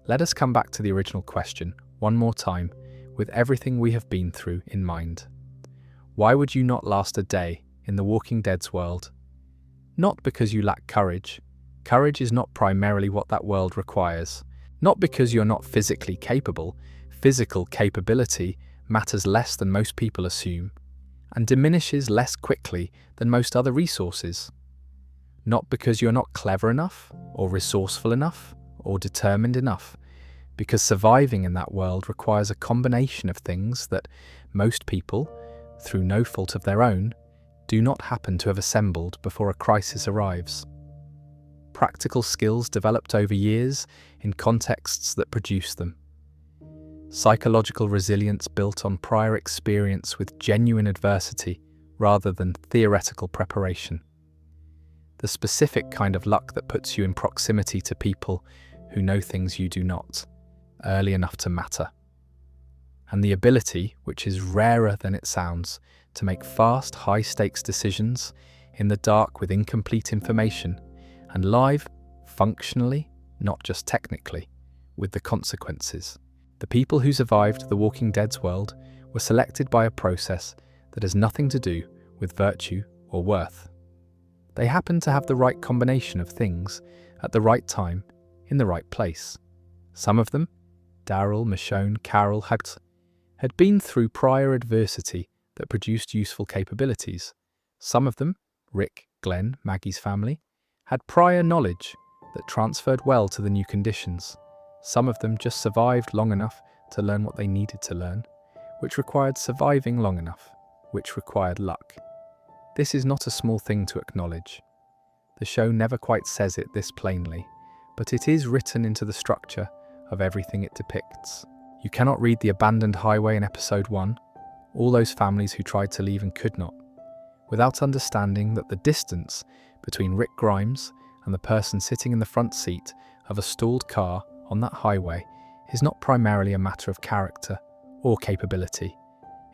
let us come back to the original question one more time with everything we have been through in mind. Why would you not last a day in The Walking Dead's world? Not because you lack courage. Courage is not primarily what that world requires. Not because you're not physically capable. Physical capability matters less than most people assume, and diminishes less quickly than most other resources. Not because you're not clever enough, or resourceful enough, or determined enough, because surviving in that world requires a combination of things that most people, through no fault of their own, do not happen to have assembled before a crisis arrives. Practical skills developed over years in contexts that produce them. Psychological resilience built on prior experience with genuine adversity rather than theoretical preparation. The specific kind of luck that puts you in proximity to people who know things you do not, early enough to matter. And the ability, which is rarer than it sounds, to make fast, high-stakes decisions in the dark with incomplete information, and live, functionally, not just technically, with the consequences. The people who survived The Walking Dead's world were selected by a process that has nothing to do with virtue or worth. They happened to have the right combination of things at the right time, in the right place. Some of them, Daryl, Michonne, Carol, had been through prior adversity that produced useful capabilities. Some of them, Rick, Glenn, Maggie's family, had prior knowledge that transferred well to the new conditions. Some of them just survived long enough to learn what they needed to learn, which required surviving long enough, which required luck. This is not a small thing to acknowledge. The show never quite says it this plainly, but it is written into the structure of everything it depicts. You cannot read The Abandoned Highway in Episode 1, all those families who tried to leave and could not, without understanding that the distance between Rick Grimes and the person sitting in the front seat of a stalled car on that highway is not primarily a matter of character or capability.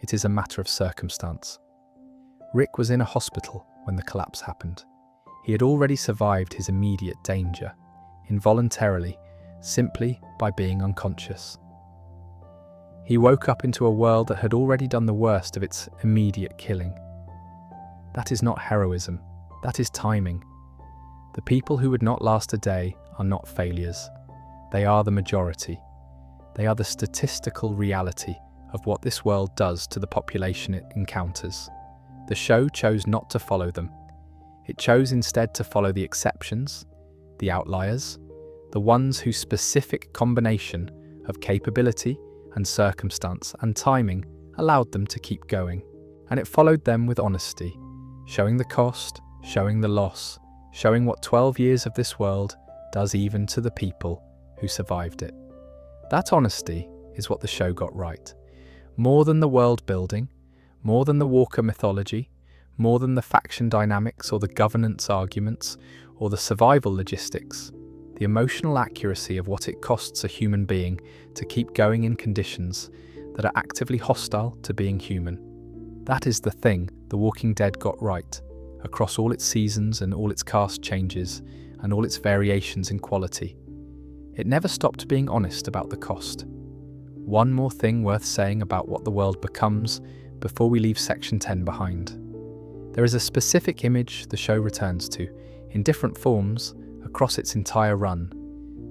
It is a matter of circumstance. Rick was in a hospital when the collapse happened. He had already survived his immediate danger, involuntarily, simply by being unconscious. He woke up into a world that had already done the worst of its immediate killing. That is not heroism, that is timing. The people who would not last a day are not failures. They are the majority. They are the statistical reality of what this world does to the population it encounters. The show chose not to follow them. It chose instead to follow the exceptions, the outliers, the ones whose specific combination of capability and circumstance and timing allowed them to keep going. And it followed them with honesty, showing the cost, showing the loss, showing what 12 years of this world does even to the people who survived it. That honesty is what the show got right. More than the world building, more than the Walker mythology, more than the faction dynamics or the governance arguments or the survival logistics, the emotional accuracy of what it costs a human being to keep going in conditions that are actively hostile to being human. That is the thing The Walking Dead got right, across all its seasons and all its cast changes and all its variations in quality. It never stopped being honest about the cost. One more thing worth saying about what the world becomes before we leave Section 10 behind. There is a specific image the show returns to, in different forms, across its entire run,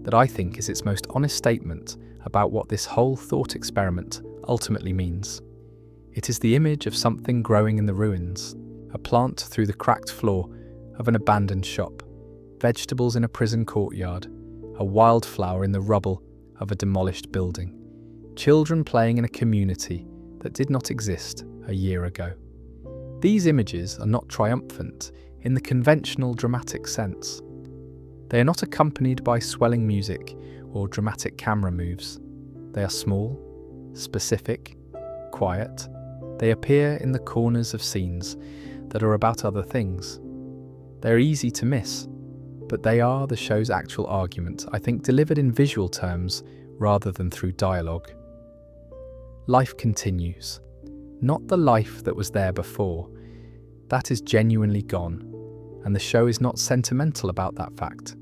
that I think is its most honest statement about what this whole thought experiment ultimately means. It is the image of something growing in the ruins, a plant through the cracked floor of an abandoned shop, vegetables in a prison courtyard, a wildflower in the rubble of a demolished building, children playing in a community that did not exist a year ago. These images are not triumphant in the conventional dramatic sense. They are not accompanied by swelling music or dramatic camera moves. They are small, specific, quiet. They appear in the corners of scenes that are about other things. They're easy to miss, but they are the show's actual argument, I think, delivered in visual terms rather than through dialogue. Life continues. Not the life that was there before. That is genuinely gone, and the show is not sentimental about that fact.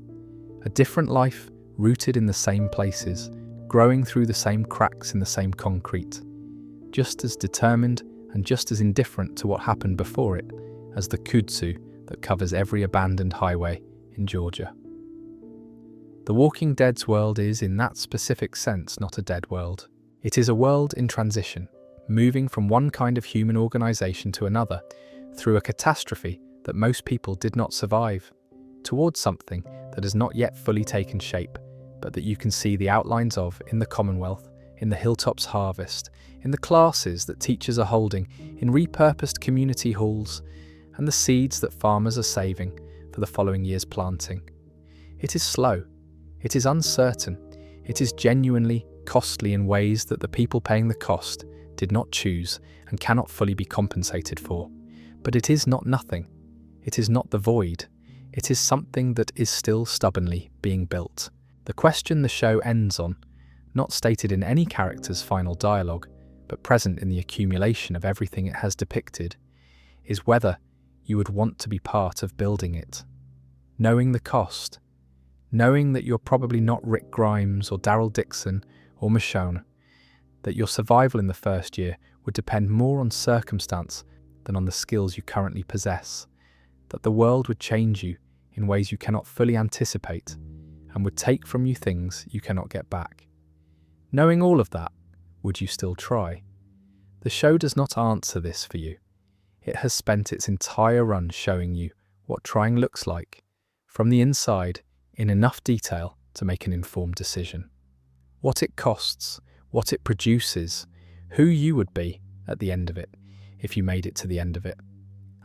A different life, rooted in the same places, growing through the same cracks in the same concrete, just as determined and just as indifferent to what happened before it as the kudzu that covers every abandoned highway in Georgia. The Walking Dead's world is, in that specific sense, not a dead world. It is a world in transition, moving from one kind of human organization to another, through a catastrophe that most people did not survive, towards something that has not yet fully taken shape, but that you can see the outlines of in the Commonwealth, in the Hilltop's harvest, in the classes that teachers are holding, in repurposed community halls, and the seeds that farmers are saving for the following year's planting. It is slow, it is uncertain, it is genuinely costly in ways that the people paying the cost did not choose and cannot fully be compensated for. But it is not nothing. It is not the void. It is something that is still stubbornly being built. The question the show ends on, not stated in any character's final dialogue, but present in the accumulation of everything it has depicted, is whether you would want to be part of building it. Knowing the cost, knowing that you're probably not Rick Grimes or Daryl Dixon or Michonne, that your survival in the first year would depend more on circumstance than on the skills you currently possess, that the world would change you in ways you cannot fully anticipate and would take from you things you cannot get back. Knowing all of that, would you still try? The show does not answer this for you. It has spent its entire run showing you what trying looks like, from the inside, in enough detail to make an informed decision. What it costs, what it produces, who you would be at the end of it, if you made it to the end of it.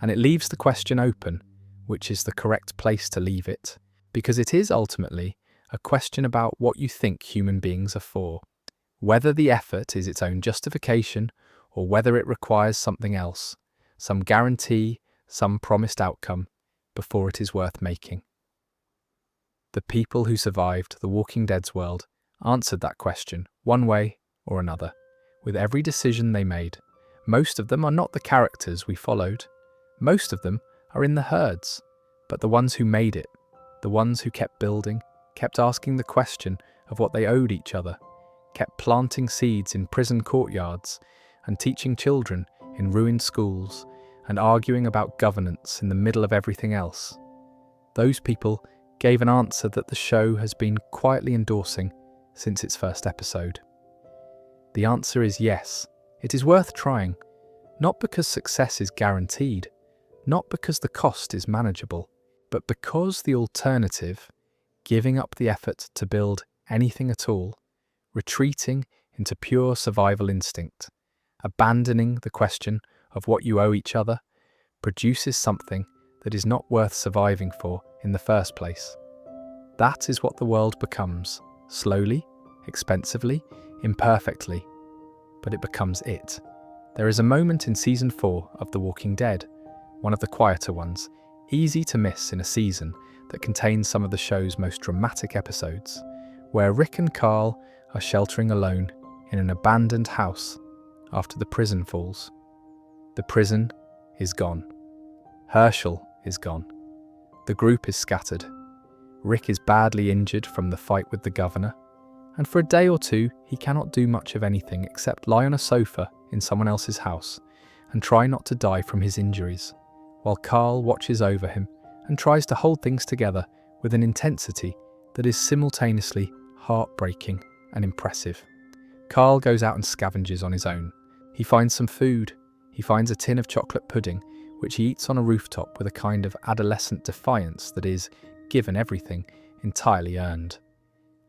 And it leaves the question open, which is the correct place to leave it, because it is ultimately a question about what you think human beings are for, whether the effort is its own justification or whether it requires something else, some guarantee, some promised outcome, before it is worth making. The people who survived The Walking Dead's world answered that question one way or another, with every decision they made. Most of them are not the characters we followed. Most of them are in the herds, but the ones who made it, the ones who kept building, kept asking the question of what they owed each other, kept planting seeds in prison courtyards and teaching children in ruined schools and arguing about governance in the middle of everything else. Those people gave an answer that the show has been quietly endorsing since its first episode. The answer is yes, it is worth trying, not because success is guaranteed, not because the cost is manageable, but because the alternative, giving up the effort to build anything at all, retreating into pure survival instinct, abandoning the question of what you owe each other, produces something that is not worth surviving for in the first place. That is what the world becomes, slowly, expensively, imperfectly, but it becomes it. There is a moment in Season 4 of The Walking Dead, one of the quieter ones, easy to miss in a season that contains some of the show's most dramatic episodes, where Rick and Carl are sheltering alone in an abandoned house after the prison falls. The prison is gone. Herschel is gone. The group is scattered. Rick is badly injured from the fight with the governor, and for a day or two he cannot do much of anything except lie on a sofa in someone else's house and try not to die from his injuries, while Carl watches over him and tries to hold things together with an intensity that is simultaneously heartbreaking and impressive. Carl goes out and scavenges on his own, He finds some food. He finds a tin of chocolate pudding, which he eats on a rooftop with a kind of adolescent defiance that is, given everything, entirely earned.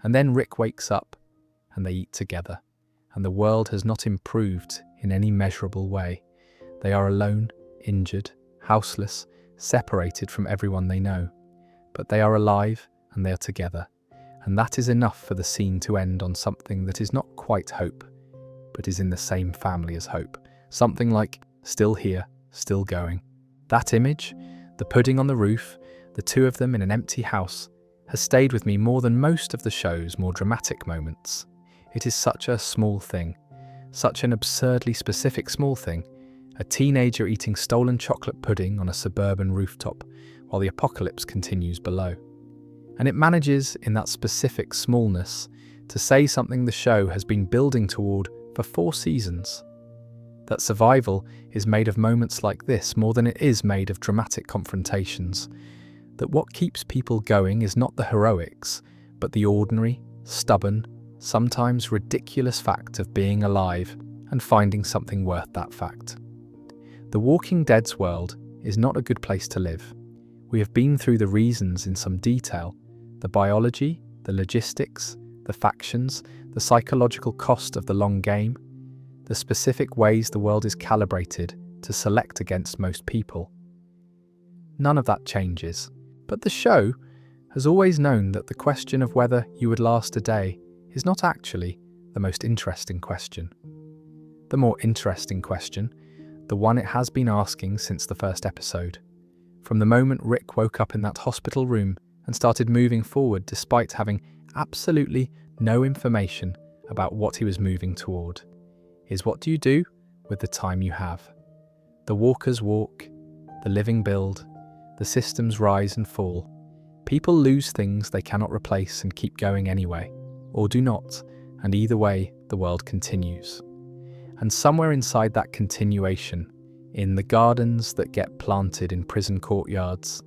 And then Rick wakes up, and they eat together, and the world has not improved in any measurable way. They are alone, injured, houseless, separated from everyone they know. But they are alive, and they are together. And that is enough for the scene to end on something that is not quite hope, but is in the same family as hope. Something like, still here, still going. That image, the pudding on the roof, the two of them in an empty house, has stayed with me more than most of the show's more dramatic moments. It is such a small thing, such an absurdly specific small thing, a teenager eating stolen chocolate pudding on a suburban rooftop while the apocalypse continues below. And it manages, in that specific smallness, to say something the show has been building toward for 4 seasons. That survival is made of moments like this more than it is made of dramatic confrontations. That what keeps people going is not the heroics, but the ordinary, stubborn, sometimes ridiculous fact of being alive and finding something worth that fact. The Walking Dead's world is not a good place to live. We have been through the reasons in some detail, the biology, the logistics, the factions, the psychological cost of the long game, the specific ways the world is calibrated to select against most people. None of that changes, but the show has always known that the question of whether you would last a day is not actually the most interesting question. The more interesting question, the one it has been asking since the first episode, from the moment Rick woke up in that hospital room and started moving forward despite having absolutely no information about what he was moving toward, is what do you do with the time you have? The walkers walk, the living build, the systems rise and fall. People lose things they cannot replace and keep going anyway, or do not, and either way, the world continues. And somewhere inside that continuation, in the gardens that get planted in prison courtyards,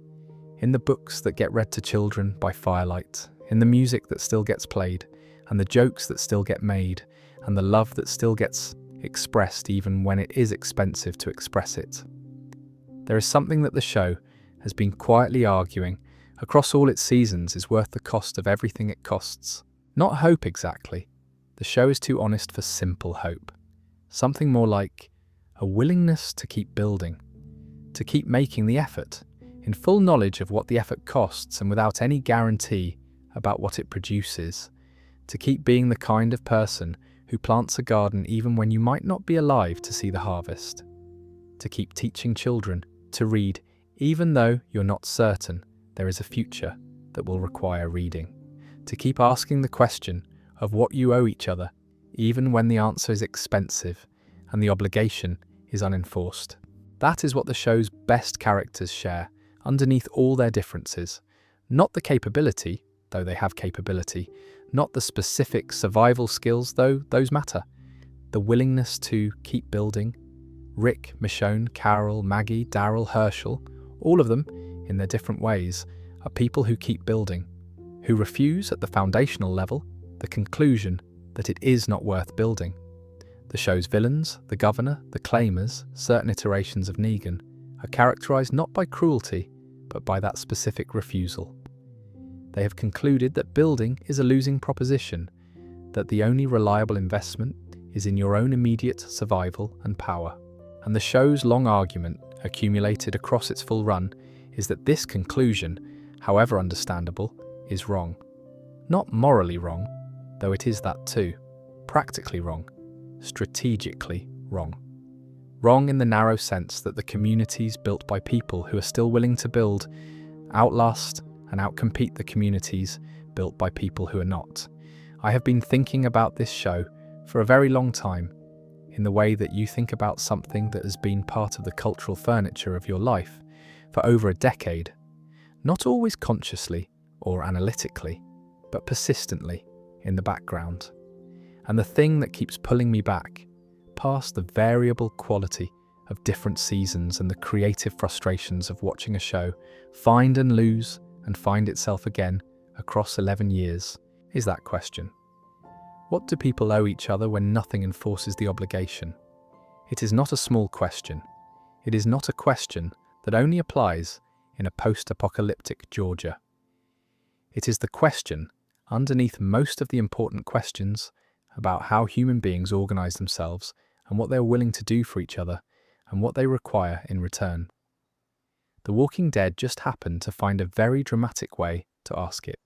in the books that get read to children by firelight, in the music that still gets played, and the jokes that still get made, and the love that still gets expressed even when it is expensive to express it. There is something that the show has been quietly arguing across all its seasons is worth the cost of everything it costs. Not hope exactly. The show is too honest for simple hope. Something more like a willingness to keep building, to keep making the effort, in full knowledge of what the effort costs and without any guarantee about what it produces, to keep being the kind of person who plants a garden even when you might not be alive to see the harvest, to keep teaching children to read even though you're not certain there is a future that will require reading, to keep asking the question of what you owe each other even when the answer is expensive and the obligation is unenforced. That is what the show's best characters share underneath all their differences, not the capability, though they have capability, not the specific survival skills, though those matter. The willingness to keep building. Rick, Michonne, Carol, Maggie, Daryl, Herschel, all of them, in their different ways, are people who keep building, who refuse at the foundational level the conclusion that it is not worth building. The show's villains, the governor, the claimers, certain iterations of Negan, are characterized not by cruelty, but by that specific refusal. They have concluded that building is a losing proposition, that the only reliable investment is in your own immediate survival and power. And the show's long argument, accumulated across its full run, is that this conclusion, however understandable, is wrong. Not morally wrong, though it is that too. Practically wrong. Strategically wrong. Wrong in the narrow sense that the communities built by people who are still willing to build outlast and outcompete the communities built by people who are not. I have been thinking about this show for a very long time, in the way that you think about something that has been part of the cultural furniture of your life for over a decade, not always consciously or analytically, but persistently in the background. And the thing that keeps pulling me back, past the variable quality of different seasons and the creative frustrations of watching a show find and lose and find itself again across 11 years, is that question. What do people owe each other when nothing enforces the obligation? It is not a small question. It is not a question that only applies in a post-apocalyptic Georgia. It is the question underneath most of the important questions about how human beings organize themselves and what they are willing to do for each other and what they require in return. The Walking Dead just happened to find a very dramatic way to ask it.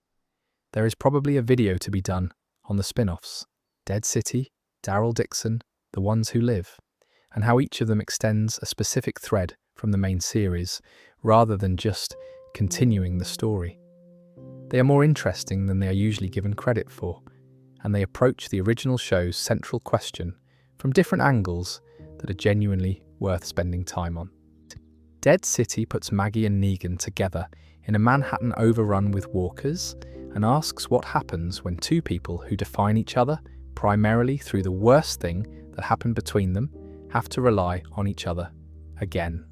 There is probably a video to be done on the spin-offs, Dead City, Daryl Dixon, The Ones Who Live, and how each of them extends a specific thread from the main series rather than just continuing the story. They are more interesting than they are usually given credit for, and they approach the original show's central question from different angles that are genuinely worth spending time on. Dead City puts Maggie and Negan together in a Manhattan overrun with walkers and asks what happens when two people who define each other primarily through the worst thing that happened between them have to rely on each other again.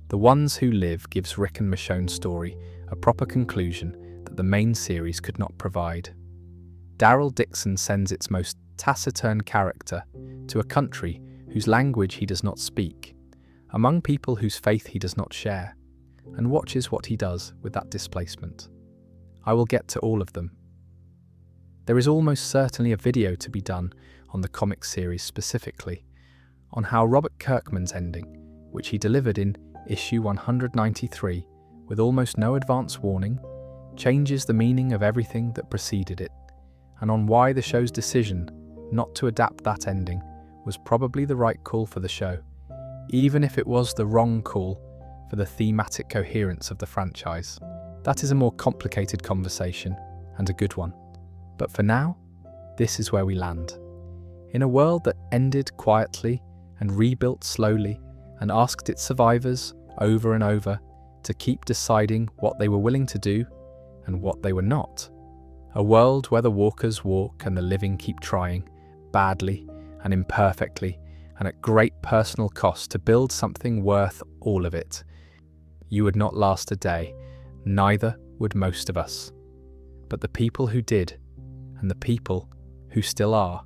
The Ones Who Live gives Rick and Michonne's story a proper conclusion that the main series could not provide. Daryl Dixon sends its most taciturn character to a country whose language he does not speak, among people whose faith he does not share, and watches what he does with that displacement. I will get to all of them. There is almost certainly a video to be done on the comic series specifically, on how Robert Kirkman's ending, which he delivered in issue 193 with almost no advance warning, changes the meaning of everything that preceded it, and on why the show's decision not to adapt that ending was probably the right call for the show, even if it was the wrong call for the thematic coherence of the franchise. That is a more complicated conversation, and a good one. But for now, this is where we land. In a world that ended quietly and rebuilt slowly and asked its survivors over and over to keep deciding what they were willing to do and what they were not. A world where the walkers walk and the living keep trying, badly and imperfectly and at great personal cost to build something worth all of it. You would not last a day, neither would most of us. But the people who did, and the people who still are,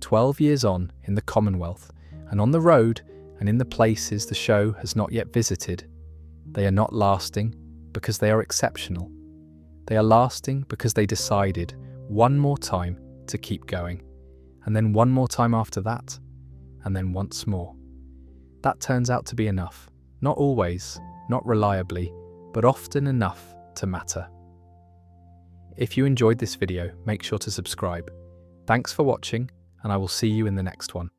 12 years on in the Commonwealth, and on the road and in the places the show has not yet visited, they are not lasting because they are exceptional. They are lasting because they decided one more time to keep going, and then one more time after that, and then once more. That turns out to be enough. Not always, not reliably, but often enough to matter. If you enjoyed this video, make sure to subscribe. Thanks for watching, and I will see you in the next one.